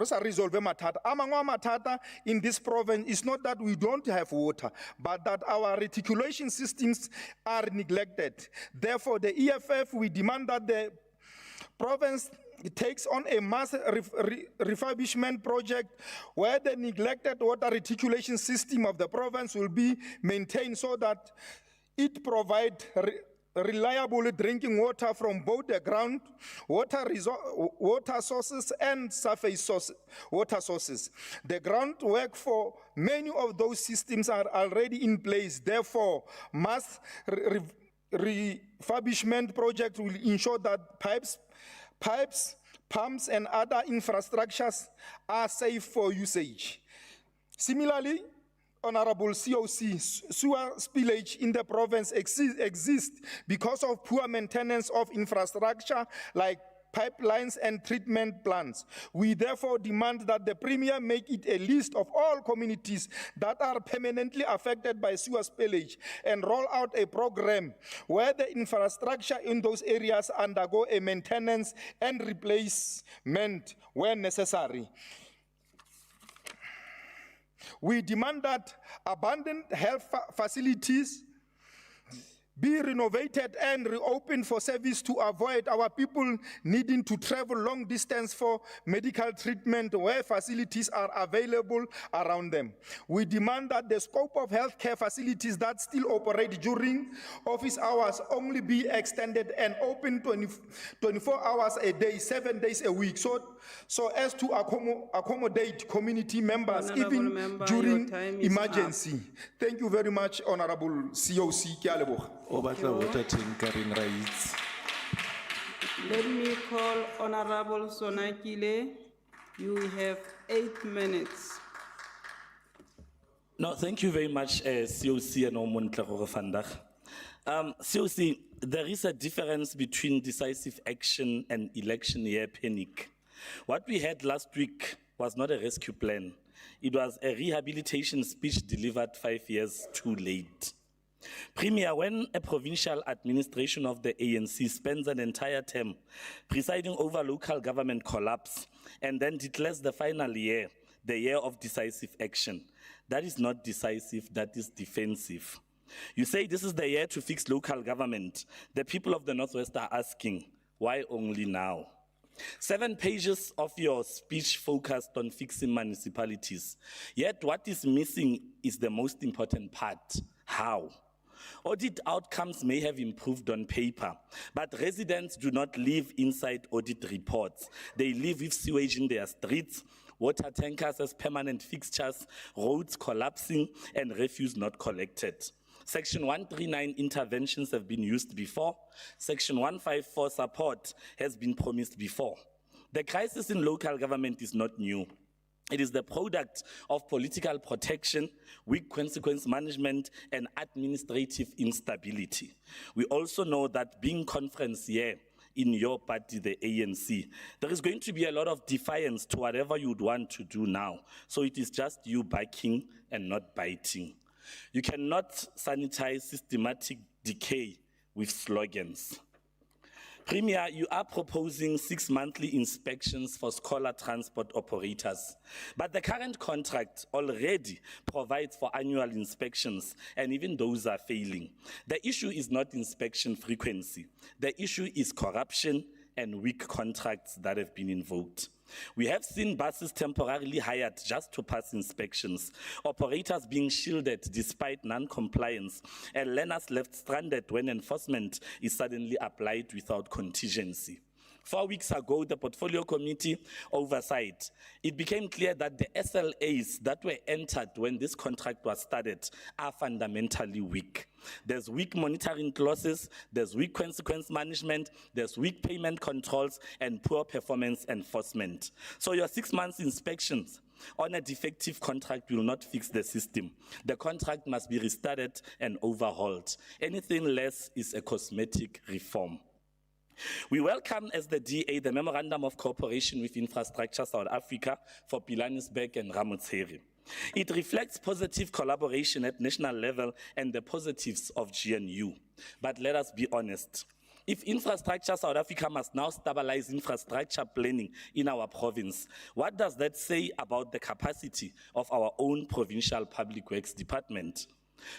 sa resolve mathata. A mangwe a mathata in this province is not that we don't have water, but that our reticulation systems are neglected. Therefore, the EFF, we demand that the province takes on a mass refurbishment project where the neglected water reticulation system of the province will be maintained so that it provides reliable drinking water from both the ground water sources and surface water sources. The groundwork for many of those systems are already in place. Therefore, mass refurbishment project will ensure that pipes, pumps, and other infrastructures are safe for usage. Similarly, Honorable COC, sewer spillage in the province exists because of poor maintenance of infrastructure like pipelines and treatment plants. We therefore demand that the Premier make it a list of all communities that are permanently affected by sewer spillage and roll out a program where the infrastructure in those areas undergo a maintenance and replacement when necessary. We demand that abandoned health facilities be renovated and reopened for service to avoid our people needing to travel long distance for medical treatment where facilities are available around them. We demand that the scope of healthcare facilities that still operate during office hours only be extended and open 24 hours a day, 7 days a week, so as to accommodate community members Honourable even member, during your time is emergency. Thank you very much, Honorable COC. Ke a leboga. O batla vota teng ka reng ra itse. Let me call Honorable Sonakile. You have 8 minutes. No, thank you very much, COC and Omontle gore vandag. COC, there is a difference between decisive action and election year panic. What we had last week was not a rescue plan. It was a rehabilitation speech delivered 5 years too late. Premier, when a provincial administration of the ANC spends an entire term presiding over local government collapse and then declares the final year, the year of decisive action, that is not decisive, that is defensive. You say this is the year to fix local government. The people of the Northwest are asking, why only now? 7 pages of your speech focused on fixing municipalities. Yet what is missing is the most important part, how? Audit outcomes may have improved on paper, but residents do not live inside audit reports. They live with sewage in their streets, water tankers as permanent fixtures, roads collapsing, and refuse not collected. Section 139 interventions have been used before. Section 154 support has been promised before. The crisis in local government is not new. It is the product of political protection, weak consequence management, and administrative instability. We also know that being conferencier in your party, the ANC, there is going to be a lot of defiance to whatever you'd want to do now. So it is just you backing and not biting. You cannot sanitize systematic decay with slogans. Premier, you are proposing 6 monthly inspections for scholar transport operators, but the current contract already provides for annual inspections, and even those are failing. The issue is not inspection frequency. The issue is corruption and weak contracts that have been invoked. We have seen buses temporarily hired just to pass inspections, operators being shielded despite non-compliance, and learners left stranded when enforcement is suddenly applied without contingency. 4 weeks ago, the Portfolio Committee oversight, it became clear that the SLAs that were entered when this contract was started are fundamentally weak. There's weak monitoring clauses, there's weak consequence management, there's weak payment controls, and poor performance enforcement. So your 6 months inspections on a defective contract will not fix the system. The contract must be restarted and overhauled. Anything less is a cosmetic reform. We welcome as the DA the Memorandum of Cooperation with Infrastructure South Africa for Pilanesberg and Ramotsiri. It reflects positive collaboration at national level and the positives of GNU. But let us be honest. If Infrastructure South Africa must now stabilize infrastructure planning in our province, what does that say about the capacity of our own provincial public works department?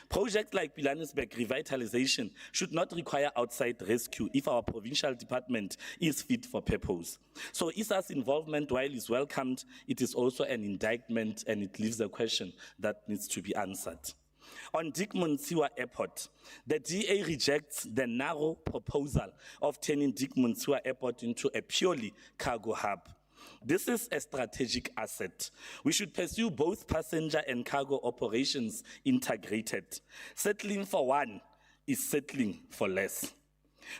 Projects like Pilanesberg revitalization should not require outside rescue if our provincial department is fit for purpose. So ISA's involvement, while is welcomed, it is also an indictment and it leaves a question that needs to be answered. On Dick Muntsiwa Airport, the DA rejects the narrow proposal of turning Dick Muntsiwa Airport into a purely cargo hub. This is a strategic asset. We should pursue both passenger and cargo operations integrated. Settling for one is settling for less.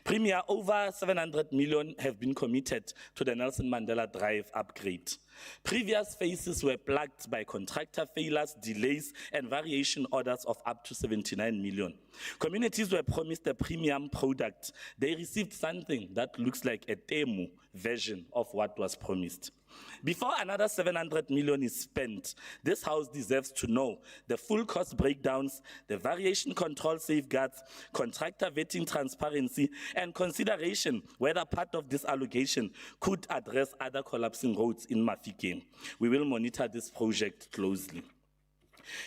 Premier, over 700 million have been committed to the Nelson Mandela Drive upgrade. Previous phases were plagued by contractor failures, delays, and variation orders of up to 79 million. Communities were promised a premium product. They received something that looks like a Temu version of what was promised. Before another 700 million is spent, this House deserves to know the full cost breakdowns, the variation control safeguards, contractor vetting transparency, and consideration whether part of this allocation could address other collapsing roads in Mafike. We will monitor this project closely.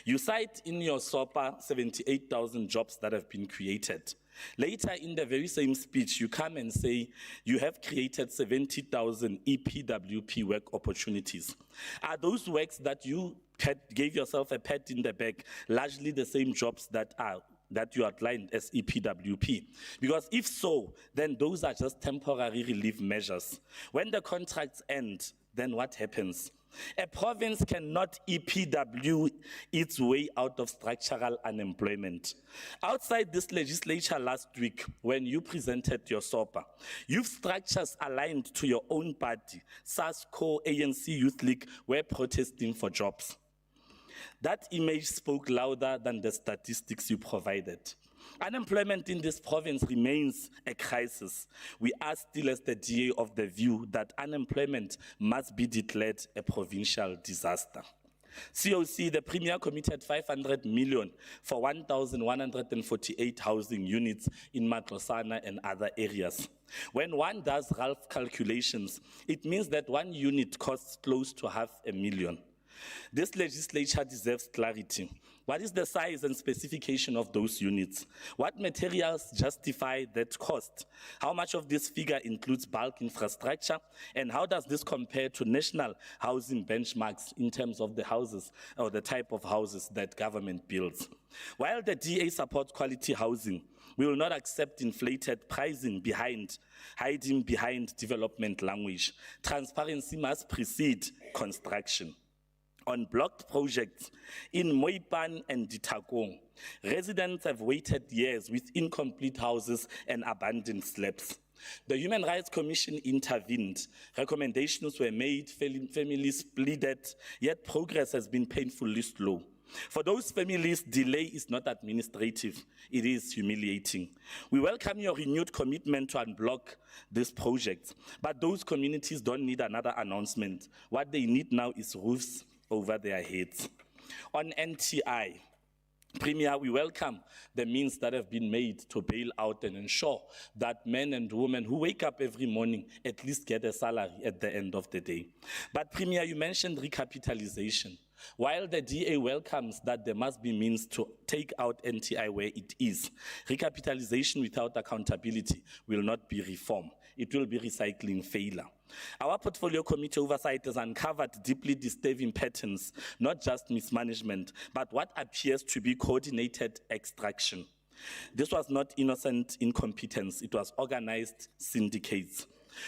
You cite in your SOPA 78,000 jobs that have been created. Later in the very same speech, you come and say you have created 70,000 EPWP work opportunities. Are those works that you gave yourself a pat in the back largely the same jobs that you outlined as EPWP? Because if so, then those are just temporary relief measures. When the contracts end, then what happens? A province cannot EPW its way out of structural unemployment. Outside this legislature last week, when you presented your SOPA, youth structures aligned to your own party, SASCO, ANC Youth League, were protesting for jobs. That image spoke louder than the statistics you provided. Unemployment in this province remains a crisis. We are still, as the DA, of the view that unemployment must be declared a provincial disaster. COC, the Premier committed 500 million for 1,148 housing units in Matlosana and other areas. When one does rough calculations, it means that one unit costs close to $500,000. This legislature deserves clarity. What is the size and specification of those units? What materials justify that cost? How much of this figure includes bulk infrastructure? And how does this compare to national housing benchmarks in terms of the houses or the type of houses that government builds? While the DA supports quality housing, we will not accept inflated pricing hiding behind development language. Transparency must precede construction. On blocked projects in Moipan and Ditakong, residents have waited years with incomplete houses and abandoned slabs. The Human Rights Commission intervened. Recommendations were made, families pleaded, yet progress has been painfully slow. For those families, delay is not administrative, it is humiliating. We welcome your renewed commitment to unblock these projects, but those communities don't need another announcement. What they need now is roofs over their heads. On NTI, Premier, we welcome the means that have been made to bail out and ensure that men and women who wake up every morning at least get a salary at the end of the day. But Premier, you mentioned recapitalization. While the DA welcomes that there must be means to take out NTI where it is, recapitalization without accountability will not be reform. It will be recycling failure. Our portfolio committee oversight has uncovered deeply disturbing patterns, not just mismanagement, but what appears to be coordinated extraction. This was not innocent incompetence, it was organized syndicates.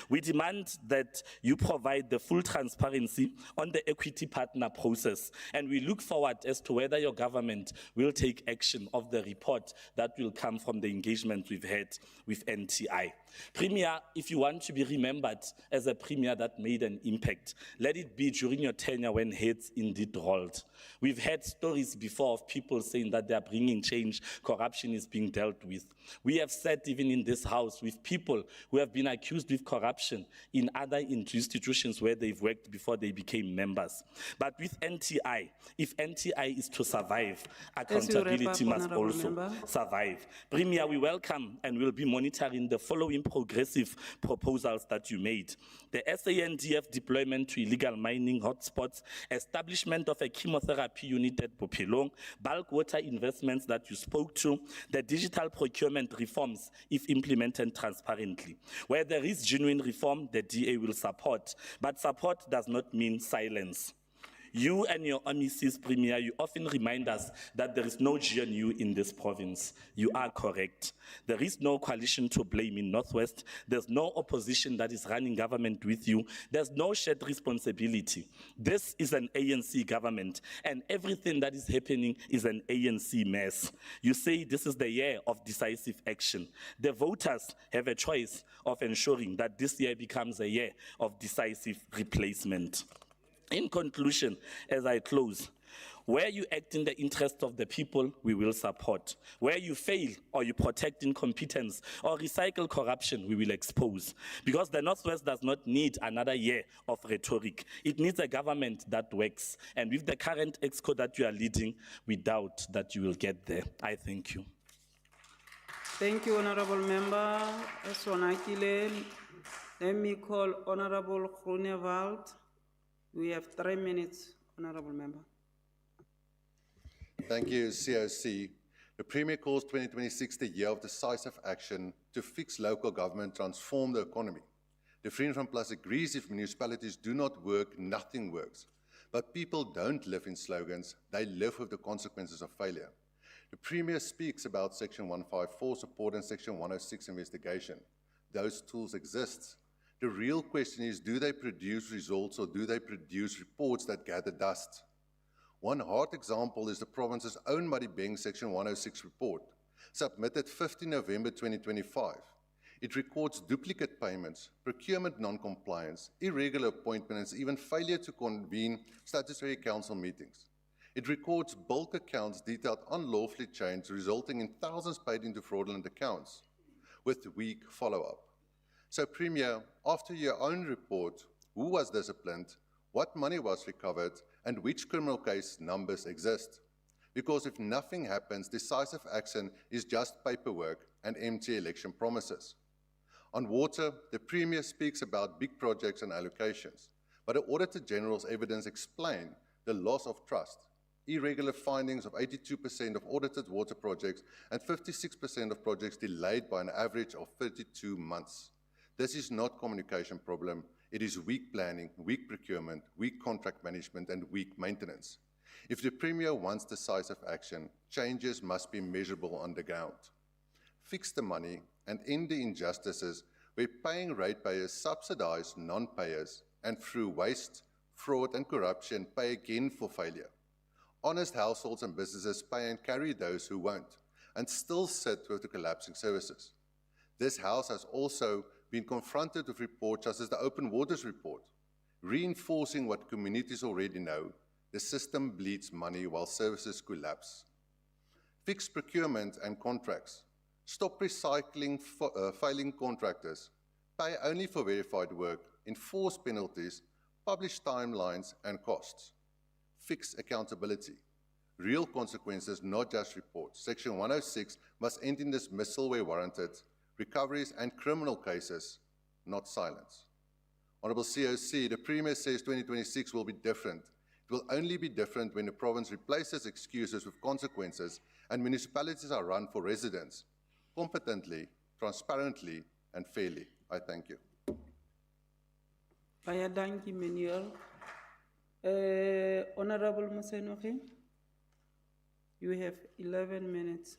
We demand that you provide the full transparency on the equity partner process, and we look forward as to whether your government will take action of the report that will come from the engagement we've had with NTI. Premier, if you want to be remembered as a premier that made an impact, let it be during your tenure when heads indeed rolled. We've heard stories before of people saying that they are bringing change, corruption is being dealt with. We have sat even in this house with people who have been accused with corruption in other institutions where they've worked before they became members. But with NTI, if NTI is to survive, accountability must also survive. Premier, we welcome and will be monitoring the following progressive proposals that you made. The SANDF deployment to illegal mining hotspots, establishment of a chemotherapy unit at Bophelong, bulk water investments that you spoke to, the digital procurement reforms if implemented transparently. Where there is genuine reform, the DA will support, but support does not mean silence. You and your MECs, Premier, you often remind us that there is no GNU in this province. You are correct. There is no coalition to blame in Northwest. There's no opposition that is running government with you. There's no shared responsibility. This is an ANC government, and everything that is happening is an ANC mess. You say this is the year of decisive action. The voters have a choice of ensuring that this year becomes a year of decisive replacement. In conclusion, as I close, where you act in the interest of the people, we will support. Where you fail or you protect incompetence or recycle corruption, we will expose. Because the Northwest does not need another year of rhetoric. It needs a government that works. And with the current EXCO that you are leading, we doubt that you will get there. I thank you. Thank you, Honorable Member Sonakile. Let me call Honorable Grunewald. We have 3 minutes, Honorable Member. Thank you, COC. The Premier calls 2026 the year of decisive action to fix local government, transform the economy. The Freedom from Plus agrees if municipalities do not work, nothing works. But people don't live in slogans, they live with the consequences of failure. The Premier speaks about Section 154 support and Section 106 investigation. Those tools exist. The real question is, do they produce results or do they produce reports that gather dust? One hard example is the province's own Maribeng Section 106 report, submitted 15 November 2025. It records duplicate payments, procurement non-compliance, irregular appointments, even failure to convene statutory council meetings. It records bulk accounts detailed unlawfully changed, resulting in thousands paid into fraudulent accounts, with weak follow-up. So, Premier, after your own report, who was disciplined, what money was recovered, and which criminal case numbers exist? Because if nothing happens, decisive action is just paperwork and empty election promises. On water, the Premier speaks about big projects and allocations, but the Auditor General's evidence explain the loss of trust, irregular findings of 82% of audited water projects and 56% of projects delayed by an average of 32 months. This is not communication problem. It is weak planning, weak procurement, weak contract management, and weak maintenance. If the Premier wants decisive action, changes must be measurable on the ground. Fix the money and end the injustices where paying ratepayers subsidize non-payers and through waste, fraud, and corruption pay again for failure. Honest households and businesses pay and carry those who won't, and still sit with the collapsing services. This House has also been confronted with reports such as the Open Waters report, reinforcing what communities already know: the system bleeds money while services collapse. Fix procurement and contracts. Stop recycling failing contractors. Pay only for verified work. Enforce penalties. Publish timelines and costs. Fix accountability. Real consequences, not just reports. Section 106 must end in dismissal where warranted, recoveries and criminal cases, not silence. Honourable COC, the Premier says 2026 will be different. It will only be different when the province replaces excuses with consequences and municipalities are run for residents, competently, transparently and fairly. I thank you. Baie dankie, meneer. Honorable Mosenogi, you have 11 minutes.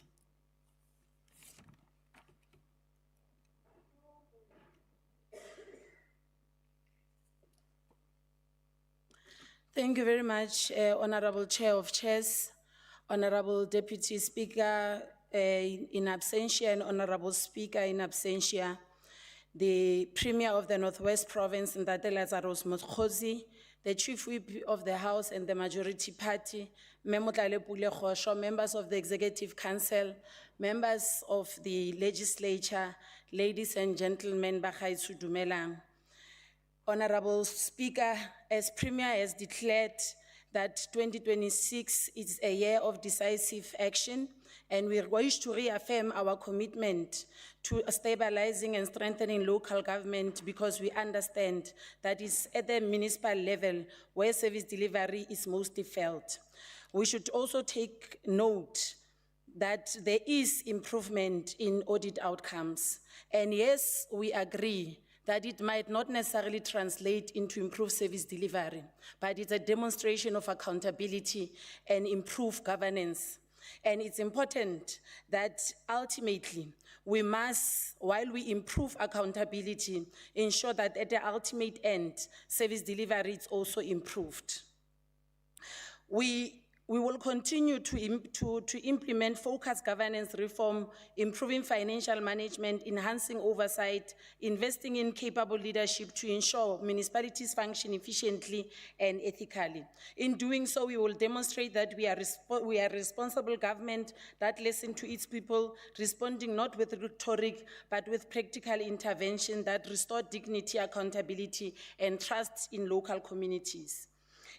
Thank you very much, Honorable Chair of Chairs, Honorable Deputy Speaker in absentia, and Honorable Speaker in absentia, the Premier of the Northwest Province, Premier Lazarus Mokgosi, the Chief Whip of the House and the Majority Party, members of the Executive Council, members of the Legislature, ladies and gentlemen, Bagaetsho dumelang. Honorable Speaker, as Premier has declared that 2026 is a year of decisive action, and we wish to reaffirm our commitment to stabilizing and strengthening local government, because we understand that it's at the municipal level where service delivery is mostly felt. We should also take note that there is improvement in audit outcomes. And yes, we agree that it might not necessarily translate into improved service delivery, but it's a demonstration of accountability and improved governance. And it's important that ultimately we must, while we improve accountability, ensure that at the ultimate end, service delivery is also improved. We will continue to implement focused governance reform, improving financial management, enhancing oversight, investing in capable leadership to ensure municipalities function efficiently and ethically. In doing so, we will demonstrate that we are responsible government that listens to its people, responding not with rhetoric, but with practical intervention that restore dignity, accountability, and trust in local communities.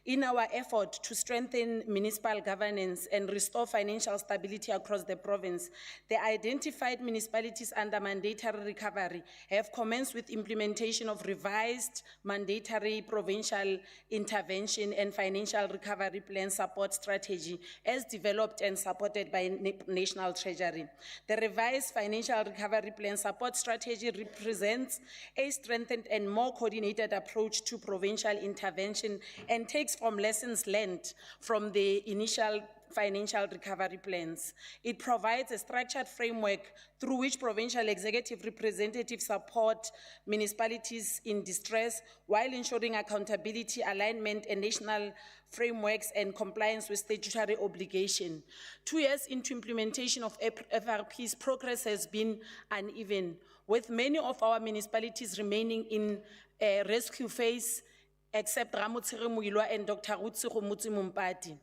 in our effort to strengthen municipal governance and restore financial stability across the province, the identified municipalities under mandatory recovery have commenced with implementation of revised mandatory provincial intervention and financial recovery plan support strategy as developed and supported by National Treasury. The revised financial recovery plan support strategy represents a strengthened and more coordinated approach to provincial intervention and takes from lessons learned from the initial financial recovery plans. It provides a structured framework through which provincial executive representatives support municipalities in distress while ensuring accountability, alignment, and national frameworks and compliance with statutory obligation. 2 years into implementation of FRP's progress has been uneven, with many of our municipalities remaining in a rescue phase, except Ramotshere Muilwa and Dr. Rutsigo Mumpati,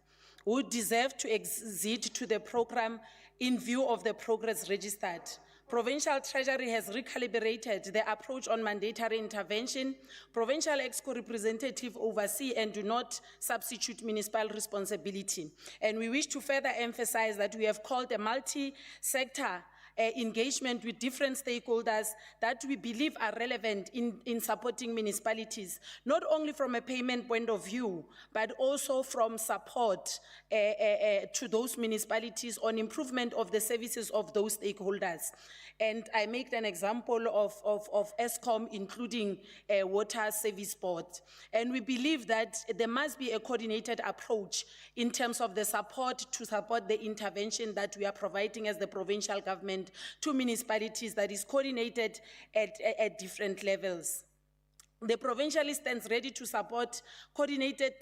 who deserve to exit to the program in view of the progress registered. Provincial Treasury has recalibrated the approach on mandatory intervention. Provincial EXCO representative oversee and do not substitute municipal responsibility. And we wish to further emphasize that we have called a multi-sector engagement with different stakeholders that we believe are relevant in supporting municipalities, not only from a payment point of view, but also from support to those municipalities on improvement of the services of those stakeholders. And I make an example of ESCOM, including water service board. And we believe that there must be a coordinated approach in terms of the support to support the intervention that we are providing as the provincial government to municipalities that is coordinated at different levels. The provincially stands ready to support, coordinated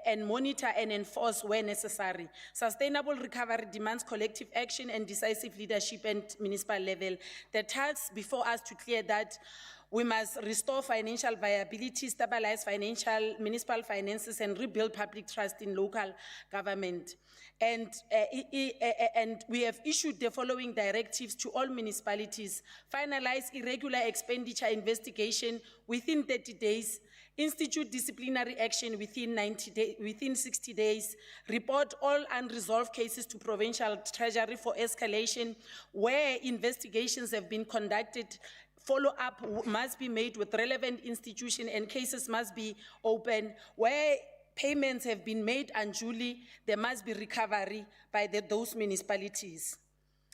and monitor and enforce where necessary. Sustainable recovery demands collective action and decisive leadership at municipal level. The task before us to clear that we must restore financial viability, stabilize municipal finances, and rebuild public trust in local government. And we have issued the following directives to all municipalities: finalize irregular expenditure investigation within 30 days, institute disciplinary action within 60 days, report all unresolved cases to Provincial Treasury for escalation. Where investigations have been conducted, follow-up must be made with relevant institutions and cases must be open. Where payments have been made unduly, there must be recovery by those municipalities.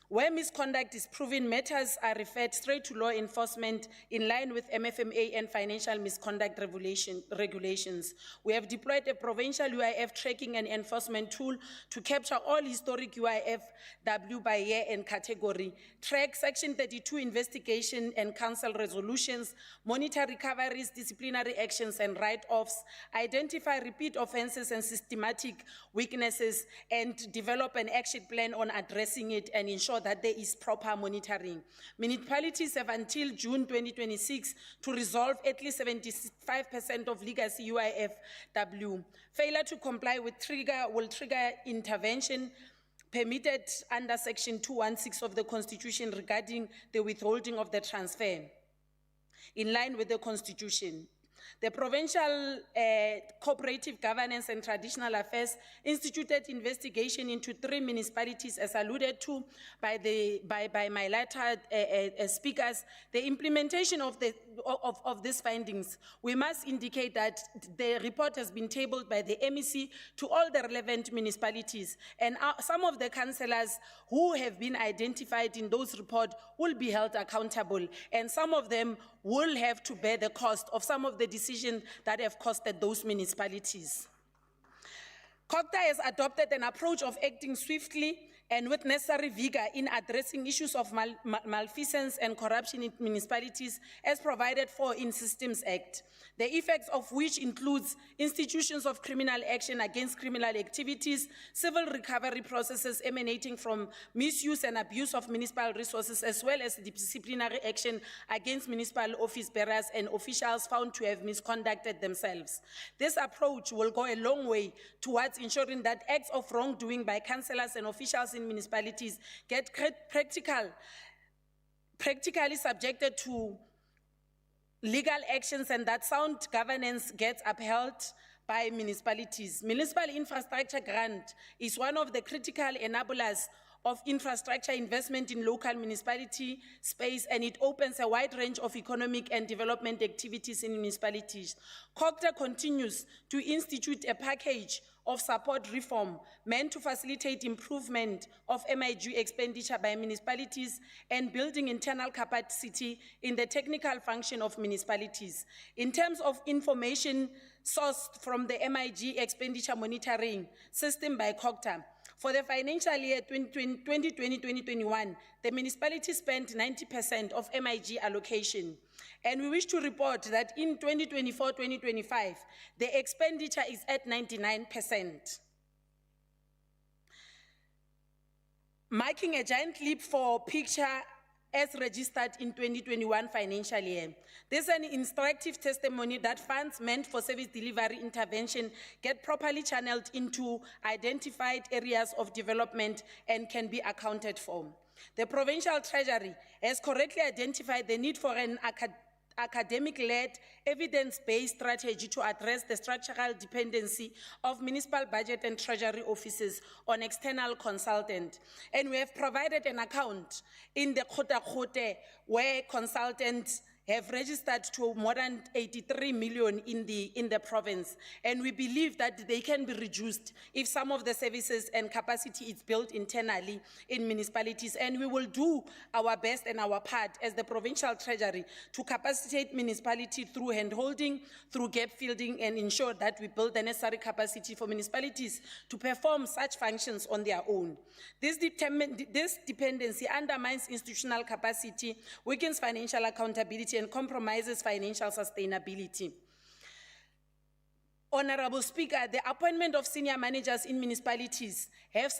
Where misconduct is proven, matters are referred straight to law enforcement in line with MFMA and financial misconduct regulations. We have deployed a provincial UIF tracking and enforcement tool to capture all historic UIFW by year and category, track Section 32 investigation and council resolutions, monitor recoveries, disciplinary actions and write-offs, identify repeat offenses and systematic weaknesses, and develop an action plan on addressing it and ensure that there is proper monitoring. Municipalities have until June 2026 to resolve at least 75% of legacy UIFW. Failure to comply will trigger intervention permitted under Section 216 of the Constitution regarding the withholding of the transfer, in line with the Constitution. The Provincial Cooperative Governance and Traditional Affairs instituted investigation into 3 municipalities, as alluded to by my latter speakers. The implementation of these findings, we must indicate that the report has been tabled by the MEC to all the relevant municipalities, and some of the councillors who have been identified in those reports will be held accountable, and some of them will have to bear the cost of some of the decisions that have costed those municipalities. COGTA has adopted an approach of acting swiftly and with necessary vigor in addressing issues of malfeasance and corruption in municipalities as provided for in Systems Act, the effects of which includes institutions of criminal action against criminal activities, civil recovery processes emanating from misuse and abuse of municipal resources, as well as disciplinary action against municipal office bearers and officials found to have misconducted themselves. This approach will go a long way towards ensuring that acts of wrongdoing by councillors and officials in municipalities get practically subjected to legal actions, and that sound governance gets upheld by municipalities. Municipal infrastructure grant is one of the critical enablers of infrastructure investment in local municipality space, and it opens a wide range of economic and development activities in municipalities. COGTA continues to institute a package of support reform meant to facilitate improvement of MIG expenditure by municipalities and building internal capacity in the technical function of municipalities. In terms of information sourced from the MIG expenditure monitoring system by COGTA, for the financial year 2020-2021, the municipality spent 90% of MIG allocation. And we wish to report that in 2024-2025, the expenditure is at 99%. Marking a giant leap for picture as registered in 2021 financial year. This is an instructive testimony that funds meant for service delivery intervention get properly channeled into identified areas of development and can be accounted for. The Provincial Treasury has correctly identified the need for an academic-led, evidence-based strategy to address the structural dependency of municipal budget and treasury offices on external consultant. And we have provided an account in the Khote where consultants have registered to more than 83 million in the province. And we believe that they can be reduced if some of the services and capacity is built internally in municipalities. And we will do our best and our part as the Provincial Treasury to capacitate municipality through hand-holding, through gap fielding, and ensure that we build the necessary capacity for municipalities to perform such functions on their own. This dependency undermines institutional capacity, weakens financial accountability, and compromises financial sustainability. Honorable Speaker, the appointment of senior managers in municipalities have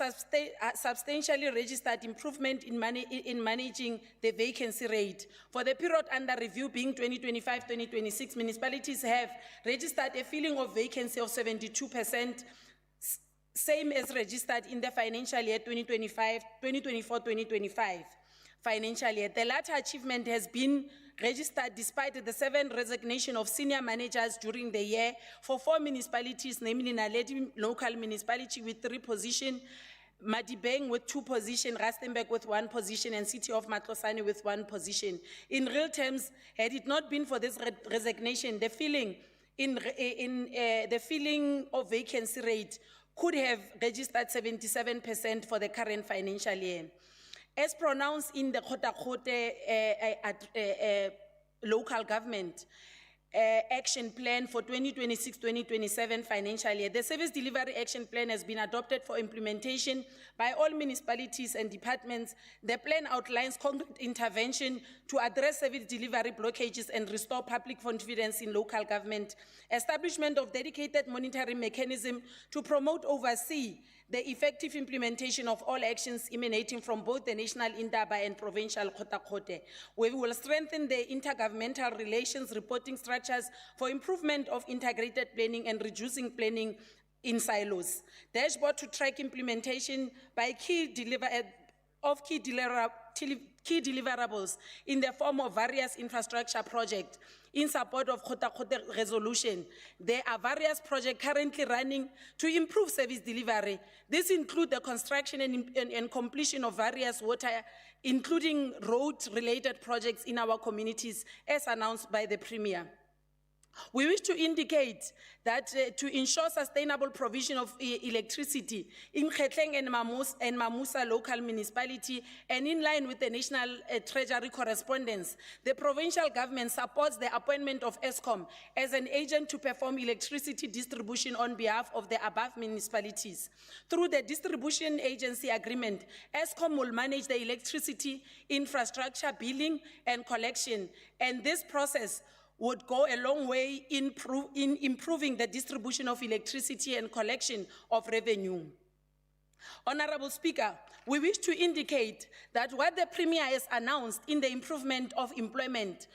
substantially registered improvement in managing the vacancy rate. For the period under review being 2025-2026, municipalities have registered a filling of vacancy of 72%, same as registered in the financial year 2024-2025 financial year. The latter achievement has been registered despite the 7 resignation of senior managers during the year for 4 municipalities, namely Naledi local municipality with 3 positions, Madibeng with 2 positions, Rustenburg with 1 position, and City of Matlosane with 1 position. In real terms, had it not been for this resignation, the filling of vacancy rate could have registered 77% for the current financial year. As pronounced in the Khote local government action plan for 2026-2027 financial year, the service delivery action plan has been adopted for implementation by all municipalities and departments. The plan outlines concrete intervention to address service delivery blockages and restore public confidence in local government, establishment of dedicated monitoring mechanism to promote, oversee the effective implementation of all actions emanating from both the national Indaba and provincial Khote. We will strengthen the intergovernmental relations reporting structures for improvement of integrated planning and reducing planning in silos. Dashboard to track implementation by key deliverables in the form of various infrastructure projects. In support of Khote resolution, there are various projects currently running to improve service delivery. This includes the construction and completion of various water, including road-related projects in our communities, as announced by the Premier. We wish to indicate that to ensure sustainable provision of electricity in Khetleng and Mamusa local municipality and in line with the National Treasury correspondence, the provincial government supports the appointment of ESCOM as an agent to perform electricity distribution on behalf of the above municipalities. Through the distribution agency agreement, ESCOM will manage the electricity infrastructure, billing and collection, and this process would go a long way in improving the distribution of electricity and collection of revenue. Honorable Speaker, we wish to indicate that what the Premier has announced in the improvement of employment,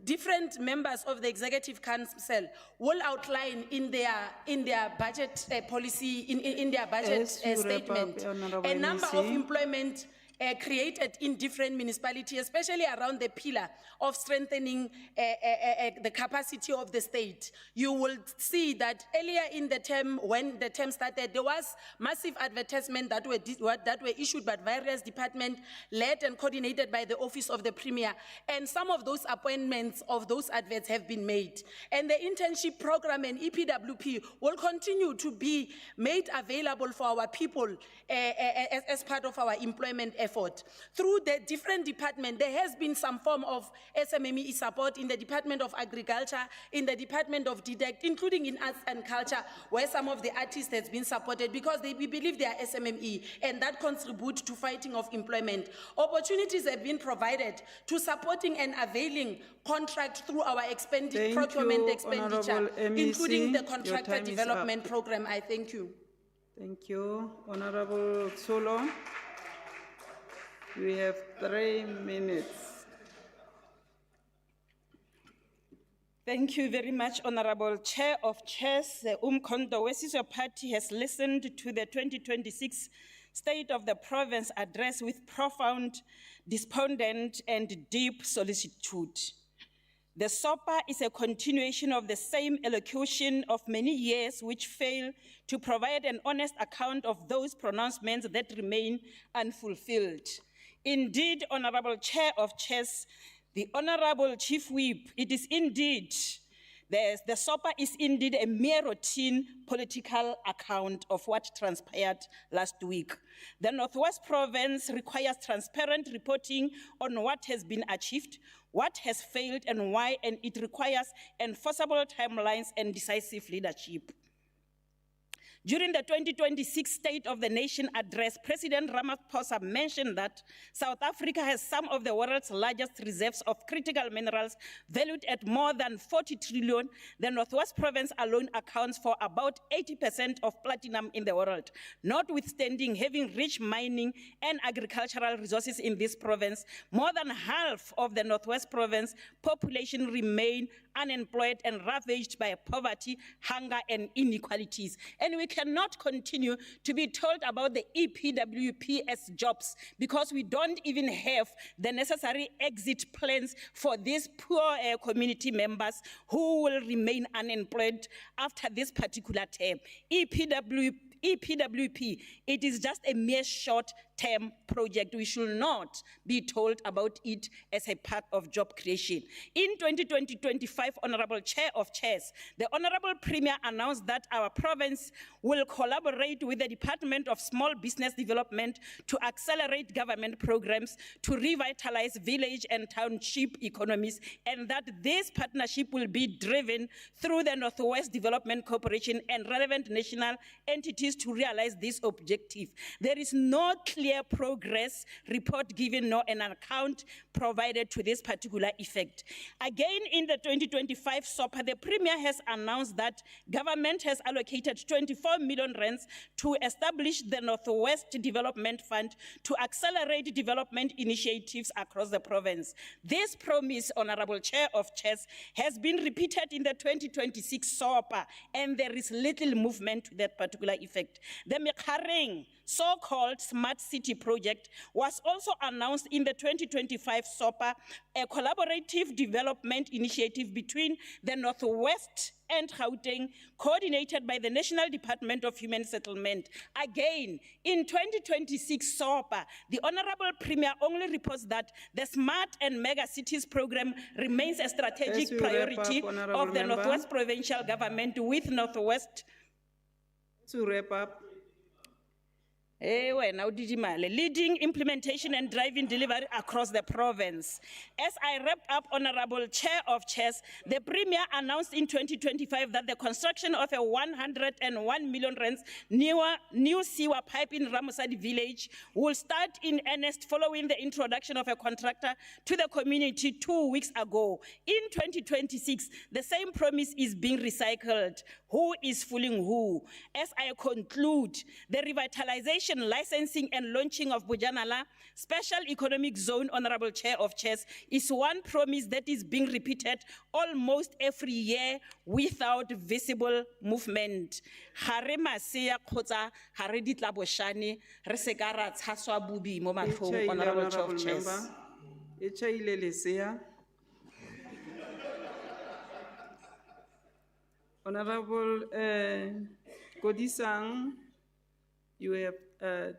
different members of the Executive Council will outline in their budget policy, in their budget statement, a number of employment created in different municipalities, especially around the pillar of strengthening the capacity of the state. You will see that earlier in the term, when the term started, there was massive advertisement that were issued by various departments, led and coordinated by the Office of the Premier, and some of those appointments of those adverts have been made. And the internship program and EPWP will continue to be made available for our people as part of our employment effort. Through the different departments, there has been some form of SMME support in the Department of Agriculture, in the Department of DDEC, including in Arts and Culture, where some of the artists has been supported because we believe they are SMME, and that contributes to fighting of employment. Opportunities have been provided to supporting and availing contract through our procurement expenditure, including the contractor development program. I thank you. Thank you. Honorable Solo, you have 3 minutes. Thank you very much, Honorable Chair of Chairs. The Umkhonto Wesizwe Party has listened to the 2026 State of the Province address with profound despondent and deep solicitude. The SOPA is a continuation of the same elocution of many years which fail to provide an honest account of those pronouncements that remain unfulfilled. Indeed, Honorable Chair of Chairs, the Honorable Chief Whip, it is indeed, the SOPA is indeed a mere routine political account of what transpired last week. The Northwest Province requires transparent reporting on what has been achieved, what has failed and why, and it requires enforceable timelines and decisive leadership. During the 2026 State of the Nation address, President Ramaphosa mentioned that South Africa has some of the world's largest reserves of critical minerals valued at more than 40 trillion. The Northwest Province alone accounts for about 80% of platinum in the world. Notwithstanding having rich mining and agricultural resources in this province, more than half of the Northwest Province population remain unemployed and ravaged by poverty, hunger, and inequalities. And we cannot continue to be told about the EPWP as jobs because we don't even have the necessary exit plans for these poor community members who will remain unemployed after this particular term. EPWP, it is just a mere short-term project. We should not be told about it as a part of job creation. In 2020-25, Honorable Chair of Chairs, the Honorable Premier announced that our province will collaborate with the Department of Small Business Development to accelerate government programs to revitalize village and township economies, and that this partnership will be driven through the Northwest Development Corporation and relevant national entities to realize this objective. There is no clear progress report given nor an account provided to this particular effect. Again, in the 2025 SOPA, the Premier has announced that government has allocated 24 million rands to establish the Northwest Development Fund to accelerate development initiatives across the province. This promise, Honorable Chair of Chairs, has been repeated in the 2026 SOPA, and there is little movement to that particular effect. The Mekhareng so-called Smart City project was also announced in the 2025 SOPA, a collaborative development initiative between the Northwest and Gauteng, coordinated by the National Department of Human Settlement. Again, in 2026 SOPA, the Honorable Premier only reports that the Smart and Mega Cities program remains a strategic priority of the Northwest Provincial Government with Northwest. To wrap up. Leading implementation and driving delivery across the province. As I wrap up, Honorable Chair of Chairs, the Premier announced in 2025 that the construction of a 101 million rands new sewer pipe in Ramusadi village will start in earnest following the introduction of a contractor to the community 2 weeks ago. In 2026, the same promise is being recycled. Who is fooling who? As I conclude, the revitalization implementation, licensing and launching of Bujanala Special Economic Zone, Honorable Chair of Chairs, is one promise that is being repeated almost every year without visible movement. Hare masia kgotsa hare ditlaboshane re se ka ra tshaswa bubi mo matlhong, Honorable Chair of Chairs. Echaile lesea. Honorable Kodisang, you have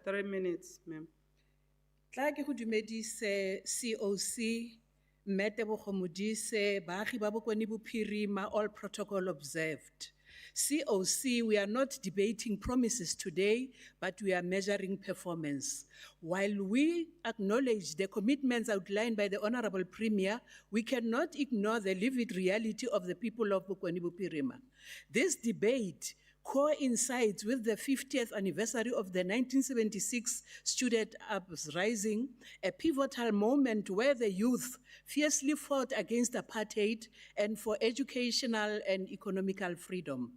3 minutes, ma'am. Tla ke go dumedise COC, Mmetebogo Modise, baagi ba Bokone Bophirima, all protocol observed. COC, we are not debating promises today, but we are measuring performance. While we acknowledge the commitments outlined by the Honorable Premier, we cannot ignore the lived reality of the people of Bokone Bophirima. This debate coincides with the 50th anniversary of the 1976 Student Uprising, a pivotal moment where the youth fiercely fought against apartheid and for educational and economical freedom.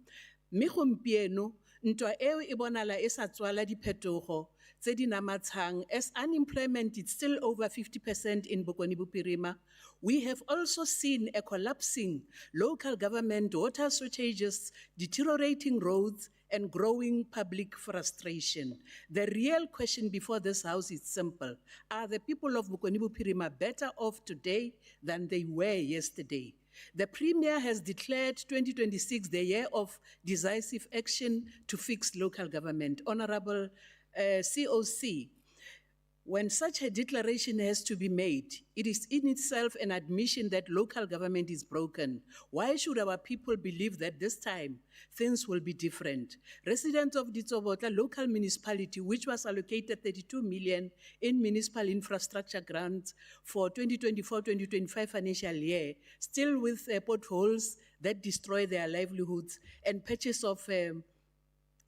Mme gompieno, ntwa eo e bonala e sa tswala diphetogo tse di namatshang, as unemployment is still over 50% in Bokone Bophirima. We have also seen a collapsing local government, water shortages, deteriorating roads, and growing public frustration. The real question before this House is simple. Are the people of Bokone Bophirima better off today than they were yesterday? The Premier has declared 2026 the year of decisive action to fix local government. Honorable COC, when such a declaration has to be made, it is in itself an admission that local government is broken. Why should our people believe that this time things will be different? Residents of Ditsobotla local municipality, which was allocated 32 million in municipal infrastructure grants for 2024-2025 financial year, still with potholes that destroy their livelihoods and patches of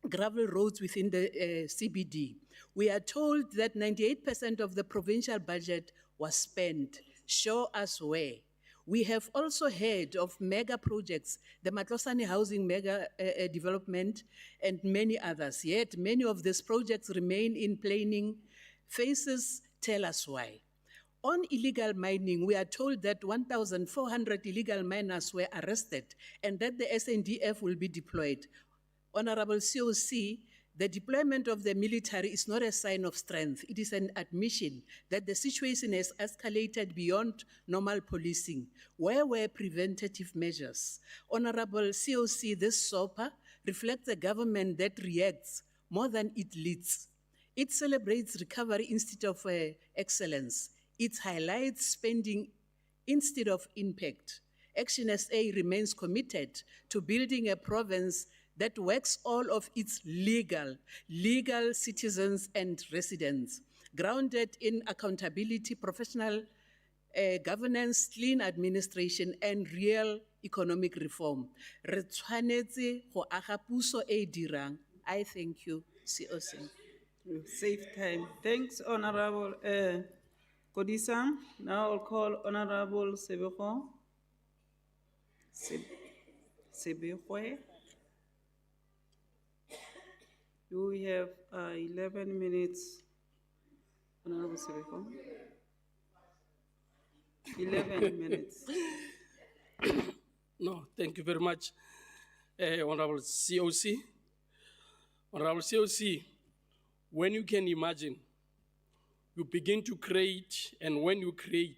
gravel roads within the CBD. We are told that 98% of the provincial budget was spent. Show us where. We have also heard of mega projects, the Matlosane housing mega development and many others. Yet many of these projects remain in planning phases. Tell us why. On illegal mining, we are told that 1,400 illegal miners were arrested and that the SNDF will be deployed. Honorable COC, the deployment of the military is not a sign of strength. It is an admission that the situation has escalated beyond normal policing. Where were preventative measures? Honorable COC, this SOPA reflects a government that reacts more than it leads. It celebrates recovery instead of excellence. It highlights spending instead of impact. Action SA remains committed to building a province that works all of its legal citizens and residents, grounded in accountability, professional governance, clean administration, and real economic reform. Re tshwanetse go aga puso e dirang. I thank you, COC. Save time. Thanks, Honorable Kodisang. Now I'll call Honorable Sebego. Sebego. You have 11 minutes, Honorable Sebeko. 11 minutes. No, thank you very much, Honorable COC. Honorable COC, when you can imagine, you begin to create, and when you create,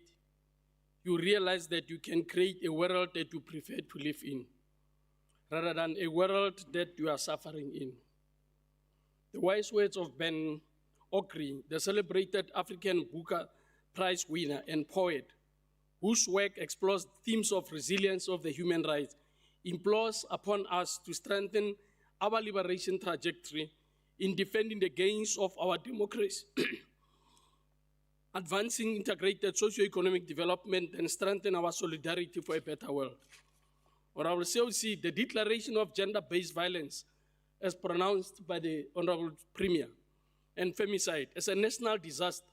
you realize that you can create a world that you prefer to live in, rather than a world that you are suffering in. The wise words of Ben Okri, the celebrated African Booker Prize winner and poet, whose work explores themes of resilience of the human rights, implores upon us to strengthen our liberation trajectory in defending the gains of our democracy, advancing integrated socio-economic development, and strengthen our solidarity for a better world. Honorable COC, the declaration of gender-based violence as pronounced by the Honorable Premier and femicide as a national disaster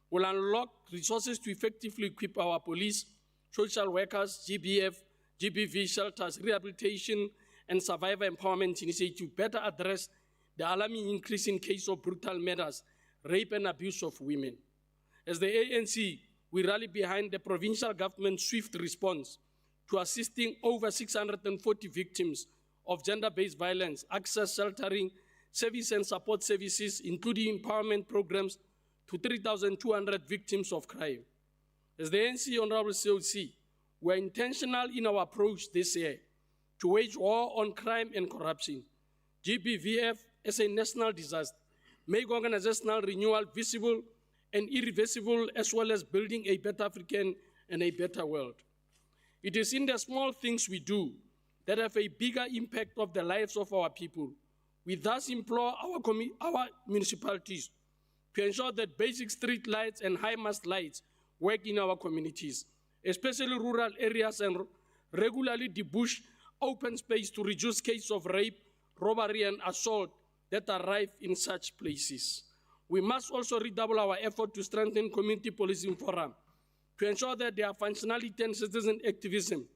will unlock resources to effectively equip our police, social workers, GBF, GBV shelters, rehabilitation, and survivor empowerment initiatives to better address the alarming increase in case of brutal murders, rape and abuse of women. As the ANC, we rally behind the provincial government's swift response to assisting over 640 victims of gender-based violence, access, sheltering, service and support services, including empowerment programs to 3,200 victims of crime. As the ANC Honorable COC, we are intentional in our approach this year to wage war on crime and corruption. GBVF as a national disaster, make organizational renewal visible and irreversible, as well as building a better African and a better world. It is in the small things we do that have a bigger impact of the lives of our people. We thus implore our municipalities to ensure that basic street lights and high mast lights work in our communities, especially rural areas, and regularly debush open space to reduce cases of rape, robbery, and assault that are rife in such places. We must also redouble our effort to strengthen community policing forum to ensure that their functionality and citizen activism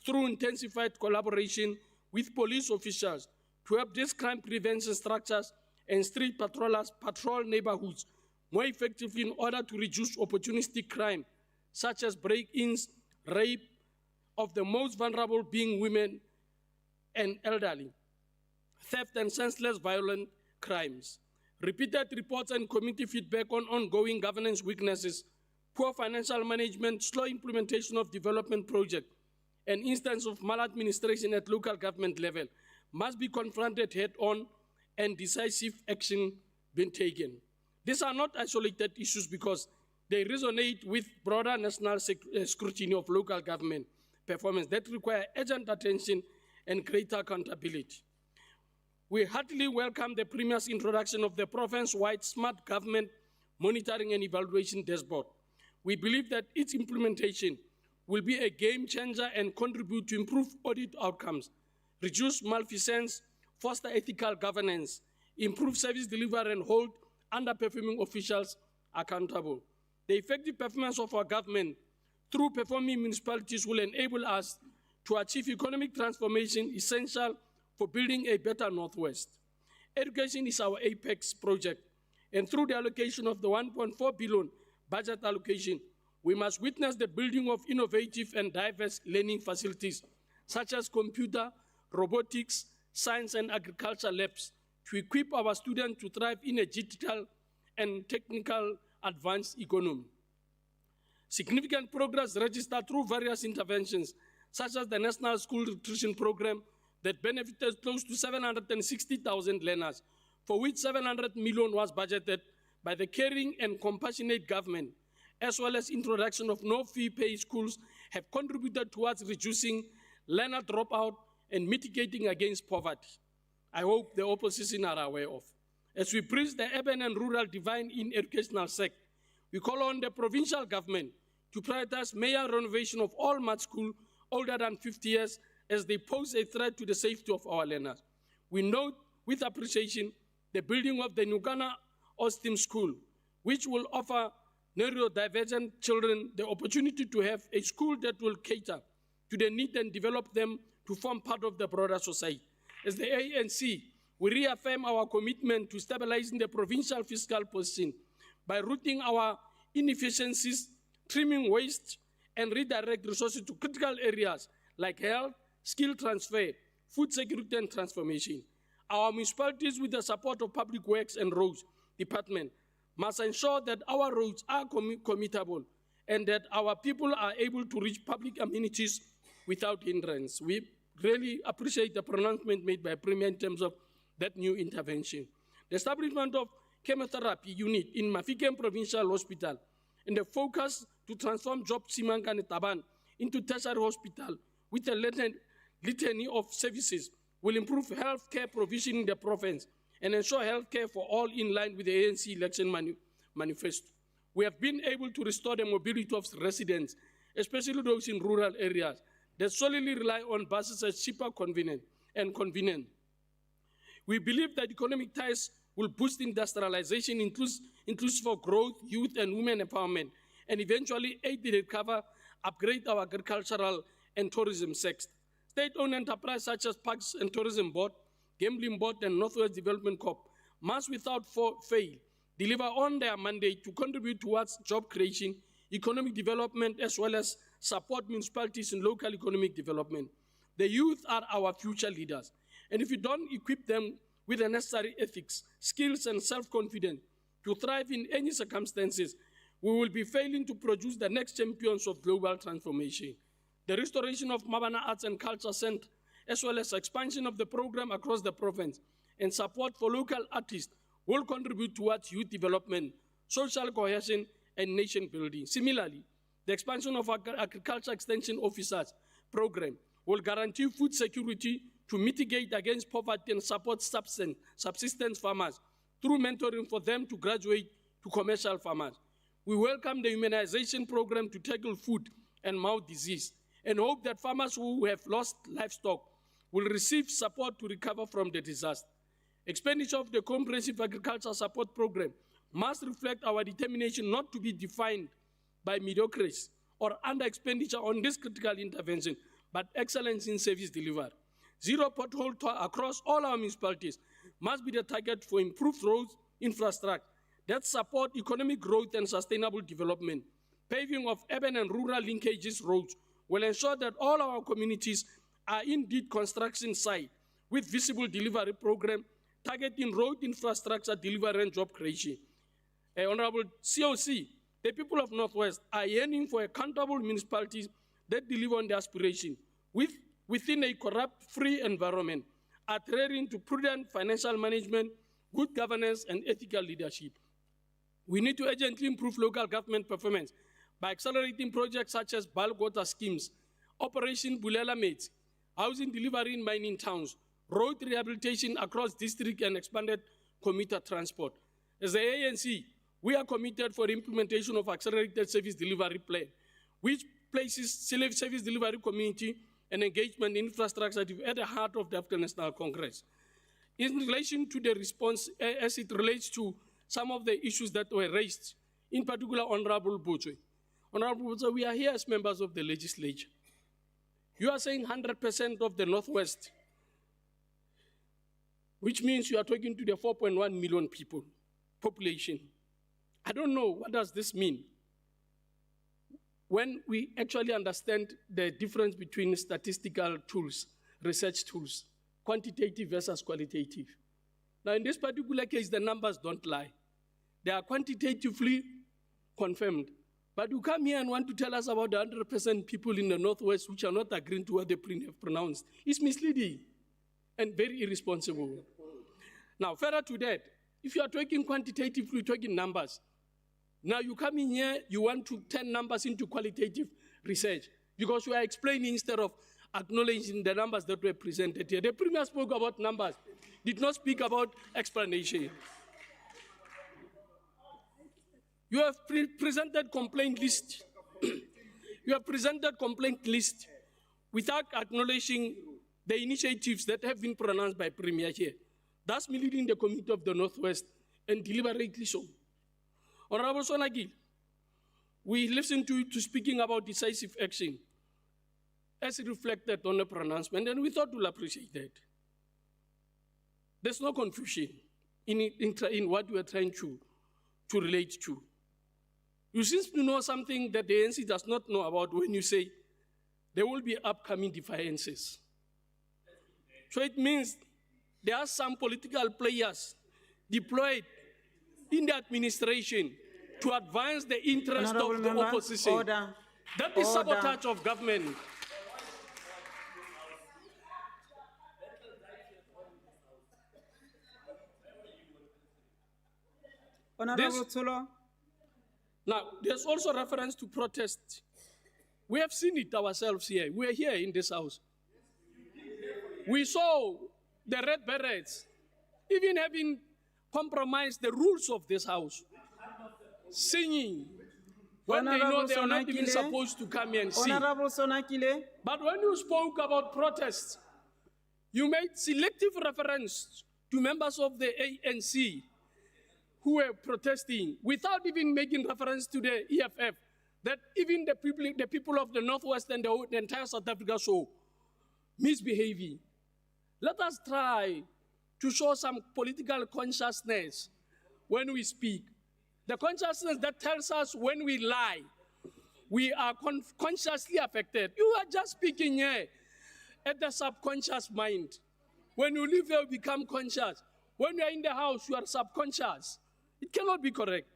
through intensified collaboration with police officials to help these crime prevention structures and street patrollers patrol neighborhoods more effectively in order to reduce opportunistic crime, such as break-ins, rape of the most vulnerable being women and elderly, theft and senseless violent crimes. Repeated reports and community feedback on ongoing governance weaknesses, poor financial management, slow implementation of development projects, and instances of maladministration at local government level must be confronted head-on and decisive action being taken. These are not isolated issues because they resonate with broader national scrutiny of local government performance that require urgent attention and greater accountability. We heartily welcome the Premier's introduction of the province-wide smart government monitoring and evaluation dashboard. We believe that its implementation will be a game changer and contribute to improve audit outcomes, reduce malfeasance, foster ethical governance, improve service delivery, and hold underperforming officials accountable. The effective performance of our government through performing municipalities will enable us to achieve economic transformation essential for building a better Northwest. Education is our apex project, and through the allocation of the 1.4 billion budget allocation, we must witness the building of innovative and diverse learning facilities, such as computer, robotics, science, and agriculture labs, to equip our students to thrive in a digital and technical advanced economy. Significant progress registered through various interventions, such as the National School Nutrition Program that benefited close to 760,000 learners, for which 700 million was budgeted by the caring and compassionate government, as well as introduction of no-fee pay schools, have contributed towards reducing learner dropout and mitigating against poverty. I hope the opposition are aware of. As we bridge the urban and rural divide in educational sector, we call on the provincial government to prioritize major renovation of all mud schools older than 50 years as they pose a threat to the safety of our learners. We note with appreciation the building of the Nugana Austin School, which will offer neurodivergent children the opportunity to have a school that will cater to their needs and develop them to form part of the broader society. As the ANC, we reaffirm our commitment to stabilizing the provincial fiscal position by rooting our inefficiencies, trimming waste, and redirect resources to critical areas like health, skill transfer, food security, and transformation. Our municipalities, with the support of Public Works and Roads Department, must ensure that our roads are commutable and that our people are able to reach public amenities without hindrance. We really appreciate the pronouncement made by Premier in terms of that new intervention. The establishment of chemotherapy unit in Mafikeng Provincial Hospital and the focus to transform Job Simankane Taban into tertiary hospital with a litany of services will improve healthcare provision in the province and ensure healthcare for all in line with the ANC election manifesto. We have been able to restore the mobility of residents, especially those in rural areas that solely rely on buses as cheaper and convenient. We believe that economic ties will boost industrialization, inclusive of growth, youth, and women empowerment, and eventually aid the recovery, upgrade our agricultural and tourism sector. State-owned enterprises such as Parks and Tourism Board, Gambling Board, and Northwest Development Corp must without fail deliver on their mandate to contribute towards job creation, economic development, as well as support municipalities in local economic development. The youth are our future leaders, and if we don't equip them with the necessary ethics, skills, and self-confidence to thrive in any circumstances, we will be failing to produce the next champions of global transformation. The restoration of Mabana Arts and Culture Center, as well as expansion of the program across the province and support for local artists will contribute towards youth development, social cohesion, and nation building. Similarly, the expansion of our agriculture extension officers program will guarantee food security to mitigate against poverty and support subsistence farmers through mentoring for them to graduate to commercial farmers. We welcome the immunization program to tackle food and mouth disease and hope that farmers who have lost livestock will receive support to recover from the disaster. Expenditure of the Comprehensive Agriculture Support Program must reflect our determination not to be defined by mediocrity or under-expenditure on this critical intervention, but excellence in service delivery. Zero pothole across all our municipalities must be the target for improved roads infrastructure that support economic growth and sustainable development. Paving of urban and rural linkages roads will ensure that all our communities are indeed construction site with visible delivery program targeting road infrastructure delivery and job creation. Honorable COC, the people of Northwest are yearning for accountable municipalities that deliver on their aspiration within a corrupt-free environment, adhering to prudent financial management, good governance, and ethical leadership. We need to urgently improve local government performance by accelerating projects such as bulk water schemes, Operation Bulela Mates, housing delivery in mining towns, road rehabilitation across district, and expanded commuter transport. As the ANC, we are committed for the implementation of accelerated service delivery plan, which places service delivery community and engagement infrastructure at the heart of the African National Congress. In relation to the response, as it relates to some of the issues that were raised, in particular, Honorable Butchwe. Honorable Butchwe, we are here as members of the legislature. You are saying 100% of the Northwest, which means you are talking to the 4.1 million people, population. I don't know, what does this mean? When we actually understand the difference between statistical tools, research tools, quantitative versus qualitative. Now, in this particular case, the numbers don't lie. They are quantitatively confirmed. But you come here and want to tell us about the 100% people in the Northwest which are not agreeing to what the Premier have pronounced. It's misleading and very irresponsible. Now, further to that, if you are talking quantitatively, talking numbers, now you come in here, you want to turn numbers into qualitative research because you are explaining instead of acknowledging the numbers that were presented here. The Premier spoke about numbers, did not speak about explanation. You have presented complaint list. You have presented complaint list without acknowledging the initiatives that have been pronounced by Premier here, thus misleading the community of the Northwest and deliberately so. Honorable Sonagil, we listened to you speaking about decisive action as reflected on the pronouncement, and we thought we'll appreciate that. There's no confusion in what we are trying to relate to. You seem to know something that the ANC does not know about when you say there will be upcoming defiances. So it means there are some political players deployed in the administration to advance the interest of the opposition. Order. That is sabotage of government. Honorable Tsulo. Now, there's also reference to protest. We have seen it ourselves here. We're here in this house. We saw the Red Berets even having compromised the rules of this house, singing when they know they are not even supposed to come here and sing. Honorable Sonakile. But when you spoke about protests, you made selective reference to members of the ANC who were protesting without even making reference to the EFF, that even the people of the Northwest and the entire South Africa saw misbehaving. Let us try to show some political consciousness when we speak. The consciousness that tells us when we lie, we are consciously affected. You are just speaking here at the subconscious mind. When you leave here, you become conscious. When you are in the house, you are subconscious. It cannot be correct.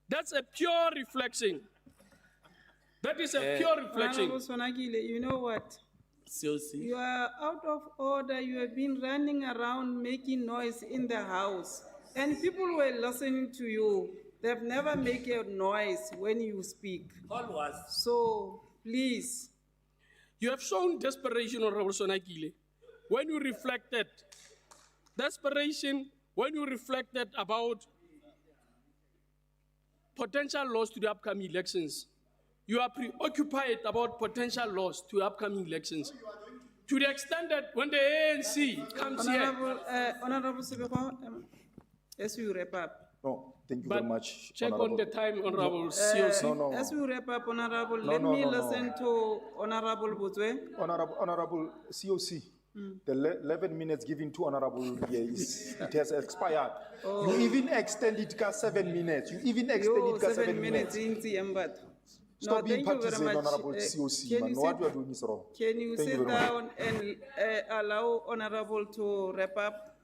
That's a pure reflection. That is a pure reflection. Honorable Sonagile, you know what? COC. You are out of order. You have been running around making noise in the house. And people were listening to you. They've never made a noise when you speak. Always. So, please. You have shown desperation, Honorable Sonagile, when you reflected. Desperation when you reflected about potential loss to the upcoming elections. You are preoccupied about potential loss to upcoming elections. To the extent that when the ANC comes Honorable Sebeko, as we wrap up. No, thank you But very much. check Honorable. on the time, Honorable COC. No, no. As we wrap up, Honorable, No, let no, me no, no. listen to Honorable Buzwe. Honorable COC, the 11 minutes given to Honorable here it has expired. Oh. You even extended it 7 minutes. You even extended it 7 minutes. Stop being partisan, Honorable COC, man. What you are doing is wrong. Can you Thank you sit very much. down and allow Honorable to wrap up?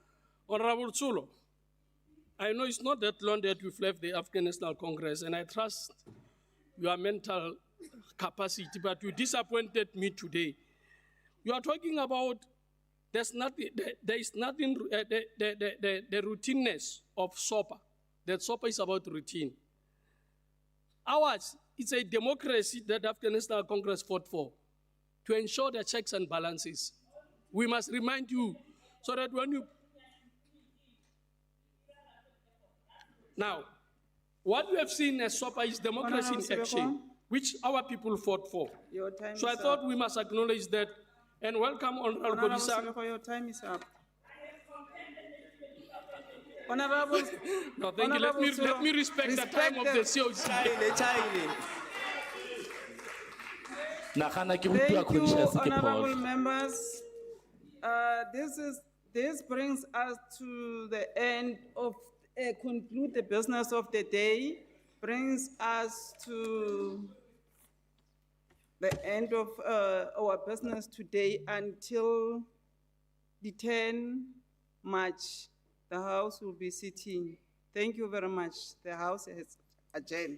Honorable Tsulo, I know it's not that long that we've left the African National Congress, and I trust your mental capacity, but you disappointed me today. You are talking about there is nothing, the routineness of SOPA, that SOPA is about routine. Ours, it's a democracy that the African National Congress fought for, to ensure the checks and balances. We must remind you, so that when you... Now, what we have seen as SOPA is democracy Honorable in action, Sebeko. which our people fought for. Your time So I is thought up. we must acknowledge that and welcome Honorable Honorable Godisa. Sebeko, your time is up. Honorable, No, thank you. Let me respect the time of the COC. Nagana ke Thank utlwa you, conscious ke honorable phoso. members. This brings us to the end of, conclude the business of the day, brings us to the end of our business today until the 10 March. The House will be sitting. Thank you very much. The House is adjourned.